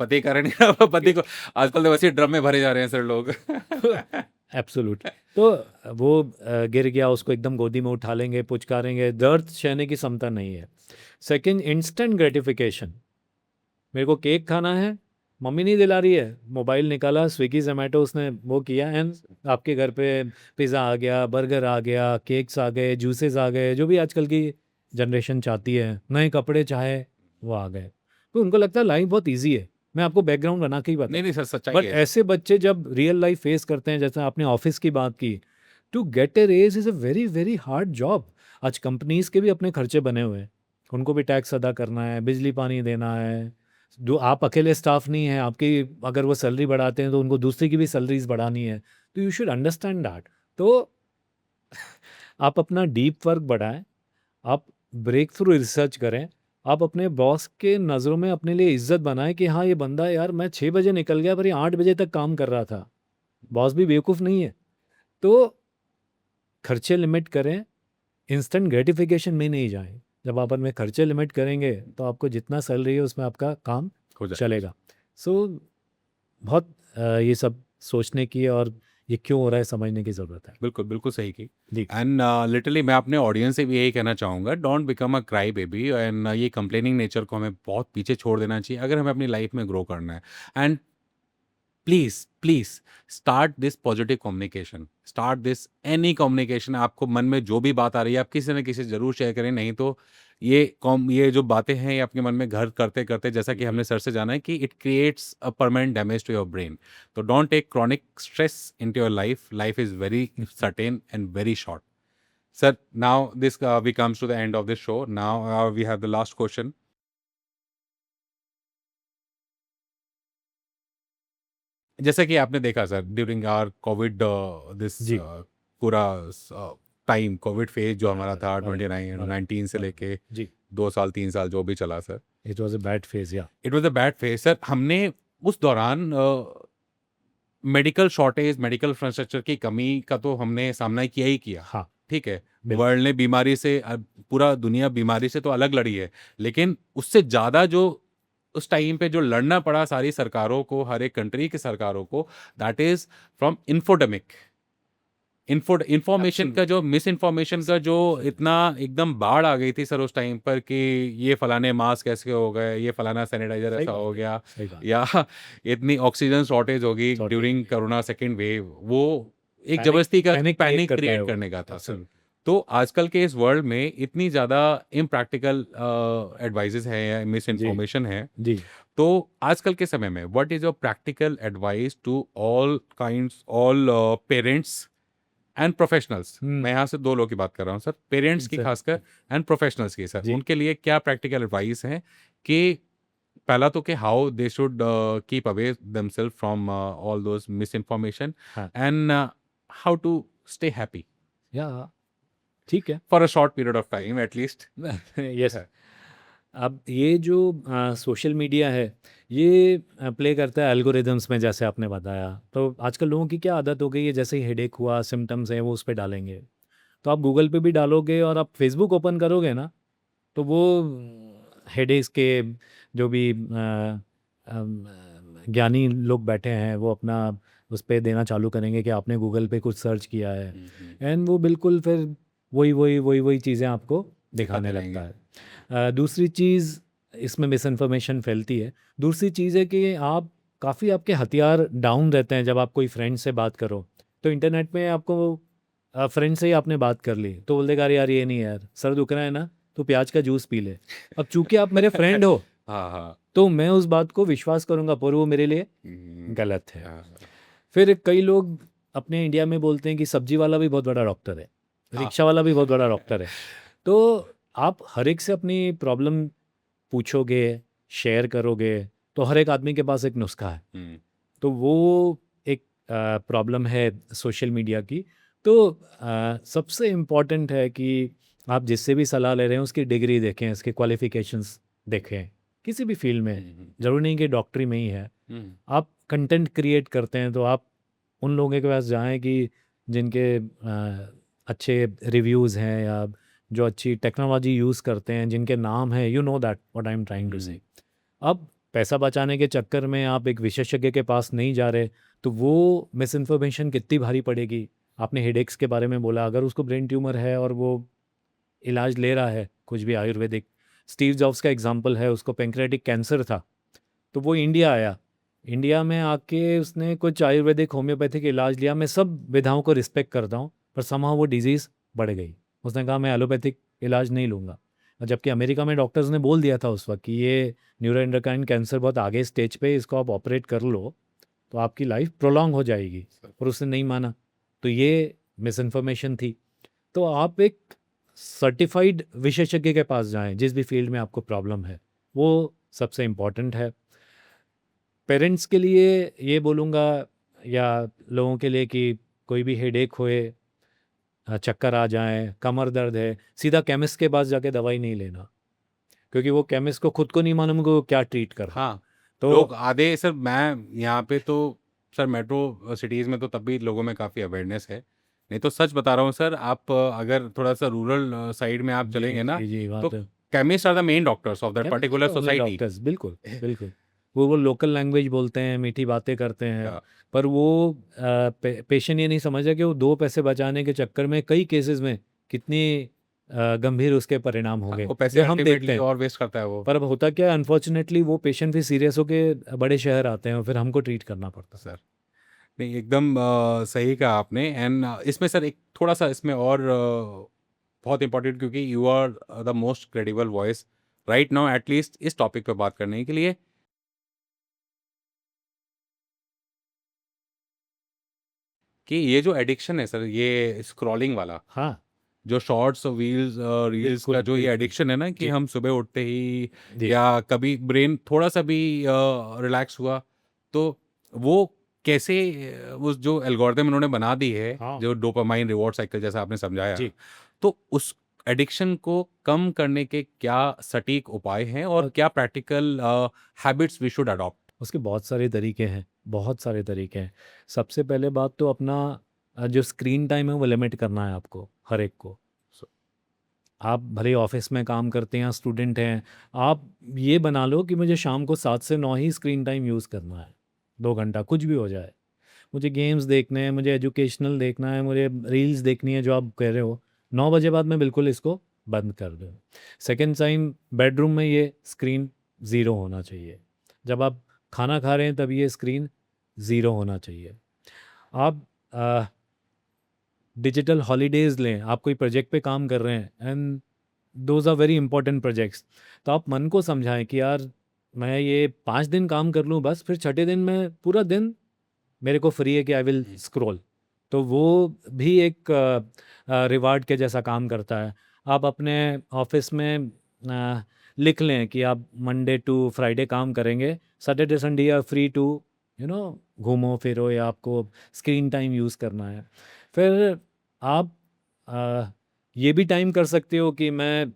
पति कारण पति को आजकल तो वैसे ही ड्रम में भरे जा रहे हैं सर लोग।
एब्सोल्युटली। तो वो गिर गया, उसको एकदम गोदी में उठा लेंगे, पुचकारेंगे, दर्द सहने की क्षमता नहीं है। Second, instant gratification. मेरे को केक खाना है, मम्मी नहीं दिला रही है, मोबाइल निकाला, स्विगी जोमेटो उसने वो किया, एंड आपके घर पे पिज़्ज़ा आ गया, बर्गर आ गया, केक्स आ गए, जूसेस आ गए, जो भी आजकल की जनरेशन चाहती है, नए कपड़े चाहे वो आ गए। तो उनको लगता है लाइफ बहुत ईजी है। मैं आपको बैकग्राउंड बना के ही बता।
नहीं नहीं सर, सच्चाई
बट
है।
ऐसे बच्चे जब रियल लाइफ फेस करते हैं, जैसे आपने ऑफिस की बात की, to get a raise is a very very hard job. आज कंपनीज के भी अपने खर्चे बने हुए हैं, उनको भी टैक्स अदा करना है, बिजली पानी देना है। जो आप अकेले स्टाफ नहीं है आपकी, अगर वो सैलरी बढ़ाते हैं तो उनको दूसरी की भी सैलरीज बढ़ानी है। तो यू शुड अंडरस्टैंड दैट। तो आप अपना डीप वर्क बढ़ाएं, आप ब्रेक थ्रू रिसर्च करें, आप अपने बॉस के नज़रों में अपने लिए इज्जत बनाएं कि हाँ ये बंदा, यार मैं 6 बजे निकल गया पर ये 8 बजे तक काम कर रहा था। बॉस भी बेवकूफ़ नहीं है। तो खर्चे लिमिट करें, इंस्टेंट ग्रेटिफिकेशन में नहीं जाएं। जब आप अपने खर्चे लिमिट करेंगे तो आपको जितना सैलरी है उसमें आपका काम
हो जाएगा।
चलेगा। सो बहुत ये सब सोचने की और ये क्यों हो रहा है समझने की ज़रूरत है।
बिल्कुल, बिल्कुल सही की।
जी।
एंड लिटरली मैं अपने ऑडियंस से भी यही कहना चाहूँगा, don't become a cry baby and ये कंप्लेनिंग नेचर को हमें बहुत पीछे छोड़ देना चाहिए अगर हमें अपनी लाइफ में ग्रो करना है। And please, please start this positive communication, start this any communication. आपको मन में जो भी बात आ रही है, आप किसी न किसी से ज़रूर शेयर करें, नहीं तो ये जो बातें हैं, ये आपके मन में घर करते-करते जैसा कि हमने सर से जाना है कि it creates a permanent damage to your brain. तो don't take chronic stress into your life, life is very certain and very short. Sir, now this we comes to the end of this show. Now we have the last question. जैसा कि आपने देखा sir during our COVID this
जी।
पूरा time Covid phase जो हमारा था
right,
29
right,
19 से
राइट।
लेके
जी।
2 साल 3 साल जो भी चला sir,
it was a bad phase yeah.
It was a bad phase sir. हमने उस दौरान मेडिकल शॉर्टेज, मेडिकल इंफ्रास्ट्रक्चर की कमी का तो हमने सामना किया ही किया।
हाँ,
ठीक है,
बिल्कुल।
वर्ल्ड ने बीमारी से पूरा दुनिया बीमारी से तो अलग लड़ी है, लेकिन उससे ज़्यादा जो उस टाइम पे जो लड़ना पड़ा सारी सरकारों को, हर एक कंट्री की सरकारों को, that is from infodemic. Information का जो मिस इन्फॉर्मेशन का जो इतना एकदम बाढ़ आ गई थी सर उस टाइम पर कि ये फलाने मास्क ऐसे हो गए, ये फलाना सैनिटाइजर
सही
ऐसा
बात
हो
है,
गया,
सही बात।
या इतनी ऑक्सीजन शॉर्टेज होगी
shortage
during corona second wave, वो एक
पैनिक
जबरदस्ती का
पैनिक क्रिएट
पैनिक
करता है
क्रिएट
वो।
करने का था सर।
एब्सोल्यूटली।
तो आजकल के इस वर्ल्ड में इतनी ज़्यादा इम्प्रैक्टिकल एडवाइजेस हैं या मिस
जी,
इन्फॉर्मेशन है,
जी।
तो आजकल के समय में what is your practical advice to all parents and professionals? मैं यहाँ से 2 लोगों की बात कर रहा हूँ सर, पेरेंट्स की
सर
खासकर एंड प्रोफेशनल्स की सर।
जी।
उनके लिए क्या प्रैक्टिकल एडवाइस हैं कि पहला तो कि how they should keep away themselves from all those misinformation
हाँ,
and how to stay happy
या ठीक है।
For a short period of time at least?
Yes. अब ये जो सोशल मीडिया है, ये प्ले करता है एल्गोरिदम्स में, जैसे आपने बताया। तो आजकल लोगों की क्या आदत हो गई है, जैसे ही हेडेक हुआ, सिम्पटम्स हैं, वो उस पे डालेंगे। तो आप गूगल पे भी डालोगे और आप फेसबुक ओपन करोगे ना, तो वो हेडेक्स के जो भी ज्ञानी लोग बैठे हैं, वो अपना उस पे देना चालू करेंगे कि आपने गूगल पे कुछ सर्च किया है, एंड वो बिल्कुल फिर वही चीज़ें आपको दिखाने
दिखाते
लगता
रहेंगे।
है। दूसरी चीज़ इसमें मिस इन्फॉर्मेशन फैलती है। दूसरी चीज़ है कि आप काफ़ी आपके हथियार डाउन रहते हैं जब आप कोई फ्रेंड से बात करो। तो इंटरनेट में आपको फ्रेंड से ही आपने बात कर ली, तो बोल देगा अरे यार ये नहीं यार, सर दुख रहा है ना, तो प्याज का जूस पी ले। अब चूंकि आप मेरे फ्रेंड हो,
हाँ, हाँ।
तो मैं उस बात को विश्वास करूंगा, पर वो मेरे लिए गलत है।
हाँ,
फिर कई लोग अपने इंडिया में बोलते हैं कि सब्जी वाला भी बहुत बड़ा डॉक्टर है,
हाँ।
रिक्शा वाला भी बहुत बड़ा डॉक्टर है। तो आप हर एक से अपनी प्रॉब्लम पूछोगे, शेयर करोगे, तो हर एक आदमी के पास एक नुस्खा है।
हुँ,
तो वो एक प्रॉब्लम है सोशल मीडिया की। तो सबसे इम्पॉर्टेंट है कि आप जिससे भी सलाह ले रहे हैं उसकी डिग्री देखें, उसके क्वालिफिकेशंस देखें, किसी भी फील्ड में।
हुँ,
ज़रूरी नहीं कि डॉक्टरी में ही है।
हुँ,
आप कंटेंट क्रिएट करते हैं तो आप उन लोगों के पास जाएं कि जिनके अच्छे रिव्यूज़ हैं, या जो अच्छी टेक्नोलॉजी यूज़ करते हैं, जिनके नाम हैं, you know that what I am trying to say. अब पैसा बचाने के चक्कर में आप एक विशेषज्ञ के पास नहीं जा रहे, तो वो मिस इन्फॉर्मेशन कितनी भारी पड़ेगी। आपने हेडेक्स के बारे में बोला, अगर उसको ब्रेन ट्यूमर है और वो इलाज ले रहा है कुछ भी आयुर्वेदिक, स्टीव जॉब्स का एग्जांपल है, उसको पेंक्रियाटिक कैंसर था, तो वो इंडिया आया। इंडिया में आके उसने कुछ आयुर्वेदिक होम्योपैथिक इलाज लिया। मैं सब विधाओं को रिस्पेक्ट करता हूँ, पर समहाउ वो डिजीज़ बढ़ गई। उसने कहा मैं एलोपैथिक इलाज नहीं लूँगा, और जबकि अमेरिका में डॉक्टर्स ने बोल दिया था उस वक्त कि ये न्यूरोएंडोक्राइन कैंसर बहुत आगे स्टेज पे, इसको आप ऑपरेट कर लो तो आपकी लाइफ प्रोलॉन्ग हो जाएगी, और उसने नहीं माना। तो ये मिस इन्फॉर्मेशन थी। तो आप एक सर्टिफाइड विशेषज्ञ के पास जाएं जिस भी फील्ड में आपको प्रॉब्लम है, वो सबसे इम्पॉर्टेंट है। पेरेंट्स के लिए ये बोलूँगा, या लोगों के लिए, कि कोई भी हेडेक होए, चक्कर आ जाए, कमर दर्द है, सीधा केमिस्ट के पास जाके दवाई नहीं लेना, क्योंकि वो केमिस्ट को खुद को नहीं मालूम कि वो क्या ट्रीट कर रहा है।
हाँ,
तो
लोग आधे सर, मैं यहाँ पे तो सर मेट्रो सिटीज़ में तो तब भी लोगों में काफ़ी अवेयरनेस है। नहीं तो सच बता रहा हूँ सर, आप अगर थोड़ा-सा रूरल साइड में आप चलेंगे ना,
जी, वहाँ
तो
तो
chemist are the main doctors of that
chemist
particular
तो ओनली
सोसाइटी।
डॉक्टर्स, बिल्कुल, बिल्कुल। वो लोकल लैंग्वेज बोलते हैं, मीठी बातें करते हैं,
या
पर वो पेशेंट ये नहीं समझा कि वो 2 पैसे बचाने के चक्कर में कई केसेस में कितनी गंभीर उसके परिणाम होंगे,
वो पैसे
जो हम देखते
अल्टीमेटली
हैं।
और वेस्ट करता है वो।
पर अब होता क्या है, अनफॉर्चुनेटली वो पेशेंट भी सीरियस होके बड़े शहर आते हैं और फिर हमको ट्रीट करना पड़ता है।
सर नहीं, एकदम सही कहा आपने। एंड इसमें सर एक थोड़ा सा इसमें और बहुत इंपॉर्टेंट, क्योंकि you are the most credible voice right now at least इस टॉपिक पे बात करने के लिए, कि ये जो एडिक्शन है सर, ये स्क्रॉलिंग वाला,
हाँ,
जो शॉर्ट्स रील्स रील्स का
बिल्कुल,
जो ये
बिल्कुल।
एडिक्शन है ना, कि
जी,
हम सुबह उठते ही
जी।
या कभी ब्रेन थोड़ा सा भी रिलैक्स हुआ तो वो कैसे उस जो एल्गोरिदम उन्होंने बना दी है,
हाँ,
जो डोपामाइन रिवॉर्ड साइकिल जैसा आपने समझाया,
जी।
तो उस एडिक्शन को कम करने के क्या सटीक उपाय हैं और
और
क्या practical habits we should adopt?
उसके बहुत सारे तरीके हैं, बहुत सारे तरीके हैं। सबसे पहले बात तो अपना जो स्क्रीन टाइम है वो लिमिट करना है आपको, हर एक को। आप भले ही ऑफिस में काम करते हैं या स्टूडेंट हैं, आप ये बना लो कि मुझे शाम को 7 से 9 ही स्क्रीन टाइम यूज़ करना है, 2 घंटा कुछ भी हो जाए। मुझे गेम्स देखने हैं, मुझे एजुकेशनल देखना है, मुझे रील्स देखनी है, जो आप कह रहे हो, 9 बजे बाद मैं बिल्कुल इसको बंद कर दूँ। सेकंड टाइम, बेडरूम में ये स्क्रीन ज़ीरो होना चाहिए। जब आप खाना खा रहे हैं तब ये स्क्रीन ज़ीरो होना चाहिए। आप डिजिटल हॉलीडेज़ लें, आप कोई प्रोजेक्ट पे काम कर रहे हैं and those are very important projects, तो आप मन को समझाएं कि यार मैं ये 5 दिन काम कर लूँ बस, फिर छठे दिन मैं पूरा दिन मेरे को फ्री है कि आई विल स्क्रॉल। तो वो भी एक रिवार्ड के जैसा काम करता है। आप अपने ऑफिस में लिख लें कि आप मंडे टू फ्राइडे काम करेंगे, Saturday Sunday are free to घूमो फिरो या आपको स्क्रीन टाइम यूज़ करना है। फिर आप ये भी टाइम कर सकते हो कि मैं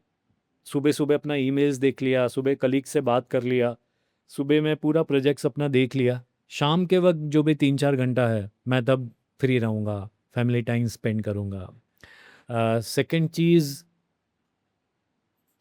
सुबह सुबह अपना ईमेल्स देख लिया, सुबह कलीग से बात कर लिया, सुबह मैं पूरा प्रोजेक्ट्स अपना देख लिया, शाम के वक्त जो भी 3-4 घंटा है मैं तब फ्री रहूँगा, फैमिली टाइम स्पेंड करूँगा। सेकंड चीज़,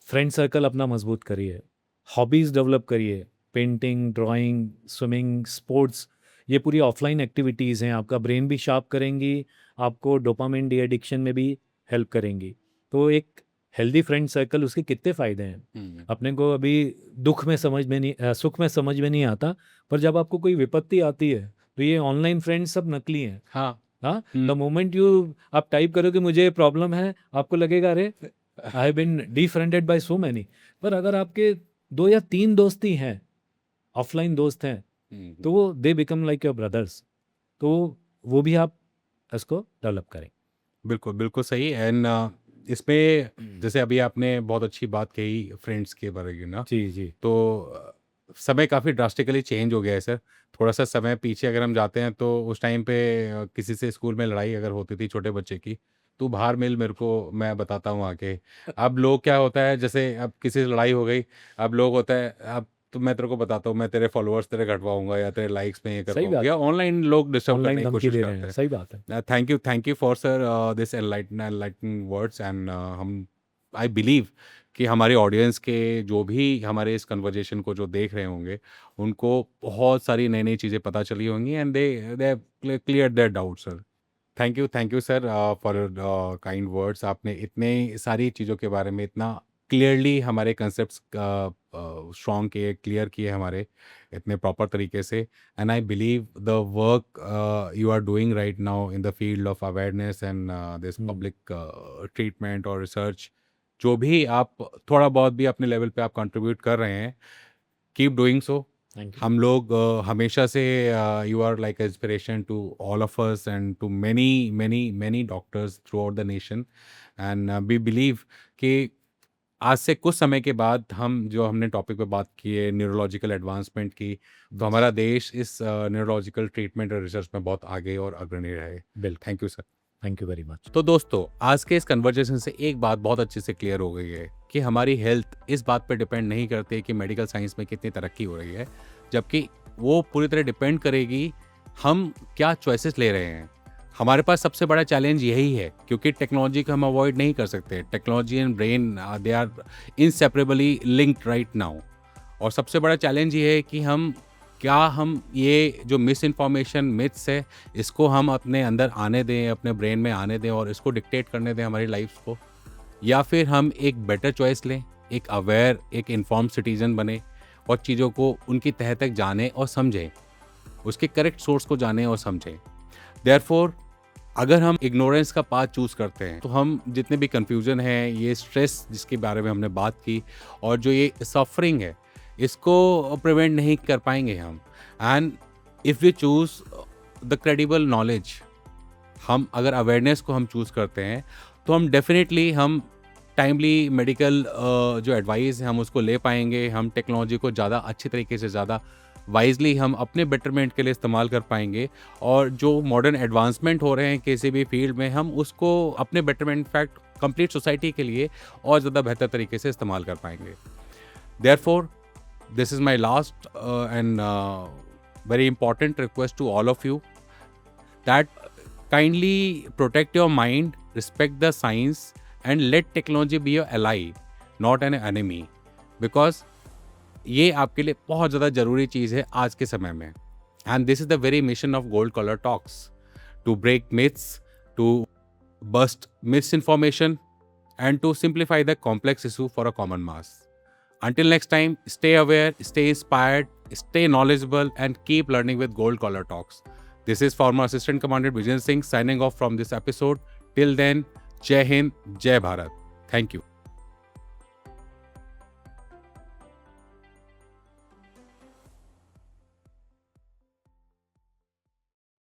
फ्रेंड सर्कल अपना मजबूत करिए, हॉबीज़ डेवलप करिए, पेंटिंग, ड्राइंग, स्विमिंग, स्पोर्ट्स, ये पूरी ऑफलाइन एक्टिविटीज़ हैं, आपका ब्रेन भी शार्प करेंगी, आपको डोपामिन डी एडिक्शन में भी हेल्प करेंगी। तो एक हेल्दी फ्रेंड सर्कल, उसके कितने फ़ायदे हैं। अपने को अभी दुख में समझ में नहीं सुख में समझ में नहीं आता, पर जब आपको कोई विपत्ति आती है तो ये ऑनलाइन फ्रेंड्स सब नकली हैं।
हाँ।
हाँ, द मोमेंट आप टाइप करो कि मुझे प्रॉब्लम है, आपको लगेगा अरे I have been defriended by so many. पर अगर आपके 2 या 3 दोस्त ही हैं, ऑफलाइन दोस्त हैं, तो वो they become like your brothers. तो वो भी आप इसको डेवलप करें।
बिल्कुल, बिल्कुल सही। एंड इसमें जैसे अभी आपने बहुत अच्छी बात कही फ्रेंड्स के बारे में ना,
जी, जी।
तो समय काफ़ी ड्रास्टिकली चेंज हो गया है सर। थोड़ा-सा समय पीछे अगर हम जाते हैं तो उस टाइम पे किसी से स्कूल में लड़ाई अगर होती थी छोटे बच्चे की, "तू बाहर मिल मेरे को, मैं बताता हूँ आके।" अब लोग क्या होता है, जैसे अब किसी से लड़ाई हो गई, अब लोग होता है, "अब तो मैं तेरे को बताता हूँ, मैं तेरे फॉलोअर्स तेरे घटवाऊँगा या तेरे लाइक्स में ये
सही
करवाऊँगा",
बात
या
है।
ऑनलाइन लोग डिस्टर्ब करने
ऑनलाइन
की
धमकी
कोशिश
दे रहे
करते
हैं,
हैं।
सही बात है।
Thank you for sir this enlightening words. And हम आई बिलीव कि हमारे ऑडियंस के जो भी हमारे इस कन्वर्जेशन को जो देख रहे होंगे, उनको बहुत सारी नई-नई चीज़ें पता चली होंगी and they have cleared their doubts sir. Thank you sir for kind words. आपने इतने सारी चीज़ों के बारे में इतना क्लियरली हमारे कंसेप्ट्स स्ट्रॉन्ग किए, क्लियर किए हमारे इतने प्रॉपर तरीके से। And I believe the work you are doing right now in the field of awareness and this
hmm,
public treatment और रिसर्च, जो भी आप थोड़ा बहुत भी अपने लेवल पे आप कंट्रीब्यूट कर रहे हैं, keep doing so.
Thank you.
हम लोग हमेशा से you are like inspiration to all of us and to many many many doctors throughout the nation. And we believe कि आज से कुछ समय के बाद हम जो हमने टॉपिक पे बात की है न्यूरोलॉजिकल एडवांसमेंट की, तो
यस,
हमारा देश इस न्यूरोलॉजिकल ट्रीटमेंट और रिसर्च में बहुत आगे और अग्रणी रहे।
बिल्कुल।
Thank you sir.
Thank you very much.
तो दोस्तों, आज के इस कन्वर्जेशन से एक बात बहुत अच्छे से क्लियर हो गई है कि हमारी हेल्थ इस बात पर डिपेंड नहीं करती कि मेडिकल साइंस में कितनी तरक्की हो रही है, जबकि वो पूरी तरह डिपेंड करेगी हम क्या चॉइसेस ले रहे हैं। हमारे पास सबसे बड़ा चैलेंज यही है, क्योंकि टेक्नोलॉजी को हम अवॉइड नहीं कर सकते। Technology and brain they are inseparably linked right now. और सबसे बड़ा चैलेंज ये है कि हम क्या हम ये जो मिस इन्फॉर्मेशन, मिथ्स है, इसको हम अपने अंदर आने दें, अपने ब्रेन में आने दें और इसको डिक्टेट करने दें हमारी लाइफ्स को? या फिर हम एक बेटर चॉइस लें, एक अवेयर, एक इन्फॉर्म्ड सिटीज़न बने और चीज़ों को उनकी तह तक जानें और समझें, उसके करेक्ट सोर्स को जानें और समझें। देयरफॉर अगर हम इग्नोरेंस का पाथ चूज़ करते हैं, तो हम जितने भी कन्फ्यूज़न है, ये स्ट्रेस जिसके बारे में हमने बात की और जो ये सफ़रिंग है, इसको प्रिवेंट नहीं कर पाएँगे हम। And if we choose the credible knowledge, हम अगर अवेयरनेस को हम चूज़ करते हैं, तो हम डेफ़िनेटली हम टाइमली मेडिकल जो एडवाइस है हम उसको ले पाएँगे। हम टेक्नोलॉजी को ज़्यादा अच्छी तरीके से, ज़्यादा वाइज़ली हम अपने बेटरमेंट के लिए इस्तेमाल कर पाएँगे और जो मॉडर्न एडवांसमेंट हो रहे हैं किसी भी फ़ील्ड में, हम उसको अपने बेटरमेंट, इनफैक्ट कंप्लीट सोसाइटी के लिए और ज़्यादा बेहतर तरीके से इस्तेमाल कर पाएँगे। Therefore this is my last and very important request to all of you, that kindly protect your mind, respect the science and let technology be your ally, not an enemy, because ये आपके लिए बहुत ज़्यादा ज़रूरी चीज़ है आज के समय में। And this is the very mission of gold collar talks, to break myths, to bust misinformation and to simplify the complex issue for a common mass. Until next time, stay aware, stay inspired, stay knowledgeable, and keep learning with Gold Collar Talks. This is former Assistant Commander Vijay Singh signing off from this episode. Till then, Jai Hind, Jai Bharat. Thank you.